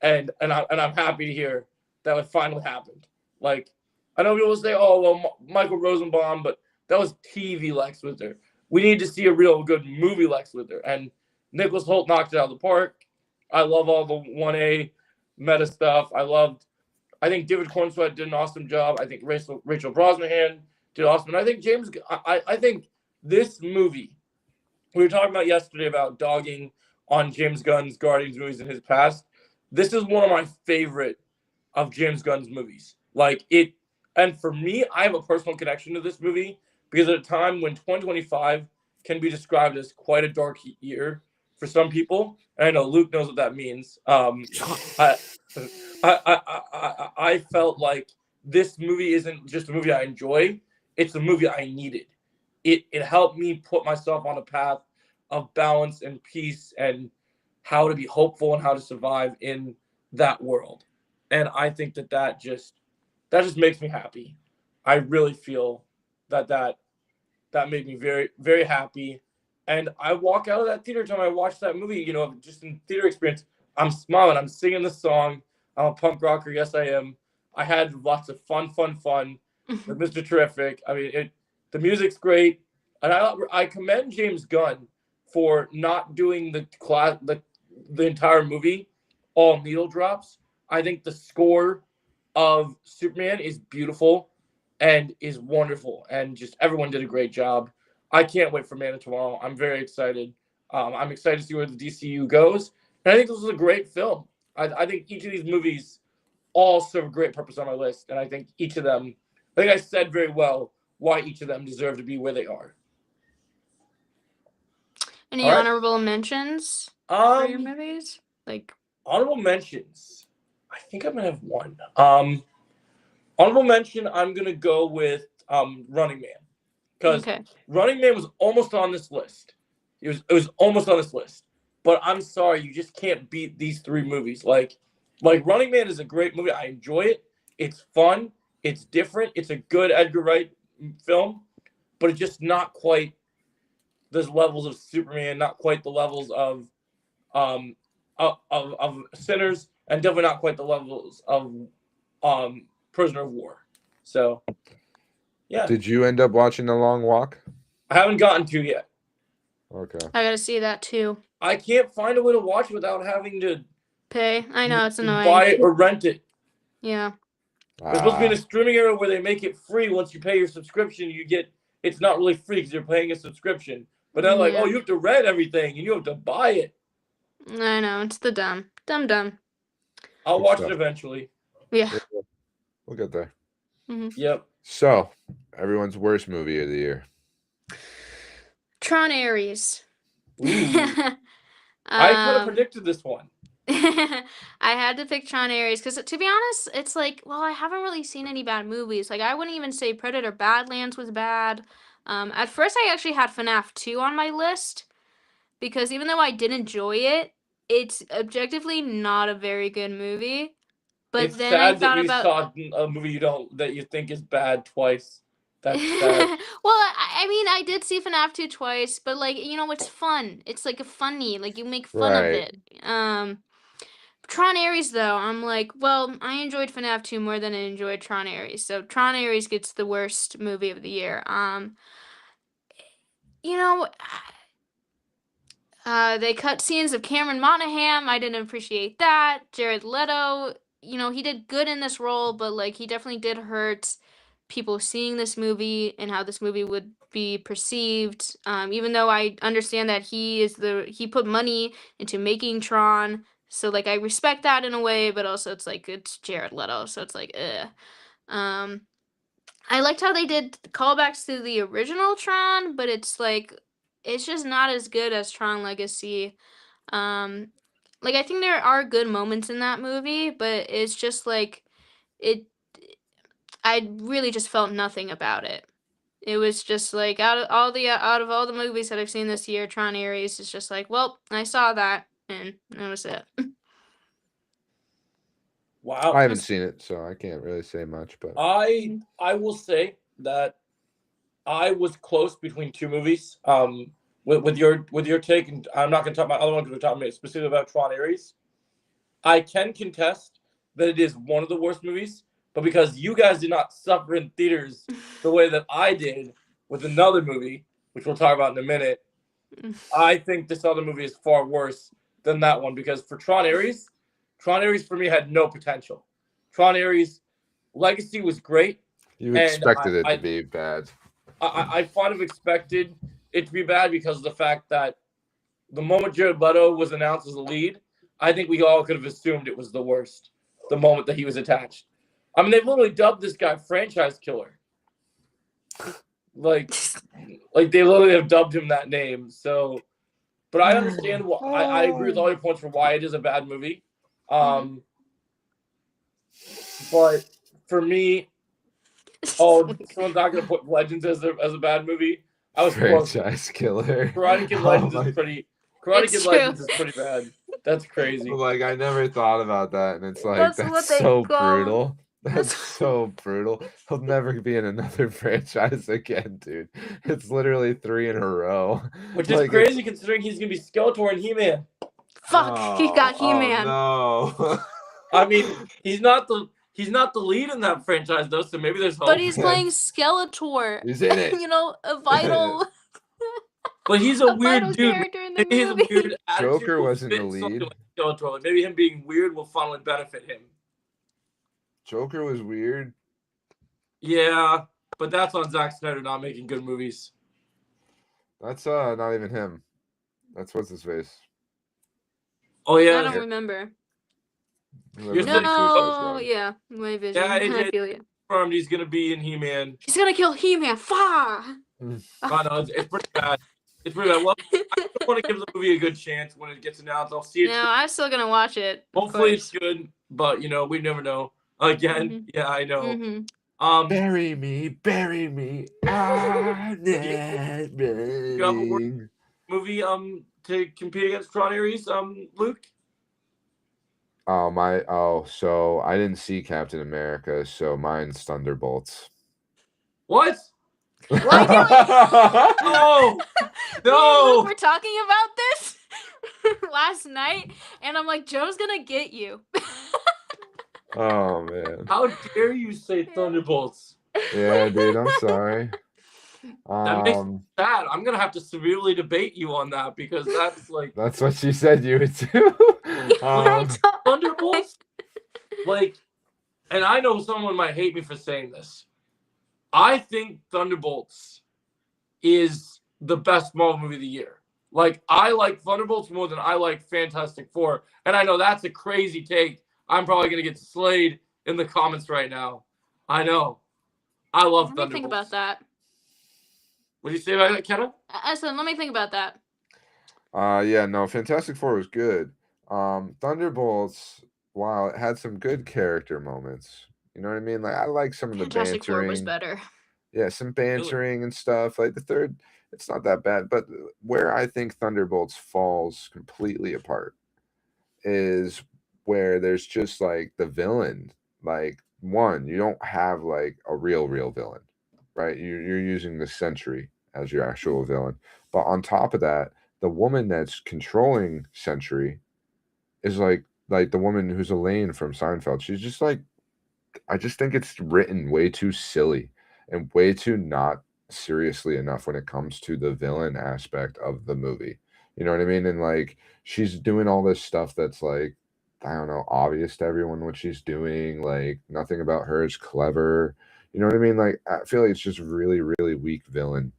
and I'm happy to hear that it finally happened. Like, I know people say, "Oh, well, Michael Rosenbaum," but that was TV Lex Luthor. We need to see a real good movie Lex Luthor, and Nicholas Hoult knocked it out of the park. I love all the 1A meta stuff. I think David Cornsweet did an awesome job. I think Rachel Brosnahan did awesome. And I think I think this movie, we were talking about yesterday about dogging on James Gunn's Guardians movies in his past. This is one of my favorite of James Gunn's movies. And for me, I have a personal connection to this movie, because at a time when 2025 can be described as quite a dark year for some people, and I know Luke knows what that means. I felt like this movie isn't just a movie I enjoy; it's a movie I needed. It helped me put myself on a path of balance and peace, and how to be hopeful and how to survive in that world. And I think that just makes me happy. I really feel that made me very, very happy. And I walk out of that theater time I watched that movie, just in theater experience, I'm smiling, I'm singing the song. I'm a punk rocker, yes I am. I had lots of fun with Mr. Terrific. I mean, the music's great, and I commend James Gunn for not doing the entire movie all needle drops. I think the score of Superman is beautiful and is wonderful, and just everyone did a great job. I can't wait for Man of Tomorrow. I'm very excited. I'm excited to see where the DCU goes, and I think this is a great film. I think each of these movies all serve a great purpose on my list, and I think each of them, I think I said very well why each of them deserve to be where they are. Any honorable mentions for your movies? Honorable mentions. I think I'm gonna have one. Honorable mention. I'm gonna go with Running Man, because Running Man was almost on this list. It was almost on this list. But I'm sorry, you just can't beat these 3 movies. Like Running Man is a great movie. I enjoy it. It's fun. It's different. It's a good Edgar Wright film, but it's just not quite those levels of Superman, not quite the levels of Sinners, and definitely not quite the levels of Prisoner of War. So, yeah. Did you end up watching The Long Walk? I haven't gotten to yet. Okay. I gotta see that too. I can't find a way to watch it without having to Pay. I know it's annoying. buy it or rent it. Yeah. It's supposed to be in a streaming era where they make it free. Once you pay your subscription, it's not really free because you're paying a subscription. But now, like, Yeah. oh, you have to rent everything and you have to buy it. I know it's the dumb. I'll Good watch stuff. it eventually. Yeah. We'll get there. Yep. So, everyone's worst movie of the year. Tron Ares. Ooh. I kind of predicted this one. I had to pick Tron Ares because, to be honest, it's like, well, I haven't really seen any bad movies. Like, I wouldn't even say Predator Badlands was bad. At first, I actually had FNAF 2 on my list because even though I did enjoy it, it's objectively not a very good movie. But It's then sad I thought that we about saw a movie that you think is bad twice. That's sad. well, I mean, I did see FNAF 2 twice, but like, it's fun. It's like a funny, like you make fun of Right. it. Tron Ares though, I'm like, well, I enjoyed FNAF 2 more than I enjoyed Tron Ares. So Tron Ares gets the worst movie of the year. They cut scenes of Cameron Monaghan. I didn't appreciate that. Jared Leto, he did good in this role, but like he definitely did hurt people seeing this movie and how this movie would be perceived. Even though I understand that he put money into making Tron, so like I respect that in a way, but also it's like it's Jared Leto, so it's like I liked how they did callbacks to the original Tron, but it's like it's just not as good as Tron Legacy. Like I think there are good moments in that movie, but it's just like I really just felt nothing about it. It was just like out of all the movies that I've seen this year, Tron Ares is just like, well, I saw that and that was it. Wow. I haven't seen it, so I can't really say much. But I will say that I was close between 2 movies. With your take, and I'm not going to talk about other one because we're talking specifically about Tron Ares. I can contest that it is one of the worst movies, but because you guys did not suffer in theaters the way that I did with another movie, which we'll talk about in a minute, I think this other movie is far worse than that one because for Tron Ares for me had no potential. Tron Ares Legacy was great. you expected it to be bad. I kind of expected it to be bad because of the fact that the moment Jared Leto was announced as the lead, I think we all could have assumed it was the worst the moment that he was attached. I mean, they've literally dubbed this guy franchise killer. Like they literally have dubbed him that name. So, but I understand why. I agree with all your points for why it is a bad movie. But for me, someone's not going to put Legends as a bad movie. I was close. Franchise killer. Karate Kid Legends is pretty. Karate Kid Legends is pretty bad. That's crazy. Like I never thought about that, and it's like That's that's what they so call- brutal. That's so brutal. He'll never be in another franchise again, dude. It's literally 3 in a row. Which is Like, crazy considering he's gonna be Skeletor and He-Man. Fuck, he got He-Man. Oh, I mean, he's not the lead in that franchise though, so maybe there's hope. But he's playing Skeletor. He's in it. A vital But he's a vital weird dude. character in the Maybe his movie. weird attitude Joker will wasn't fit the something lead. like Skeletor. Like, maybe him being weird will finally benefit him. Joker was weird. Yeah, but that's on Zack Snyder not making good movies. That's not even him. That's what's his face. Oh I yeah, don't remember. Whoever You're made saying- No, Suicide Squad. yeah, my vision. Yeah, I AJ feel you. confirmed he's gonna be in He-Man. He's gonna kill He-Man. Fuck. I know it's pretty bad. It's pretty bad. Well, I want to give the movie a good chance when it gets announced. I'll see it. No, I'm still gonna watch it. of Hopefully it's course. good, but we never know. Again, yeah, I know. Mhm. Bury me, bury me. Ah, got more- burying. movie to compete against Tron Ares, Luke? So I didn't see Captain America, so mine's Thunderbolts. What? Why No! Me and No! Luke were talking about this last night, and I'm like, Joe's gonna get you. Oh man. How dare you say Thunderbolts? Yeah, dude, I'm sorry. That makes me sad. I'm gonna have to severely debate you on that because that's like That's what she said you would do. Thunderbolts. Like, and I know someone might hate me for saying this. I think Thunderbolts is the best Marvel movie of the year. Like, I like Thunderbolts more than I like Fantastic Four. And I know that's a crazy take. I'm probably going to get slayed in the comments right now. I know. I love Thunderbolts. Let me think about that. What do you say about that, Kenna? I said, let me think about that. Yeah, no, Fantastic Four was good. Thunderbolts, wow, it had some good character moments. You know what I mean? Like, I like some of the Fantastic Four was bantering. better. Yeah, some bantering and stuff. Like the third, it's not that bad. But where I think Thunderbolts falls completely apart is where there's just like the villain. Like, one, you don't have like a real villain, right? You're using the Sentry as your actual villain. But on top of that, the woman that's controlling Sentry is like the woman who's Elaine from Seinfeld. She's just like, I just think it's written way too silly and way too not seriously enough when it comes to the villain aspect of the movie. You know what I mean? And like, she's doing all this stuff that's like, I don't know, obvious to everyone what she's doing. Like, nothing about her is clever. You know what I mean? Like, I feel like it's just really weak villain.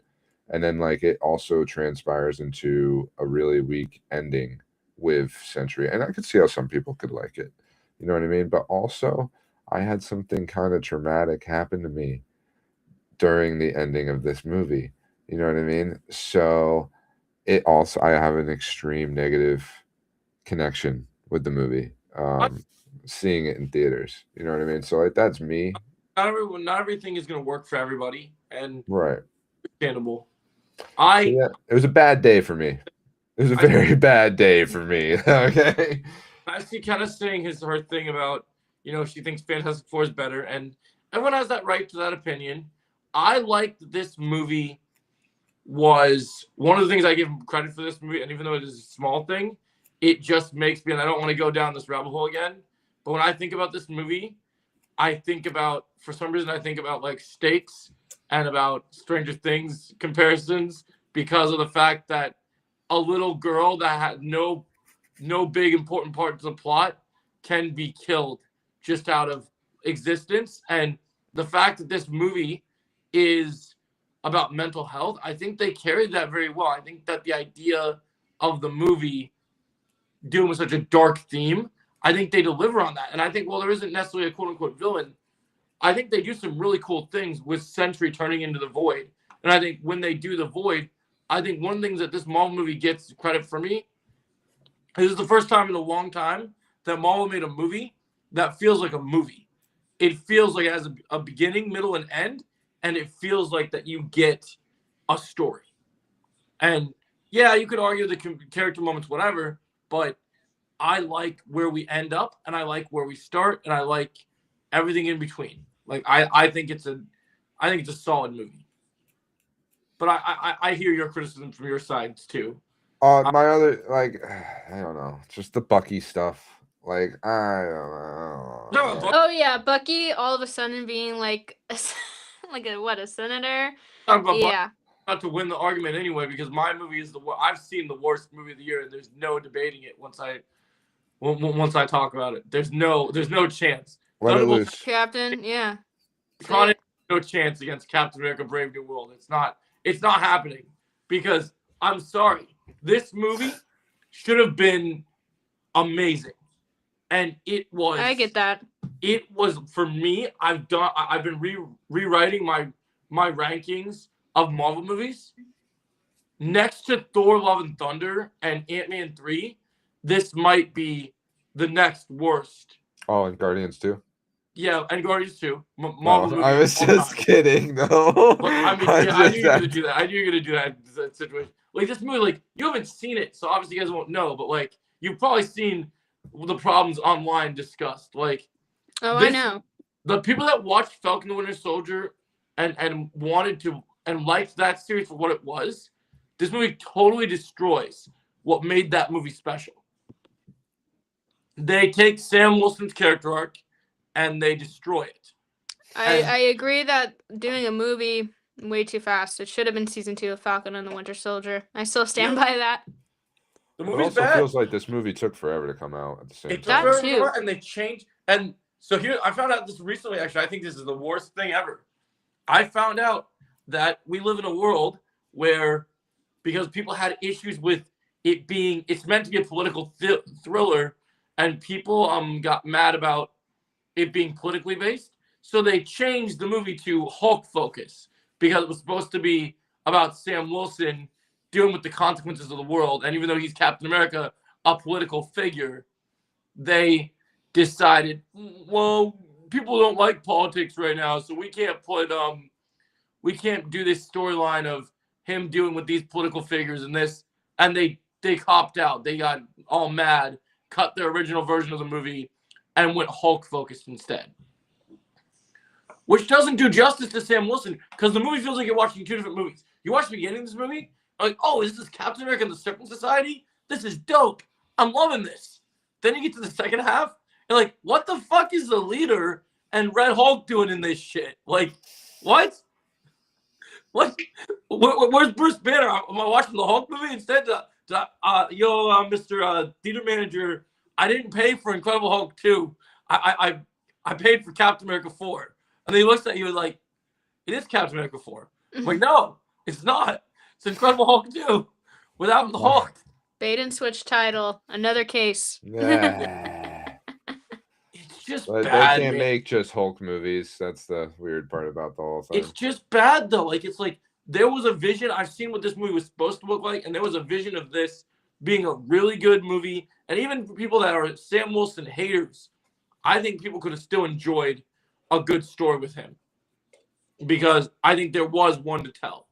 And then like it also transpires into a really weak ending with Sentry. And I could see how some people could like it. You know what I mean? But also, I had something kind of traumatic happen to me during the ending of this movie. You know what I mean? So it also, I have an extreme negative connection with the movie. Seeing it in theaters. You know what I mean? So like, that's me. Not everything is going to work for everybody, and right. Understandable. It was a bad day for me. It was a very bad day for me. Okay. I see Kenna saying her thing about, she thinks Fantastic Four is better, and everyone has that right to that opinion. I liked this movie was one of the things I give credit for this movie, and even though it is a small thing, it just makes me, and I don't want to go down this rabbit hole again, but when I think about this movie, for some reason, I think about like stakes and about Stranger Things comparisons because of the fact that a little girl that had no big important part to the plot can be killed just out of existence. And the fact that this movie is about mental health, I think they carried that very well. I think that the idea of the movie dealing with such a dark theme, I think they deliver on that. And I think, there isn't necessarily a quote-unquote villain. I think they do some really cool things with Sentry turning into the Void. And I think when they do the Void, I think one of the things that this Marvel movie gets credit for me, this is the first time in a long time that Marvel made a movie that feels like a movie. It feels like it has a beginning, middle, and end, and it feels like that you get a story. And yeah, you could argue the character moments, whatever, but I like where we end up, and I like where we start, and I like everything in between. Like I think it's a solid movie. But I hear your criticism from your sides too. My other, like, I don't know, just the Bucky stuff. Like, I don't know. Oh yeah, Bucky all of a sudden being like, a senator? Yeah. Not to win the argument anyway, because my movie is I've seen the worst movie of the year, and there's no debating it once I talk about it. There's no chance. Let it loose. Captain, yeah. No chance against Captain America: Brave New World. It's not happening, because I'm sorry. This movie should have been amazing, and it was. I get that. It was, for me. I've been rewriting my rankings of Marvel movies. Next to Thor: Love and Thunder and Ant-Man 3, this might be the next worst. Oh, and Guardians 2. Yeah, and Guardians 2. I was just kidding, though. I knew you were going to do that. I knew you were going to do that situation. like this movie, like you haven't seen it, so obviously you guys won't know, but like you've probably seen the problems online discussed. Like, Oh, this, I know. the people that watched Falcon the Winter Soldier and wanted to and liked that series for what it was, this movie totally destroys what made that movie special. They take Sam Wilson's character arc and they destroy it. I agree that doing a movie way too fast. It should have been season 2 of Falcon and the Winter Soldier. I still stand by that. The It movie's also bad. feels like this movie took forever to come out at the same It time. That took too. forever, and they changed. And so here, I found out this recently. Actually, I think this is the worst thing ever. I found out that we live in a world where, because people had issues with it being, it's meant to be a political thriller, and people got mad about it being politically based. So they changed the movie to Hulk focus because it was supposed to be about Sam Wilson dealing with the consequences of the world. And even though he's Captain America, a political figure, they decided, well, people don't like politics right now, so we can't do this storyline of him dealing with these political figures and this. And they copped out. They got all mad, cut their original version of the movie, and went Hulk focused instead. Which doesn't do justice to Sam Wilson, because the movie feels like you're watching 2 different movies. You watch the beginning of this movie, like, oh, is this Captain America and the Serpent Society? This is dope. I'm loving this. Then you get to the second half, and like, what the fuck is the leader and Red Hulk doing in this shit? Like, what? Where's Bruce Banner? Am I watching the Hulk movie instead? Mr. Theater Manager, I didn't pay for Incredible Hulk 2. I paid for Captain America 4. And then he looks at you like, it is Captain America 4. I'm like, no, it's not. It's Incredible Hulk 2 without the Hulk. Bait and switch title. Another case. Nah. It's just But bad. they can't man. make just Hulk movies. That's the weird part about the whole thing. It's just bad though. Like, it's like there was a vision. I've seen what this movie was supposed to look like, and there was a vision of this being a really good movie. And even for people that are Sam Wilson haters, I think people could have still enjoyed a good story with him, because I think there was one to tell.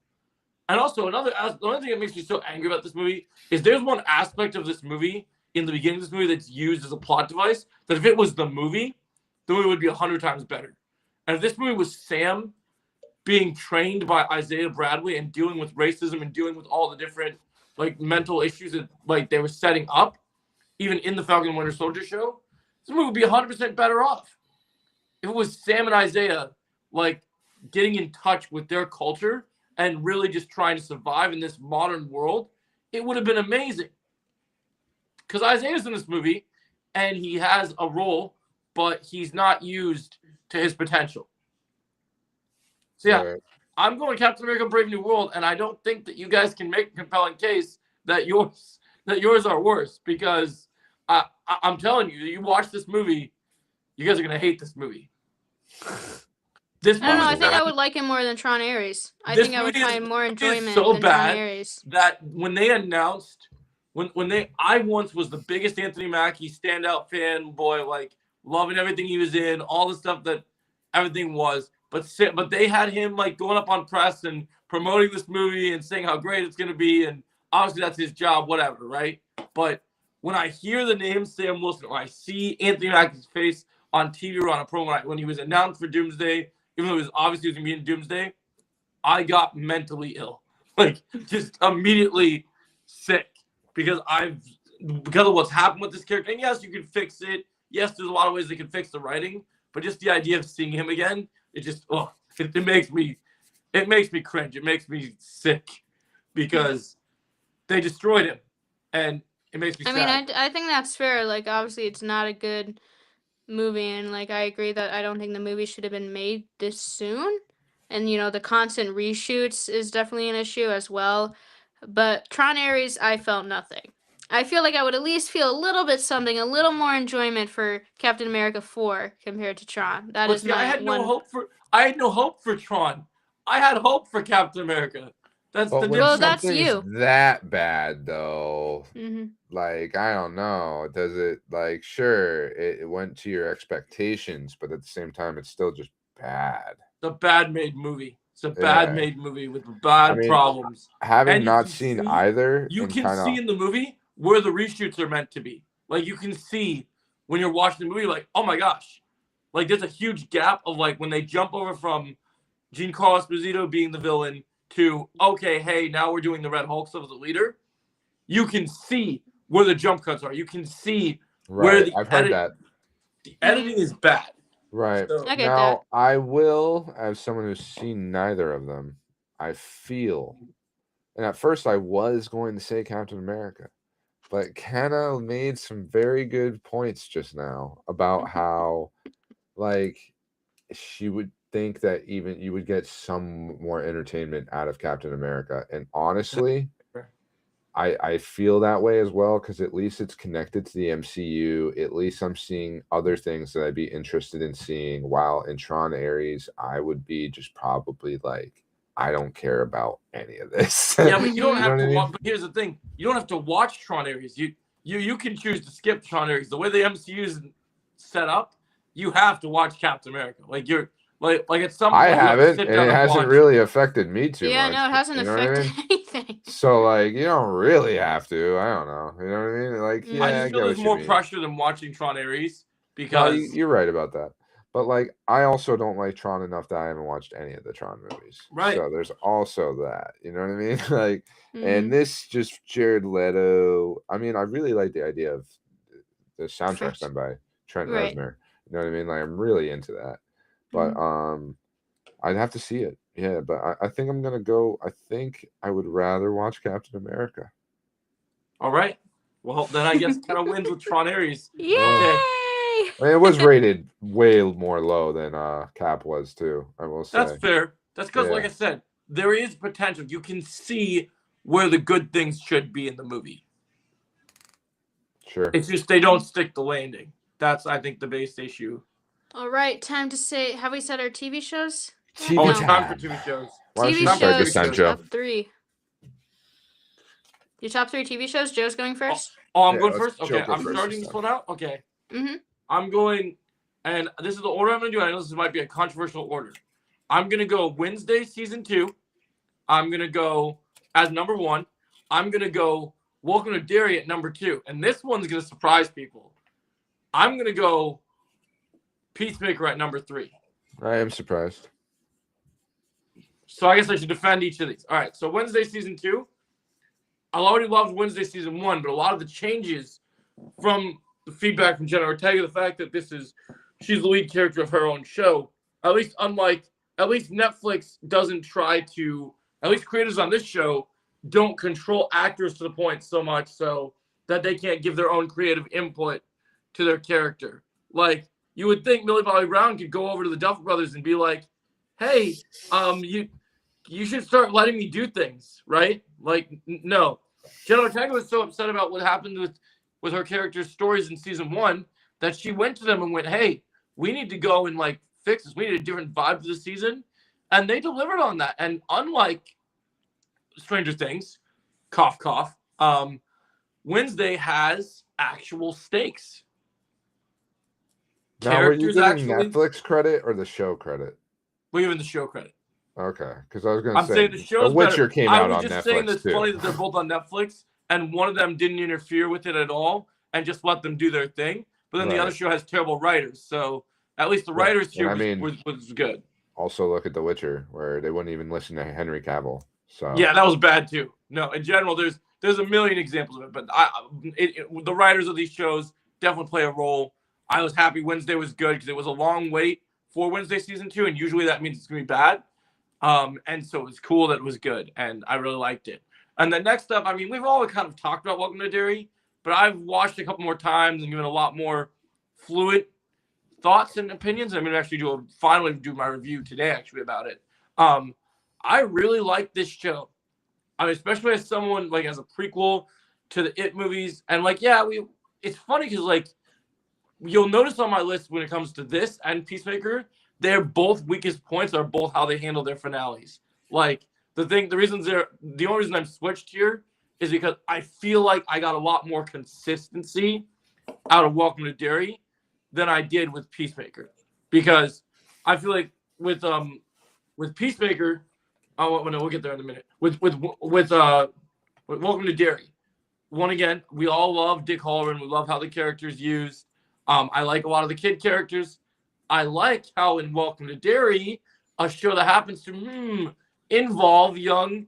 And also the other thing that makes me so angry about this movie is there's one aspect of this movie in the beginning of this movie that's used as a plot device that if it was the movie would be 100 times better. And if this movie was Sam being trained by Isaiah Bradley and dealing with racism and dealing with all the different like mental issues that like they were setting up, even in the Falcon and Winter Soldier show, this movie would be 100% better off. If it was Sam and Isaiah like getting in touch with their culture and really just trying to survive in this modern world, it would have been amazing. Because Isaiah's in this movie and he has a role, but he's not used to his potential. So yeah, Right. I'm going Captain America Brave New World, and I don't think that you guys can make a compelling case that yours are worse, because I'm telling you, you watch this movie, you guys are going to hate this movie. This I don't know. I movie's think I bad. would like him more than Tron Ares. I This think I would movie is- find more is enjoyment so than bad. Tron Ares. That when they announced, I once was the biggest Anthony Mackie standout fanboy, like loving everything he was in, all the stuff that everything was. But they had him like going up on press and promoting this movie and saying how great it's going to be, and obviously that's his job, whatever, right? But when I hear the name Sam Wilson, or I see Anthony Mackie's face on TV or on a promo when he was announced for Doomsday, even though he was obviously going to be in Doomsday, I got mentally ill, like just immediately sick because of what's happened with this character. And yes, you can fix it. Yes, there's a lot of ways they can fix the writing, but just the idea of seeing him again, it just it makes me cringe. It makes me sick because they destroyed him, and it makes me I sad. mean, I think that's fair. Like, obviously, it's not a good movie, and like, I agree that I don't think the movie should have been made this soon. And you know, the constant reshoots is definitely an issue as well. But Tron Ares, I felt nothing. I feel like I would at least feel a little bit something, a little more enjoyment for Captain America 4 compared to Tron. That But is see, my I had one. no hope for Tron. I had hope for Captain America. That's But the when Well, difference. that's something's you. that bad though, Hmm. like I don't know. Does it like sure it went to your expectations, but at the same time it's still just bad. The bad made movie. It's a bad made movie with bad problems. Having And not seen either, You and can kinda, see in the movie where the reshoots are meant to be. Like you can see when you're watching the movie, like, oh my gosh, like there's a huge gap of like when they jump over from Giancarlo Esposito being the villain to okay, hey, now we're doing the Red Hulk stuff as a leader. You can see where the jump cuts are. You can see where I've heard that. The editing is bad. Right. So, I get Now, I will, as someone who's seen neither of them, I feel, and at first I was going to say Captain America, but Kenna made some very good points just now about how, like, she would think that even you would get some more entertainment out of Captain America. And honestly, I feel that way as well, because at least it's connected to the MCU. At least I'm seeing other things that I'd be interested in seeing. While in Tron Ares, I would be just probably like, I don't care about any of this. Yeah, but you don't You have know what to I mean? watch. But here's the thing: you don't have to watch Tron Ares. You can choose to skip Tron Ares. The way the MCU is set up, you have to watch Captain America. Like you're like at some point I you have to haven't, sit and down it and hasn't watch. really affected me too Yeah, much. no, it hasn't you know what I affected mean? anything. So like, you don't really have to. I don't know. You know what I mean? Like, yeah, I I just get feel what there's you more mean. pressure than watching Tron Ares No, because you're right about that. But like, I also don't like Tron enough that I haven't watched any of the Tron movies. Right. So there's also that. You know what I mean? Like, Mhm. and this just Jared Leto. I mean, I really like the idea of the soundtrack Trent. done by Trent Right. Reznor. You know what I mean? Like, I'm really into that. But I'd have to see it. Yeah, but I think I'm gonna go. I think I would rather watch Captain America. all right. Well, then I guess kind of wins with Tron Ares. Yay! Okay. I mean, it was rated way more low than Cap was too. I will say. That's fair. That's because, like Yeah. I said, there is potential. You can see where the good things should be in the movie. Sure. It's just they don't stick the landing. That's, I think, the base issue. All right, time to say. Have we said our TV shows? TV Oh, it's No. time for time. TV shows. Why don't TV you shows, start this time, shows, Joe? Top 3. Your top 3 TV shows. Joe's going first. Oh, I'm Yeah, going let's first? Joe Okay, go I'm first starting this this time. one out? Okay. Mm-hmm. I'm going, and this is the order I'm going to do. I know this might be a controversial order. I'm going to go Wednesday season 2. I'm going to go as number 1. I'm going to go Welcome to Derry at number 2. And this one's going to surprise people. I'm going to go Peacemaker at number 3. I am surprised. So I guess I should defend each of these. All right. So Wednesday season 2. I already loved Wednesday season 1, but a lot of the changes from the feedback from Jenna Ortega, the fact that she's the lead character of her own show, at least Netflix doesn't try to, at least creators on this show don't control actors to the point so much so that they can't give their own creative input to their character. Like, you would think Millie Bobby Brown could go over to the Duff Brothers and be like, hey, you should start letting me do things, right? Like, no. Jenna Ortega was so upset about what happened with her character's stories in season 1 that she went to them and went, hey, we need to go and like fix this. We need a different vibe to the season. And they delivered on that. And unlike Stranger Things, cough, cough, Wednesday has actual stakes. Now, were you Characters giving actually- Netflix credit or the show credit? We're giving the show credit. Okay, because I was going to I'm say saying the show's The Witcher better. came I out was on just saying that Netflix it's funny too. that they're both on Netflix, and one of them didn't interfere with it at all and just let them do their thing. But then the other Right. show has terrible writers, so at least the Right. writers here And I mean- was good. Also, look at The Witcher, where they wouldn't even listen to Henry Cavill. So Yeah, that was bad too. No, in general, there's a million examples of it, but the writers of these shows definitely play a role. I was happy Wednesday was good because it was a long wait for Wednesday season 2, and usually that means it's gonna be bad. And so it was cool that it was good, and I really liked it. And then next up, I mean, we've all kind of talked about Welcome to Derry, but I've watched a couple more times and given a lot more fluid thoughts and opinions. I'm gonna actually finally do my review today actually about it. I really like this show. I mean, especially as someone like as a prequel to the It movies, and like, yeah, it's funny because like you'll notice on my list when it comes to this and Peacemaker, their both weakest points are both how they handle their finales. Like the only reason I'm switched here is because I feel like I got a lot more consistency out of Welcome to Derry than I did with Peacemaker, because I feel like with with Peacemaker, we'll get there in a minute. With Welcome to Derry. One again, we all love Dick Halloran. We love how the character's used. I like a lot of the kid characters. I like how in Welcome to Derry, a show that happens to involve young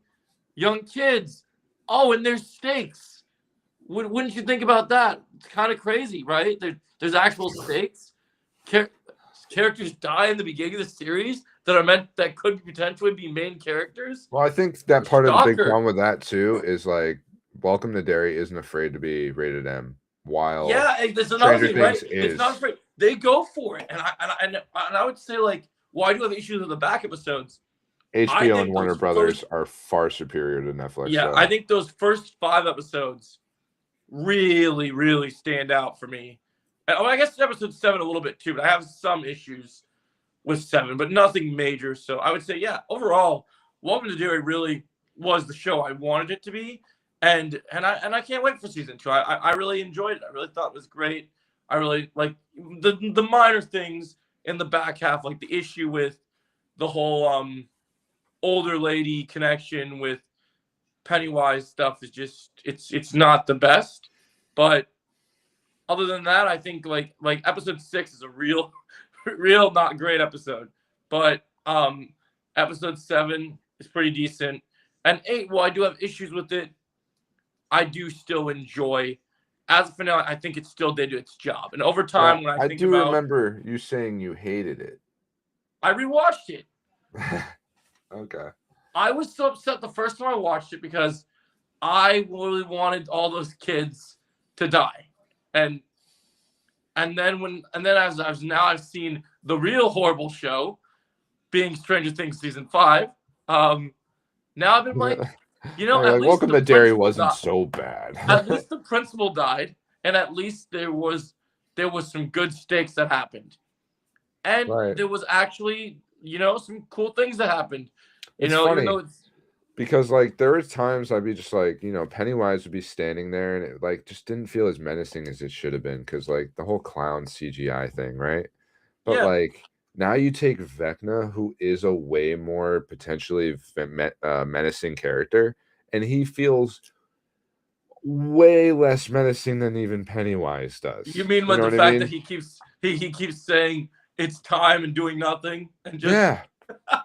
kids. Oh, and there's stakes. Wouldn't you think about that? It's kind of crazy, right? There's actual stakes. Characters die in the beginning of the series that could potentially be main characters. Well, I think that part of the big Stalker. problem with that too is like Welcome to Derry isn't afraid to be rated M. While There's another Stranger thing, right? Things It's not is. afraid. They go for it, and I would say like, well, I do have issues with the back episodes. HBO think and Warner those Brothers first- are far superior to Netflix. Yeah, though. I think those first 5 episodes really, really stand out for me. And, I guess episode 7 a little bit too, but I have some issues with 7, but nothing major. So I would say, yeah, overall, Welcome to Derry really was the show I wanted it to be, and I can't wait for season 2. I really enjoyed it. I really thought it was great. I really like the minor things in the back half, like the issue with the whole older lady connection with Pennywise stuff is just it's not the best. But other than that, I think like episode 6 is a real not great episode. But episode 7 is pretty decent. And 8, well, I do have issues with it. I do still enjoy. As a finale, I think it still did its job. And over time, when I think do about, remember you saying you hated it. I rewatched it. Okay. I was so upset the first time I watched it because I really wanted all those kids to die, and then as I've seen the real horrible show, being Stranger Things season 5. Now I've been like, at least Welcome the to Derry principal wasn't died. so bad. At least the principal died, and at least there was some good stakes that happened, and Right. there was actually some cool things that happened. It's Even funny. though it's Because like there were times I'd be just like, Pennywise would be standing there and it like just didn't feel as menacing as it should have been because like the whole clown CGI thing, right? But Yeah. like now you take Vecna, who is a way more potentially menacing character, and he feels way less menacing than even Pennywise does. You mean with know the what I fact that mean? he keeps saying it's time and doing nothing and just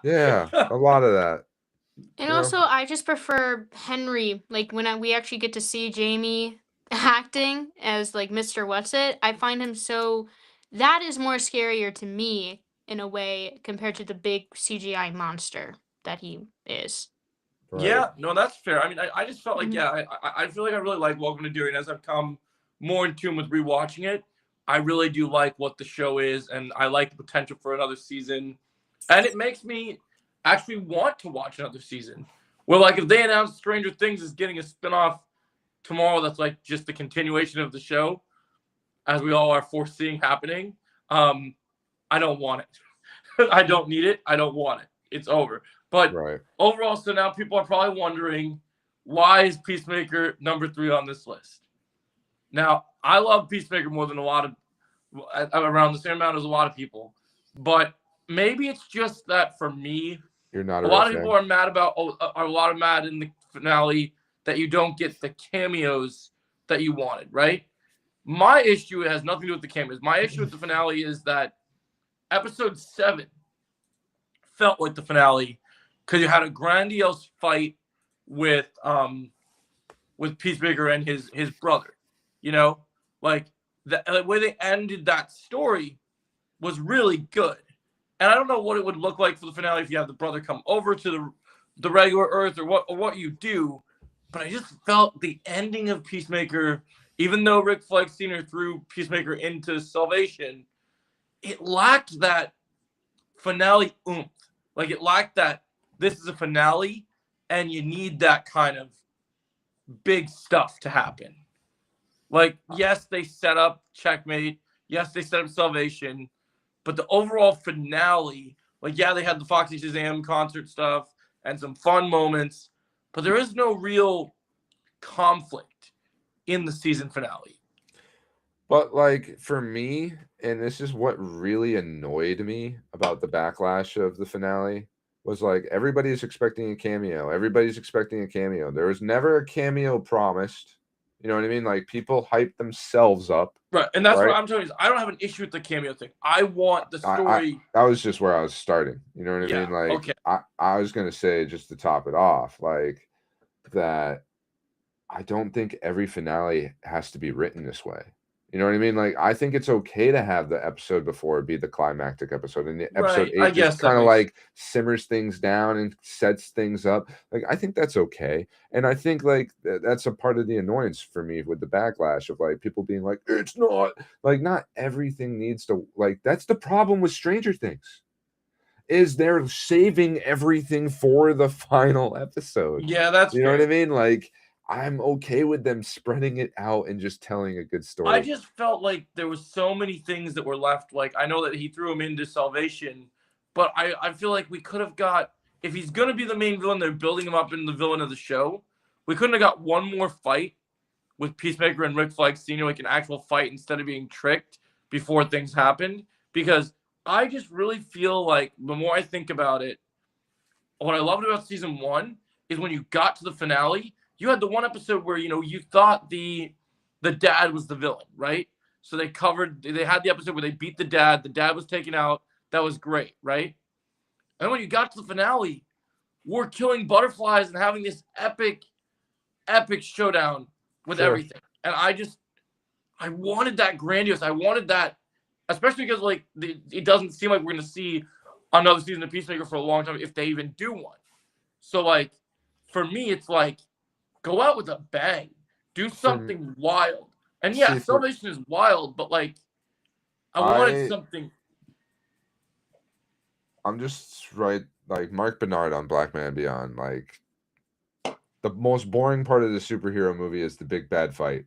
Yeah, a lot of that. And Yeah. also, I just prefer Henry. Like when we actually get to see Jamie acting as like Mr. Whatsit, I find him so. That is more scarier to me in a way compared to the big CGI monster that he is. Right. Yeah, no, that's fair. I mean, I just felt like I feel like I really like Welcome to Derry, and as I've come more in tune with rewatching it, I really do like what the show is, and I like the potential for another season, and it makes me actually want to watch another season. Well, like if they announce Stranger Things is getting a spinoff tomorrow, that's like just the continuation of the show, as we all are foreseeing happening. I don't want it. I don't need it. I don't want it. It's over. But Right. overall, so now people are probably wondering, why is Peacemaker number 3 on this list? Now, I love Peacemaker more than around the same amount as a lot of people, but maybe it's just that for me, You're not a lot of people are mad in the finale that you don't get the cameos that you wanted, right? My issue has nothing to do with the cameos. My issue with the finale is that episode 7 felt like the finale because you had a grandiose fight with Peacemaker and his brother. Like the way they ended that story was really good. And I don't know what it would look like for the finale if you have the brother come over to the regular Earth or what you do. But I just felt the ending of Peacemaker, even though Rick Flag Sr. threw Peacemaker into salvation, it lacked that finale oomph. Like it lacked that this is a finale and you need that kind of big stuff to happen. Like, yes, they set up checkmate. Yes, they set up salvation. But the overall finale, like, yeah, they had the Foxy Shazam concert stuff and some fun moments, but there is no real conflict in the season finale. But like for me, and this is what really annoyed me about the backlash of the finale, was like everybody's expecting a cameo. Everybody's expecting a cameo. There was never a cameo promised. You know what I mean? Like people hype themselves up. Right, and that's Right. what I'm telling you. I don't have an issue with the cameo thing. I want the story. That was just where I was starting. You know what I Yeah, mean? Like, okay. I was gonna say, just to top it off, like that. I don't think every finale has to be written this way. You know what I mean? Like, I think it's okay to have the episode before be the climactic episode, and the episode Right, I 8 guess just that kind of makes- like simmers things down and sets things up. Like, I think that's okay, and I think like that's a part of the annoyance for me with the backlash of like people being like, it's not like not everything needs to like. That's the problem with Stranger Things, is they're saving everything for the final episode. Yeah, that's You know fair. what I mean? Like, I'm okay with them spreading it out and just telling a good story. I just felt like there was so many things that were left. Like, I know that he threw him into Salvation, but I feel like we could have got, if he's going to be the main villain, they're building him up in the villain of the show. We couldn't have got one more fight with Peacemaker and Rick Flag Sr., like an actual fight instead of being tricked before things happened. Because I just really feel like the more I think about it, what I loved about season 1 is when you got to the finale, you had the one episode where, you know, you thought the dad was the villain, right? So they had the episode where they beat the dad was taken out. That was great, right? And when you got to the finale, we're killing butterflies and having this epic showdown with Sure. everything. And I wanted that grandiose. I wanted that, especially because like it doesn't seem like we're going to see another season of Peacemaker for a long time if they even do one. So like, for me, it's like, go out with a bang. Do something wild. And yeah, See, Salvation is wild, but like, I wanted I- something. I'm just right, like Mark Bernard on Black Man Beyond. Like, the most boring part of the superhero movie is the big bad fight.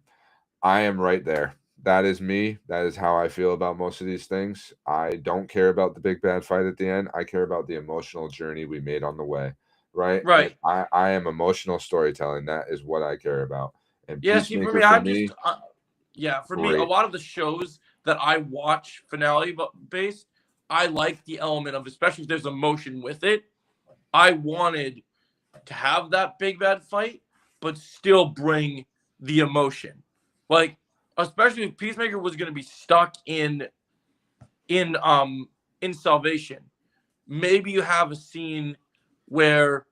I am right there. That is me. That is how I feel about most of these things. I don't care about the big bad fight at the end. I care about the emotional journey we made on the way. Right? Right. And I am emotional storytelling. That is what I care about. And Yeah, see, for Peacemaker me, for me, a great. lot of the shows that I watch finale based, I like the element of, especially if there's emotion with it. I wanted to have that big bad fight, but still bring the emotion. Like, especially if Peacemaker was going to be stuck in Salvation, maybe you have a scene where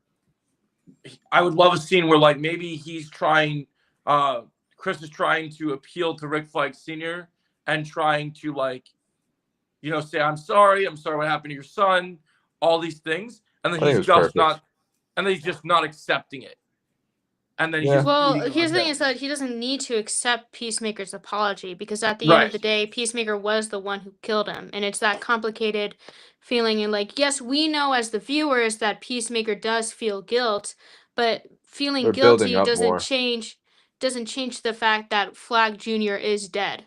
I would love a scene where like maybe he's trying, Chris is trying to appeal to Rick Flag Sr. and trying to like, you know, say, I'm sorry what happened to your son, all these things. And then I think he's it was just not, and then he's just not accepting it. And then he's Yeah. just Well, eating here's the like thing: is that he doesn't need to accept Peacemaker's apology, because at the end Right. of the day, Peacemaker was the one who killed him, and it's that complicated feeling. And like, yes, we know as the viewers that Peacemaker does feel guilt, but feeling They're building guilty up doesn't more. change the fact that Flag Jr. is dead,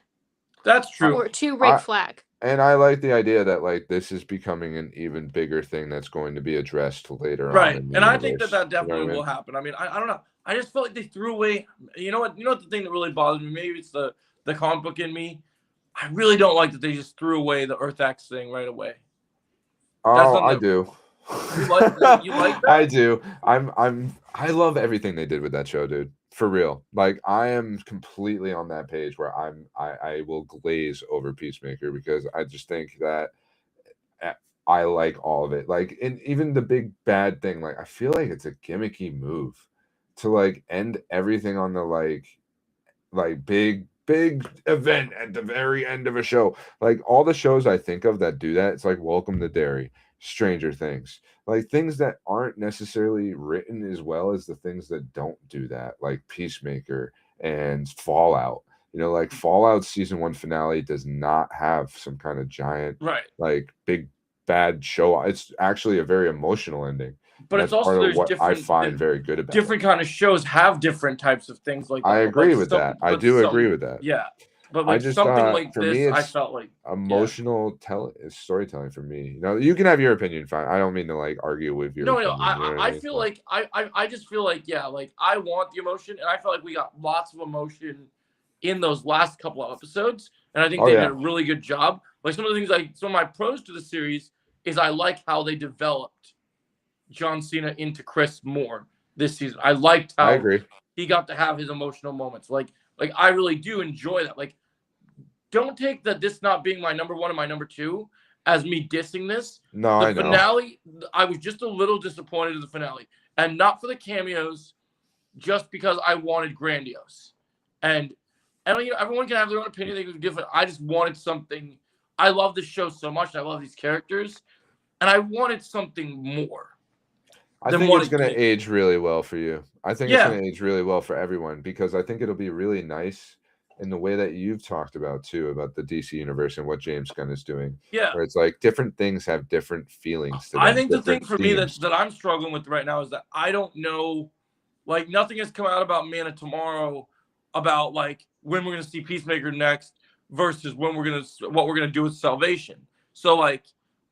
That's true. or to Rick I- Flag. And I like the idea that like this is becoming an even bigger thing that's going to be addressed later on. Right. in the And I think universe. that You know definitely what I mean? will happen. I mean, I don't know. I just felt like they threw away. You know what the thing that really bothers me? Maybe it's the comic book in me. I really don't like that they just threw away the Earth X thing right away. Oh, something I that- do. You like that? You like that? I do. I love everything they did with that show, dude. For real. Like, I am completely on that page where I will glaze over Peacemaker, because I just think that I like all of it. Like, and even the big bad thing, like I feel like it's a gimmicky move to like end everything on the like big event at the very end of a show. Like, all the shows I think of that do that, it's like Welcome to Derry, Stranger Things, like things that aren't necessarily written as well as the things that don't do that, like Peacemaker and Fallout. You know, like Fallout season 1 finale does not have some kind of giant, Right. like big bad show. It's actually a very emotional ending. But And it's that's also part of there's what I different find very good about different kind of shows have different types of things like that. I But, agree like, with some- that. I but do some- agree with that. Yeah. But I like just, something for like me, this, I it's felt like Emotional storytelling for me. You know, you can have your opinion, fine. I don't mean to like argue with your no, opinion, you know what I mean? feel But- like I just feel like, yeah, like I want the emotion, and I felt like we got lots of emotion in those last couple of episodes, and I think Oh, they yeah. did a really good job. Like some of my pros to the series is I like how they developed John Cena into Chris more this season. I liked how I agree. he got to have his emotional moments. Like I really do enjoy that. Like, don't take this not being my number one and my number two as me dissing this. No, The I know. finale, I was just a little disappointed in the finale, and not for the cameos, just because I wanted grandiose. And everyone can have their own opinion. They can give it. I just wanted something. I love this show so much. I love these characters, and I wanted something more. I than think what it's it going to did. age really well for you. I think it's Yeah. going to age really well for everyone because I think it'll be really nice in the way that you've talked about too, about the DC universe and what James Gunn is doing. Yeah. Where it's like different things have different feelings to them. I think the thing different for me themes. that I'm struggling with right now is that I don't know, like, nothing has come out about Man of Tomorrow, about like when we're gonna see Peacemaker next versus what we're gonna do with Salvation. So like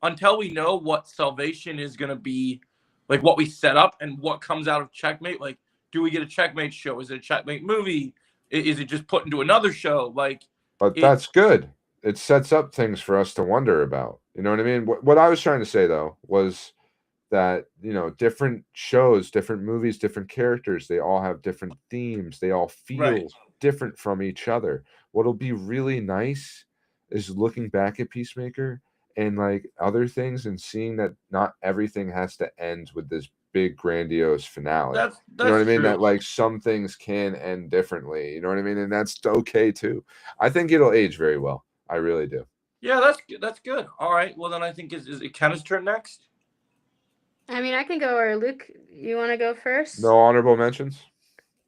until we know what Salvation is gonna be, like what we set up and what comes out of Checkmate, like do we get a Checkmate show? Is it a Checkmate movie? Is it just put into another show? Like, But that's good. It sets up things for us to wonder about. You know what I mean? What I was trying to say though was that, you know, different shows, different movies, different characters, they all have different themes. They all feel Right. different from each other. What'll be really nice is looking back at Peacemaker and like other things and seeing that not everything has to end with this big grandiose finale. that's You know what I mean? true. That like some things can end differently. You know what I mean? And that's okay too. I think it'll age very well. I really do. Yeah, that's good. All right. Well, then I think is it Kenna's turn next? I mean, I can go, or Luke, you want to go first? No honorable mentions?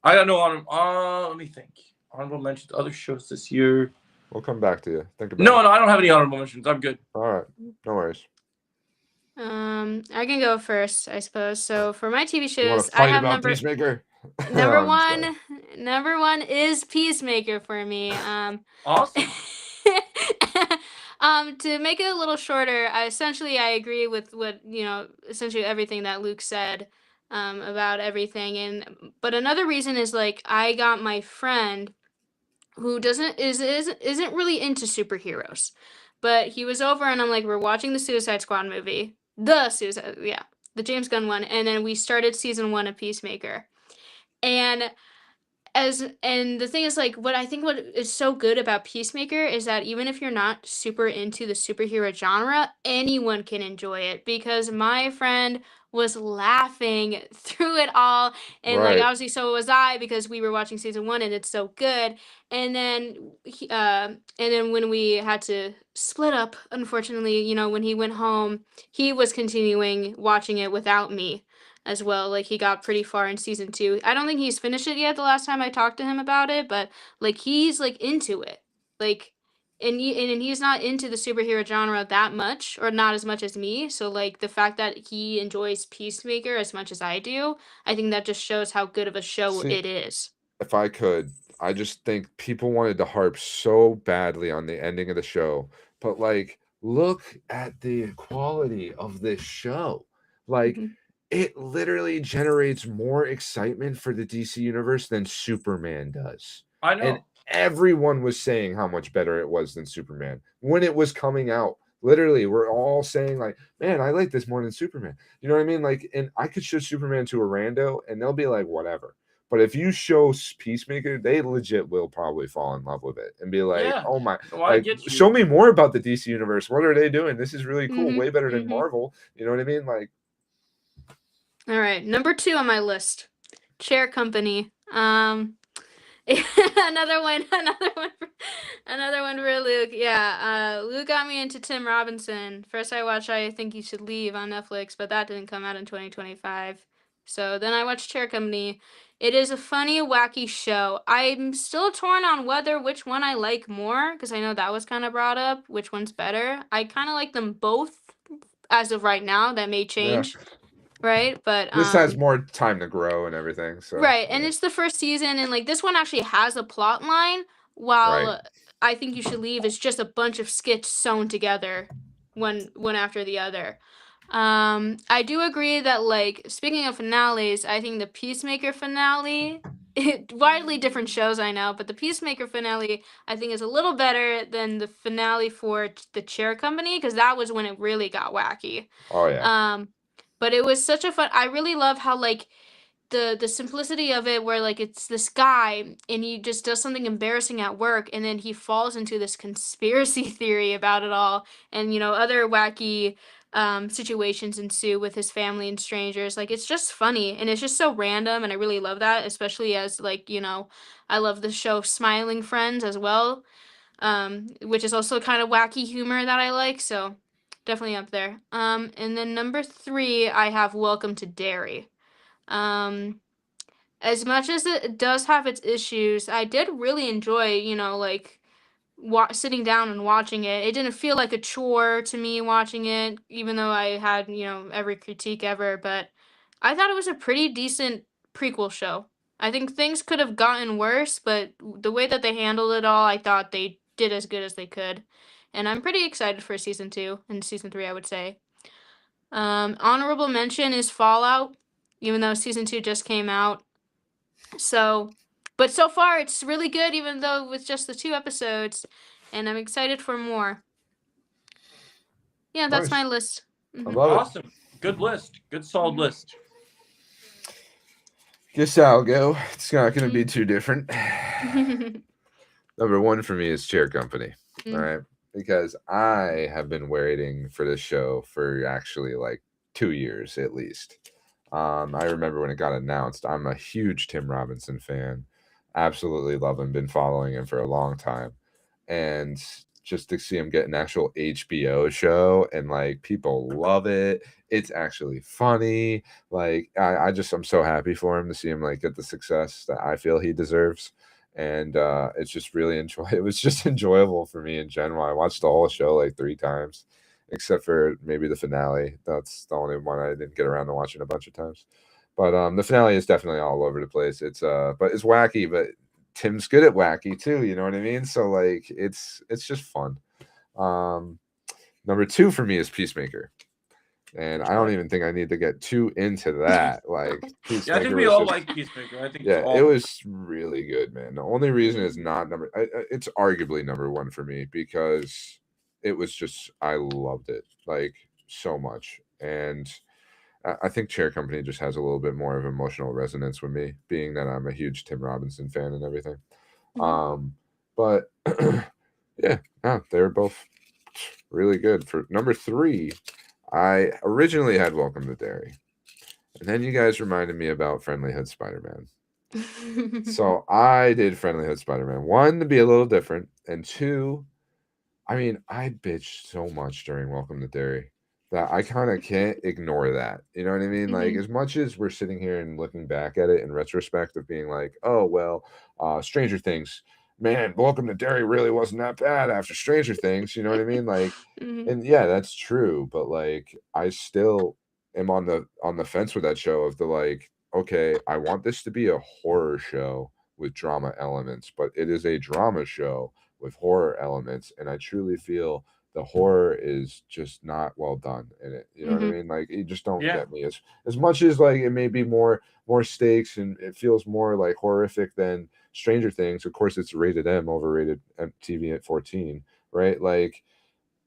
I got no honorable. Let me think. Honorable mentions. Other shows this year. We'll come back to you. Think about No, it. no, I don't have any honorable mentions. I'm good. All right. No worries. I can go first, I suppose. So for my TV You want shows, to I fight have about Peacemaker? number I'm just kidding. one. Number one is Peacemaker for me. Awesome. To make it a little shorter, I agree with what, essentially everything that Luke said about everything. But another reason is like I got my friend who isn't really into superheroes, but he was over and I'm like, we're watching the Suicide Squad movie, the James Gunn one, and then we started season 1 of Peacemaker, and the thing is, like, what is so good about Peacemaker is that even if you're not super into the superhero genre, anyone can enjoy it because my friend was laughing through it all, and like Right. obviously so was I because we were watching season 1 and it's so good. And then when we had to split up, unfortunately, when he went home, he was continuing watching it without me as well. Like he got pretty far in season 2. I don't think he's finished it yet the last time I talked to him about it, but like he's like into it. Like and he's not into the superhero genre that much, or not as much as me. So like the fact that he enjoys Peacemaker as much as I do, I think that just shows how good of a show See, it is. If I could, I just think people wanted to harp so badly on the ending of the show, but like look at the quality of this show. Like it literally generates more excitement for the DC universe than Superman does. I know. And everyone was saying how much better it was than Superman when it was coming out. Literally, we're all saying like, man, I like this more than Superman. You know what I mean? Like, and I could show Superman to a rando and they'll be like, whatever. But if you show Peacemaker, they legit will probably fall in love with it and be like, Yeah. oh my, So I like, get you. show me more about the DC universe. What are they doing? This is really cool. Mhm, Way better than mhm. Marvel. You know what I mean? Like, All right, number 2 on my list, Chair Company. Another one for Luke. Yeah, Luke got me into Tim Robinson. First I watched I Think You Should Leave on Netflix, but that didn't come out in 2025. So then I watched Chair Company. It is a funny, wacky show. I'm still torn on which one I like more, because I know that was kind of brought up, which one's better. I kind of like them both as of right now. That may change. Right, but this has more time to grow and everything. So right, and it's the first season, and like this one actually has a plot line, while Right. I Think You Should Leave is just a bunch of skits sewn together, one after the other. I do agree that, like, speaking of finales, I think the Peacemaker finale, widely different shows, I know, but the Peacemaker finale I think is a little better than the finale for the Chair Company, because that was when it really got wacky. oh yeah. But it was such a fun. I really love how like the simplicity of it, where like it's this guy and he just does something embarrassing at work, and then he falls into this conspiracy theory about it all, and other wacky situations ensue with his family and strangers. Like it's just funny and it's just so random, and I really love that, especially as like I love the show Smiling Friends as well, which is also kind of wacky humor that I like. So definitely up there. And then number 3, I have Welcome to Derry. Um, as much as it does have its issues, I did really enjoy, like sitting down and watching it. It didn't feel like a chore to me watching it, even though I had, every critique ever. But I thought it was a pretty decent prequel show. I think things could have gotten worse, but the way that they handled it all, I thought they did as good as they could. And I'm pretty excited for season 2 and season 3, I would say. Honorable mention is Fallout, even though season 2 just came out. So, but so far it's really good, even though with just the 2 episodes, and I'm excited for more. Yeah, that's Nice. my list. I love it. Awesome. Good list. Good solid list. Guess I'll go. It's not going to be too different. Number 1 for me is Chair Company. All right. Because I have been waiting for this show for actually like 2 years at least. I remember when it got announced. I'm a huge Tim Robinson fan. Absolutely love him. Been following him for a long time. And just to see him get an actual HBO show and like people love it. It's actually funny. Like I'm so happy for him to see him like get the success that I feel he deserves. And it's just really it was just enjoyable for me in general. I watched the whole show like 3 times, except for maybe the finale. That's the only one I didn't get around to watching a bunch of times. But the finale is definitely all over the place. It's but it's wacky, but Tim's good at wacky too, you know what I mean? So like it's just fun. Number 2 for me is Peacemaker. And I don't even think I need to get too into that. Like, yeah, I think we all like Peacemaker. I think it was really good, man. The only reason it's not it's arguably number 1 for me because it was just I loved it like so much, and I think Chair Company just has a little bit more of emotional resonance with me, being that I'm a huge Tim Robinson fan and everything. But yeah, they're both really good. For number 3. I originally had Welcome to Derry, and then you guys reminded me about Friendlyhood Spider-Man. So I did Friendlyhood Spider-Man. 1, to be a little different, and 2, I mean, I bitched so much during Welcome to Derry that I kind of can't ignore that. You know what I mean? Like, as much as we're sitting here and looking back at it in retrospect of being like, oh, well, Stranger Things, man, Welcome to Derry really wasn't that bad after Stranger Things. You know what I mean? Like, and yeah, that's true. But like, I still am on the fence with that show of the like, okay, I want this to be a horror show with drama elements, but it is a drama show with horror elements. And I truly feel the horror is just not well done in it. You know what I mean? Like, you just don't get me as much as like it may be more stakes and it feels more like horrific than Stranger Things. Of course, it's rated M, overrated TV at 14, right? Like,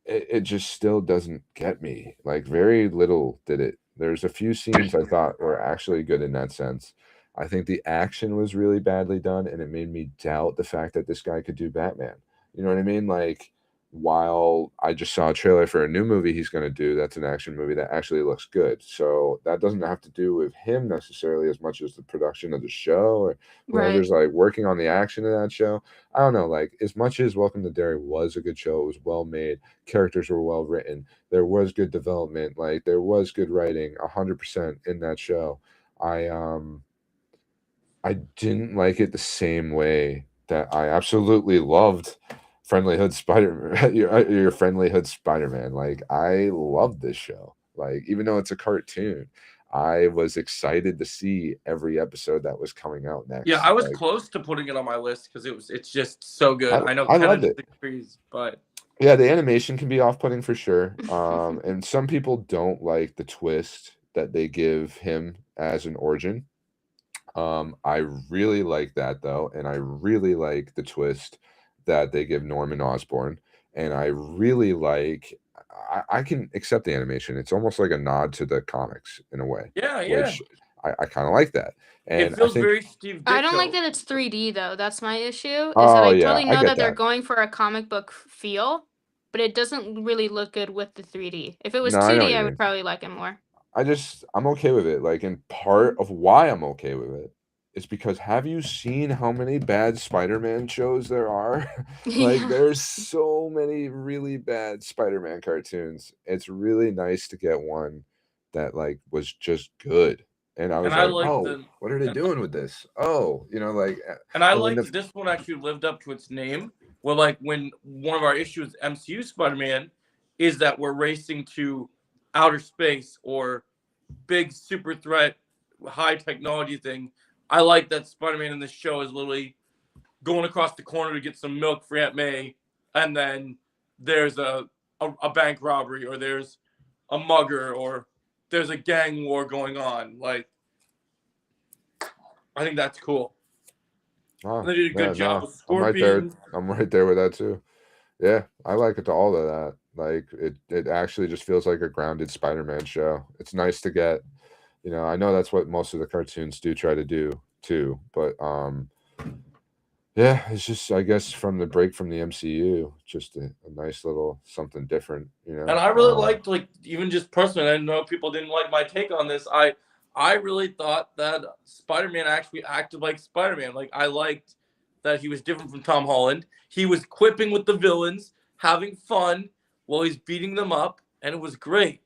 it just still doesn't get me. Like, very little did it. There's a few scenes I thought were actually good in that sense. I think the action was really badly done, and it made me doubt the fact that this guy could do Batman. You know what I mean? Like, while I just saw a trailer for a new movie he's going to do, that's an action movie that actually looks good. So that doesn't have to do with him necessarily as much as the production of the show or whoever's like working on the action of that show. I don't know. Like, as much as Welcome to Derry was a good show, it was well made. Characters were well written. There was good development. Like, there was good writing, 100% in that show. I didn't like it the same way that I absolutely loved Friendlyhood Spider-Man, your Friendlyhood Spider-Man. Like, I love this show. Like, even though it's a cartoon, I was excited to see every episode that was coming out next. Yeah, I was close to putting it on my list because it's just so good. I know I loved it. Degrees, but yeah, the animation can be off-putting for sure. And some people don't like the twist that they give him as an origin. I really like that though, and I really like the twist that they give Norman Osborn, and I really like I can accept the animation. It's almost like a nod to the comics in a way, Yeah, yeah. which I kind of like that. And It feels I think, very Steve Ditko. I don't like that it's 3D though. That's my issue. Is that Oh, I yeah, totally I know get that they're that. going for a comic book feel, but it doesn't really look good with the 3D. If it was No, I know what 2D, you I mean. would probably like it more. I'm okay with it. Like, and part of why I'm okay with it is because have you seen how many bad Spider-Man shows there are? Like, Yeah. there's so many really bad Spider-Man cartoons. It's really nice to get one that like was just good. And I was I like, like oh, the- what are they doing with this? Oh, like, And I and when liked this one actually lived up to its name. Well, like when one of our issues MCU Spider-Man is that we're racing to outer space or big super threat, high technology thing. I like that Spider-Man in this show is literally going across the corner to get some milk for Aunt May, and then there's a bank robbery, or there's a mugger, or there's a gang war going on. Like, I think that's cool. Oh, They did a good job with I'm right there. Scorpion. I'm right there with that too. Yeah, I like it to all of that. Like it actually just feels like a grounded Spider-Man show. It's nice to get, I know that's what most of the cartoons do try to do too, but yeah, it's just I guess from the break from the MCU, just a nice little something different, And I really liked, like, even just personally, I know people didn't like my take on this. I really thought that Spider-Man actually acted like Spider-Man. Like, I liked that he was different from Tom Holland. He was quipping with the villains, having fun while he's beating them up, and it was great.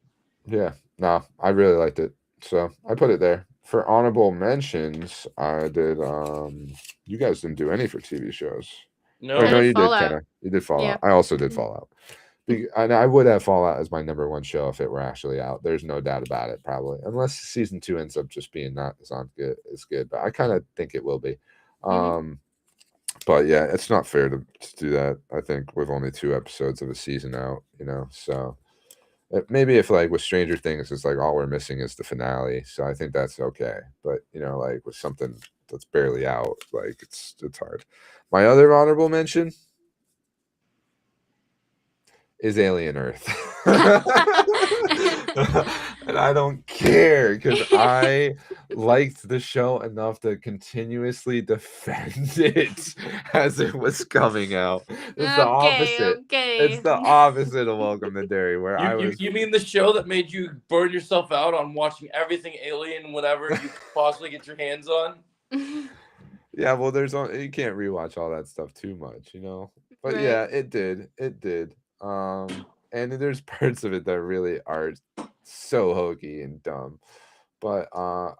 Yeah, no, I really liked it. So I put it there. For honorable mentions, I did you guys didn't do any for TV shows. No, Or, no, did you Fallout. did, Kenna. You did Fallout. Yeah. I also did Fallout. And I would have Fallout as my number one show if it were actually out. There's no doubt about it, probably. Unless season 2 ends up just being not as good. But I kind of think it will be. But yeah, it's not fair to do that. I think with only 2 episodes of a season out, so maybe if like with Stranger Things, it's like all we're missing is the finale. So I think that's okay. But like with something that's barely out, like it's hard. My other honorable mention is Alien Earth. And I don't care because I liked the show enough to continuously defend it as it was coming out. It's the opposite. Okay. It's the opposite of Welcome to Derry, where I was. You mean the show that made you burn yourself out on watching everything Alien, whatever you could possibly get your hands on? Yeah, well, you can't rewatch all that stuff too much, But Right. yeah, it did. And there's parts of it that really are so hokey and dumb. But I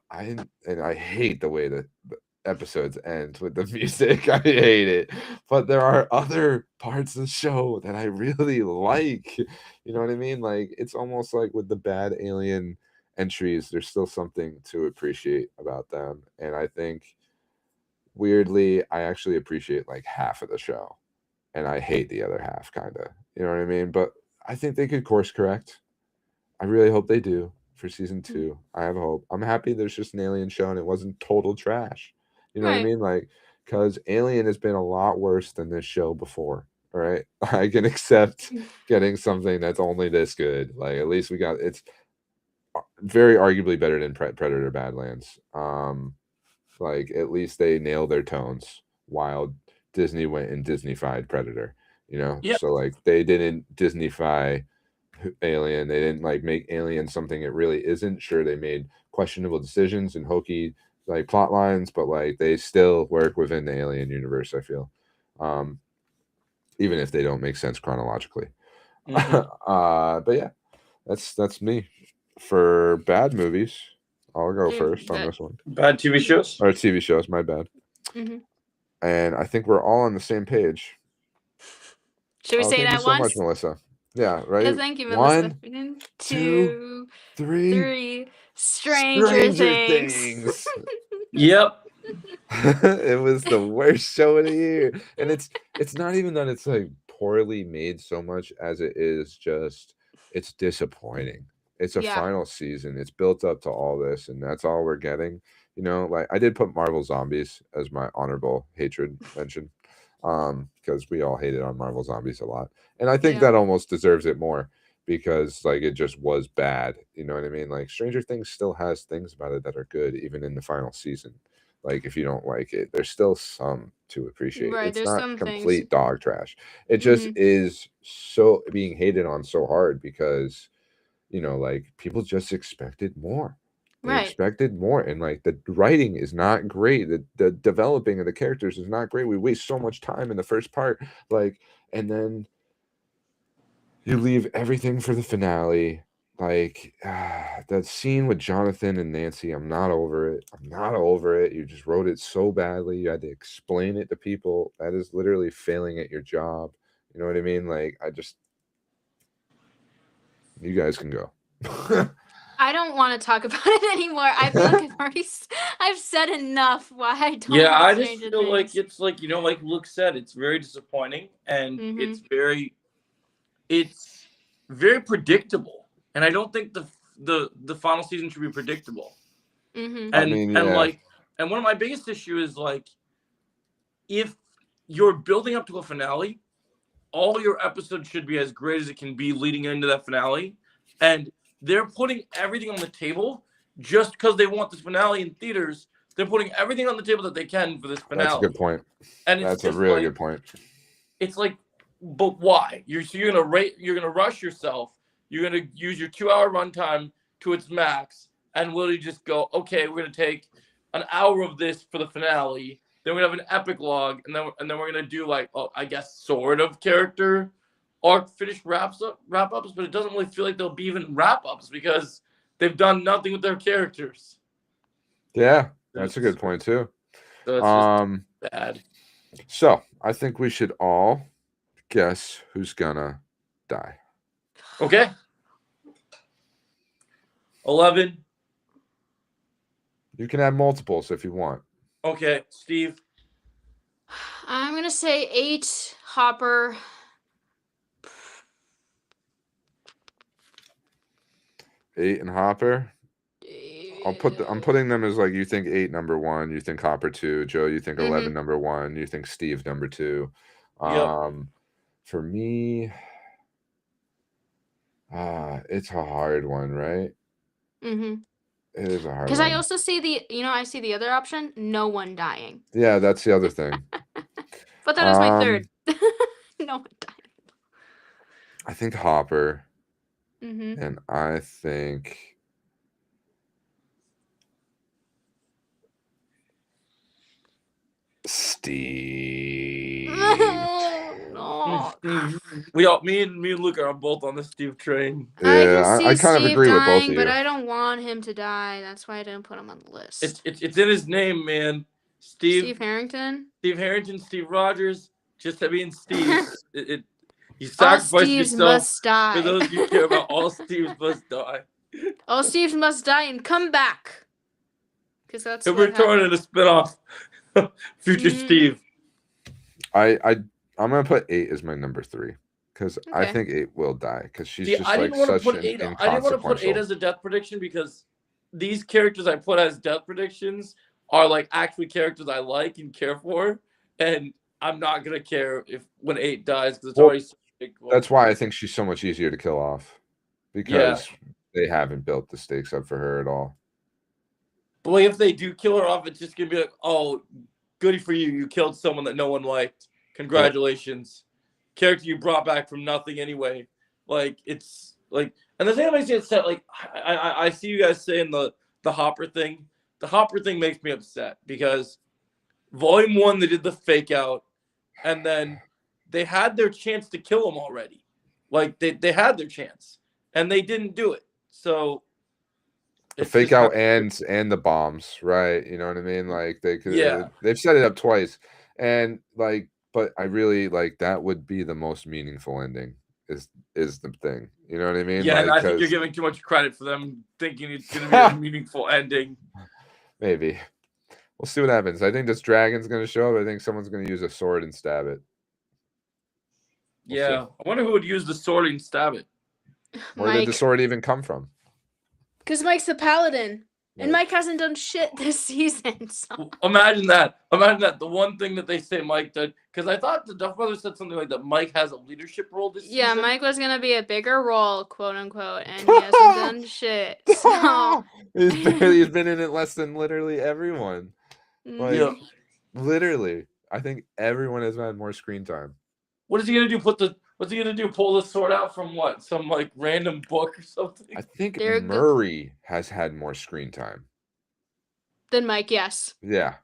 hate the way that the episodes end with the music. I hate it. But there are other parts of the show that I really like. You know what I mean? Like it's almost like with the bad Alien entries, there's still something to appreciate about them. And I think weirdly, I actually appreciate like half of the show. And I hate the other half, kind of. You know what I mean? But I think they could course correct. I really hope they do for season 2. I have hope. I'm happy there's just an Alien show and it wasn't total trash. You know what I Right. mean? Like, because Alien has been a lot worse than this show before. All right. I can accept getting something that's only this good. Like, at least it's very arguably better than Predator Badlands. Like, at least they nailed their tones while Disney went and Disney-fied Predator. Yep. So like they didn't Disney-fy Alien. They didn't like make Alien something it really isn't. Sure, they made questionable decisions and hokey like plot lines, but like they still work within the Alien universe, I feel. Even if they don't make sense chronologically. But yeah, that's me. For bad movies, I'll go first on this one. Bad TV shows? Or TV shows, my bad. Mhm. And I think we're all on the same page. Should we say thank that you so once? much, Melissa. Yeah, right? Yeah, thank you, Melissa. 1, 2, 3. 3. Stranger Things. Yep. It was the worst show of the year. And it's not even that it's like poorly made so much as it is just it's disappointing. It's a Yeah. final season. It's built up to all this, and that's all we're getting. Like I did put Marvel Zombies as my honorable hatred mention. Because we all hated on Marvel Zombies a lot. And I think Yeah. that almost deserves it more because like it just was bad. You know what I mean? Like Stranger Things still has things about it that are good, even in the final season. Like if you don't like it, there's still some to appreciate. Right, It's there's not some complete things. dog trash. It just Mhm. is so being hated on so hard because, you know, like people just expected more. They Right. expected more, and like the writing is not great. The developing of the characters is not great. We waste so much time in the first part, like, and then you leave everything for the finale. Like that scene with Jonathan and Nancy, I'm not over it. I'm not over it. You just wrote it so badly. You had to explain it to people. That is literally failing at your job. You know what I mean? Like you guys can go. I don't want to talk about it anymore. I feel like I've said enough why I don't Yeah, like I just Stranger feel like Things. it's like, you know, like Luke said, it's very disappointing and Mhm. it's very predictable. And I don't think the final season should be predictable. Mhm. I mean, And yeah. like, and one of my biggest issue is like, if you're building up to a finale, all your episodes should be as great as it can be leading into that finale. And they're putting everything on the table just because they want this finale in theaters. They're putting everything on the table that they can for this finale. That's a good point. And it's That's a just really like, good point. It's like, but why? You're gonna rush yourself. You're gonna use your 2-hour runtime to its max, and literally just go, okay, we're gonna take an hour of this for the finale. Then we're gonna have an epilogue, and then we're gonna do like, I guess sort of character arc finish wrap ups, but it doesn't really feel like there'll be even wrap ups because they've done nothing with their characters. Yeah, that's a good point too. So it's just bad. So I think we should all guess who's gonna die. Okay. 11. You can add multiples if you want. Okay, Steve. I'm gonna say 8. Hopper. 8 and Hopper. I'm putting them as like you think 8 number 1, you think Hopper 2, Joe, you think 11 number 1, you think Steve number 2. Yep. For me, it's a hard one, right? Mhm. It is a hard one. Because I also see I see the other option, no one dying. Yeah, that's the other thing. But that was my third. No one dying. I think Hopper. Mhm. And I think Steve. No. Me and Luke are both on the Steve train. Yeah, I kind of Steve agree with both dying, of but you. I don't want him to die. That's why I didn't put him on the list. It's in his name, man. Steve Harrington. Steve Harrington, Steve Rogers, just to being Steve. You All sacrificed Steves yourself must die. for those you care about. All Steves must die. All Steves must die and come back. Because that's He'll what return in a spinoff. Future Steve. I'm gonna put 8 as my number 3 because I Okay. think 8 will die because she's See, just I like didn't want to such put an 8. I didn't want to put 8 inconsequential. as a death prediction because these characters I put as death predictions are like actually characters I like and care for, and I'm not gonna care when 8 dies because it's already so predictable. That's why I think she's so much easier to kill off because they haven't built the stakes up for her at all. But like, if they do kill her off, it's just gonna be like, oh, goody for you! You killed someone that no one liked. Congratulations, character you brought back from nothing anyway. Like it's like, and the thing that makes me upset, like I see you guys saying the Hopper thing. The Hopper thing makes me upset because Volume 1 they did the fake out, and then they had their chance to kill him already. Like they had their chance, and they didn't do it. So the fake out and the bombs, right? You know what I mean? Like they could, they've set it up twice, and like, but I really like that would be the most meaningful ending. Is the thing? You know what I mean? Yeah, like, and I think you're giving too much credit for them thinking it's gonna be a meaningful ending. Maybe we'll see what happens. I think this dragon's gonna show up. I think someone's gonna use a sword and stab it. We'll see. I wonder who would use the sword and stab it. Where did the sword even come from? Because Mike's the paladin, and Mike hasn't done shit this season. So. Imagine that. The one thing that they say Mike did, Because I thought the Duff Brothers said something like that Mike has a leadership role this Yeah, season. Mike was gonna be a bigger role, quote unquote, and he hasn't done shit. So he's been in it less than literally everyone. Like, Yeah. literally, I think everyone has had more screen time. What is he gonna do? What's he gonna do? Pull the sword out from what? Some like random book or something? I think They're good- Murray has had more screen time. then Mike, yes. Yeah.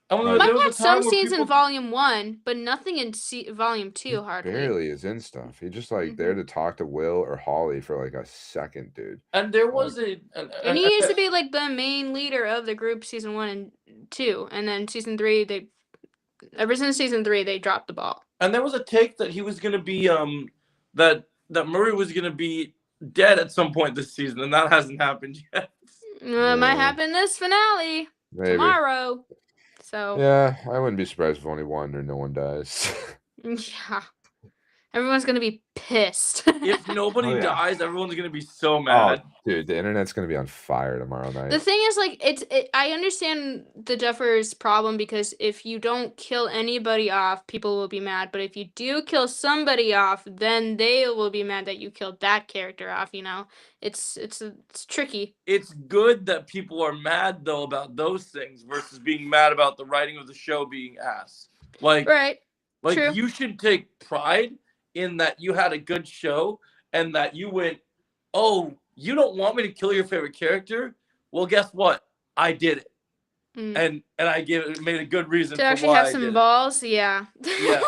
I mean, Mike there Mike was a had some time where scenes in people- Volume 1, but nothing in Volume 2 hardly. Barely is in stuff. He's just like there to talk to Will or Holly for like a second, dude. And there was And he used to be like the main leader of the group season 1 and 2, and then season 3 ever since season 3 they dropped the ball. And there was a take that he was gonna be that Murray was gonna be dead at some point this season, and that hasn't happened yet. It might happen this finale Maybe. tomorrow. So Yeah, I wouldn't be surprised if only one or no one dies. yeah. Everyone's gonna be pissed. If nobody Oh, yeah. dies, everyone's gonna be so Oh, mad. dude, the internet's gonna be on fire tomorrow night. The thing is, like, I understand the Duffers' problem because if you don't kill anybody off, people will be mad. But if you do kill somebody off, then they will be mad that you killed that character off. You know, it's tricky. It's good that people are mad though about those things versus being mad about the writing of the show being ass. Like, Right. True. you should take pride in that you had a good show and that you went, oh, you don't want me to kill your favorite character? Well, guess what? I did it. Mm. And I made a good reason To for actually why have I some did it. balls, yeah. Yeah.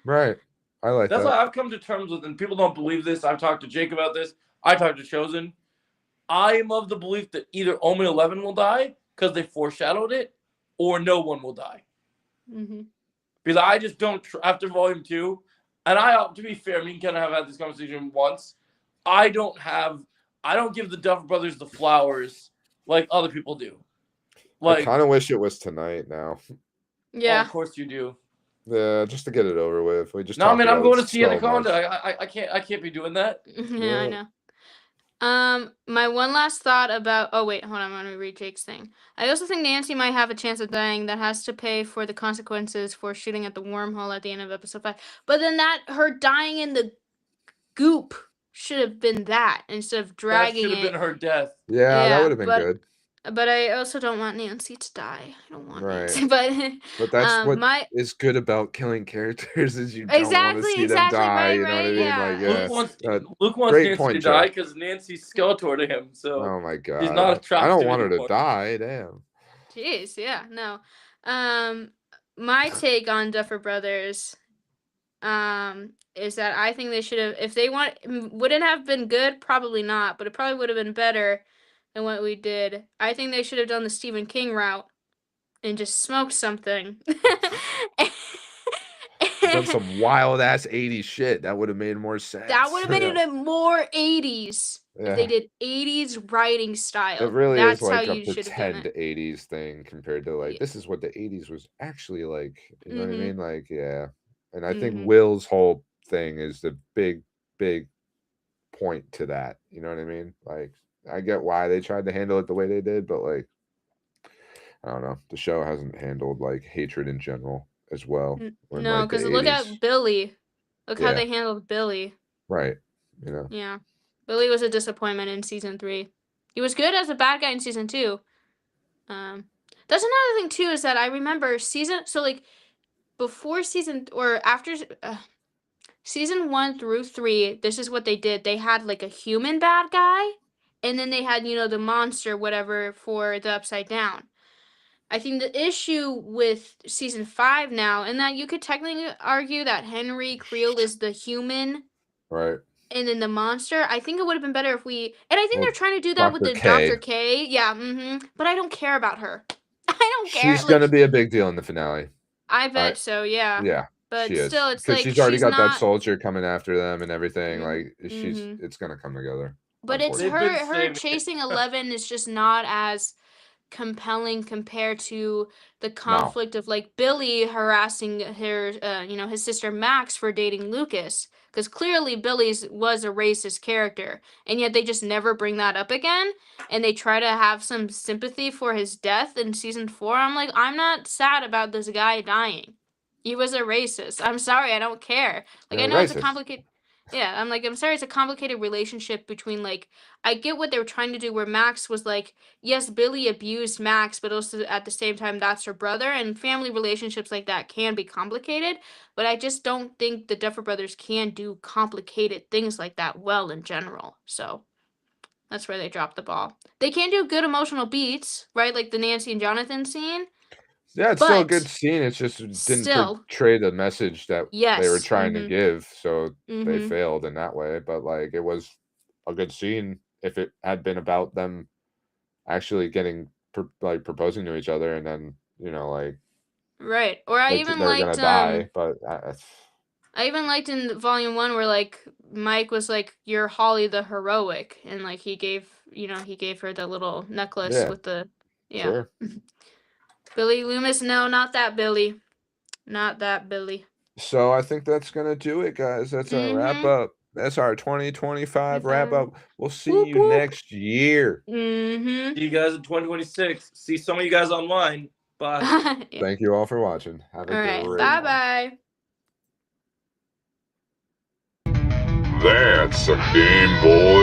Right. I like That's that. what I've come to terms with, and people don't believe this. I've talked to Jake about this. I talked to Chosen. I am of the belief that either Omen 11 will die because they foreshadowed it, or no one will die. Mm-hmm. Because I just don't, after Volume 2, and to be fair, me and Ken have had this conversation once. I don't give the Duff Brothers the flowers like other people do. I Like, kind of wish it was tonight now. Yeah. of course you do. Yeah, just to get it over with. We just No, talked man, I'm about going it to see so Anaconda. much. I can't be doing that. Yeah, I know. My one last thought about. Oh wait, hold on. I'm gonna read Jake's thing. I also think Nancy might have a chance of dying. That has to pay for the consequences for shooting at the wormhole at the end of episode 5. But then her dying in the goop should have been that instead of That dragging should have it. been her death. Yeah, that Yeah, would have been but- good. But I also don't want Nancy to die. I don't want Right. Nancy. But But that's what my is good about killing characters is you don't want to Exactly, see exactly, them die. right, You know what I right, mean? yeah. Like, yeah. Luke wants great Nancy point, to Joe. die because Nancy's Skeletor to him. So Oh my god. he's not I attractive don't want her to anymore. die. Damn. Jeez, yeah, no. My take on Duffer Brothers, is that I think they should have, if they wouldn't have been good, probably not, but it probably would have been better than what we did. I think they should have done the Stephen King route and just smoked something. Done some wild ass 80s shit. That would have made more sense. That would have made it more 80s. Yeah. If they did 80s writing style. It really That's is like how a you should have done pretend it. 80s thing compared to like Yeah. this is what the 80s was actually like. You know what I Mhm. mean? Like, yeah. And I Mhm. think Will's whole thing is the big point to that. You know what I mean? Like, I get why they tried to handle it the way they did, but like, I don't know. The show hasn't handled like hatred in general as well. in, No, like, the because look 80s. at Billy. Look how Yeah. they handled Billy. Right. You know. Yeah. Billy was a disappointment in season 3. He was good as a bad guy in season 2. That's another thing too, is that I remember before season or after season 1 through 3, this is what they did. They had like a human bad guy, and then they had, the monster, whatever, for the Upside Down. I think the issue with season 5 now, and that you could technically argue that Henry Creel is the human Right. and then the monster. I think it would have been better if and I think Well, they're trying to do that with Dr. the K. Dr. K. Yeah, but I don't care about her. I don't care. She's gonna be a big deal in the finale. I bet Alright. so, yeah. Yeah. But She is. still, it's Because like she's already got that not- soldier coming after them and everything. Mhm, Like mhm. it's gonna come together. But it's They've her been saving her it. chasing 11 is just not as compelling compared to the conflict of like Billy harassing her his sister Max for dating Lucas, because clearly Billy's was a racist character, and yet they just never bring that up again, and they try to have some sympathy for his death in season 4. I'm like, I'm not sad about this guy dying. He was a racist. I'm sorry, I don't care. Like, You're I know it's a racist. complicated. Yeah, I'm sorry, it's a complicated relationship between, like, I get what they were trying to do, where Max was like, yes, Billy abused Max, but also at the same time, that's her brother, and family relationships like that can be complicated, but I just don't think the Duffer Brothers can do complicated things like that well in general, so that's where they dropped the ball. They can do good emotional beats, right, like the Nancy and Jonathan scene, Yeah, it's still a but good scene. It just didn't still, portray the message that they were yes, trying to give, so they mhm. failed in that way. But like, it was a good scene if it had been about them actually getting like proposing to each other, and then like Right. Or I they even were gonna liked die. But I even liked in volume 1 where like Mike was like, "You're Holly the heroic," and like he gave her the little necklace yeah, with the sure. Billy Loomis. No, not that Billy. Not that Billy. So I think that's gonna do it, guys. That's our wrap up. That's our 2025 wrap up. We'll see Whoop, you whoop. next year. Mm-hmm. See you guys in 2026. See some of you guys online. Bye. Yeah. Thank you all for watching. Have a All right. great Bye one. bye. That's a game, boy.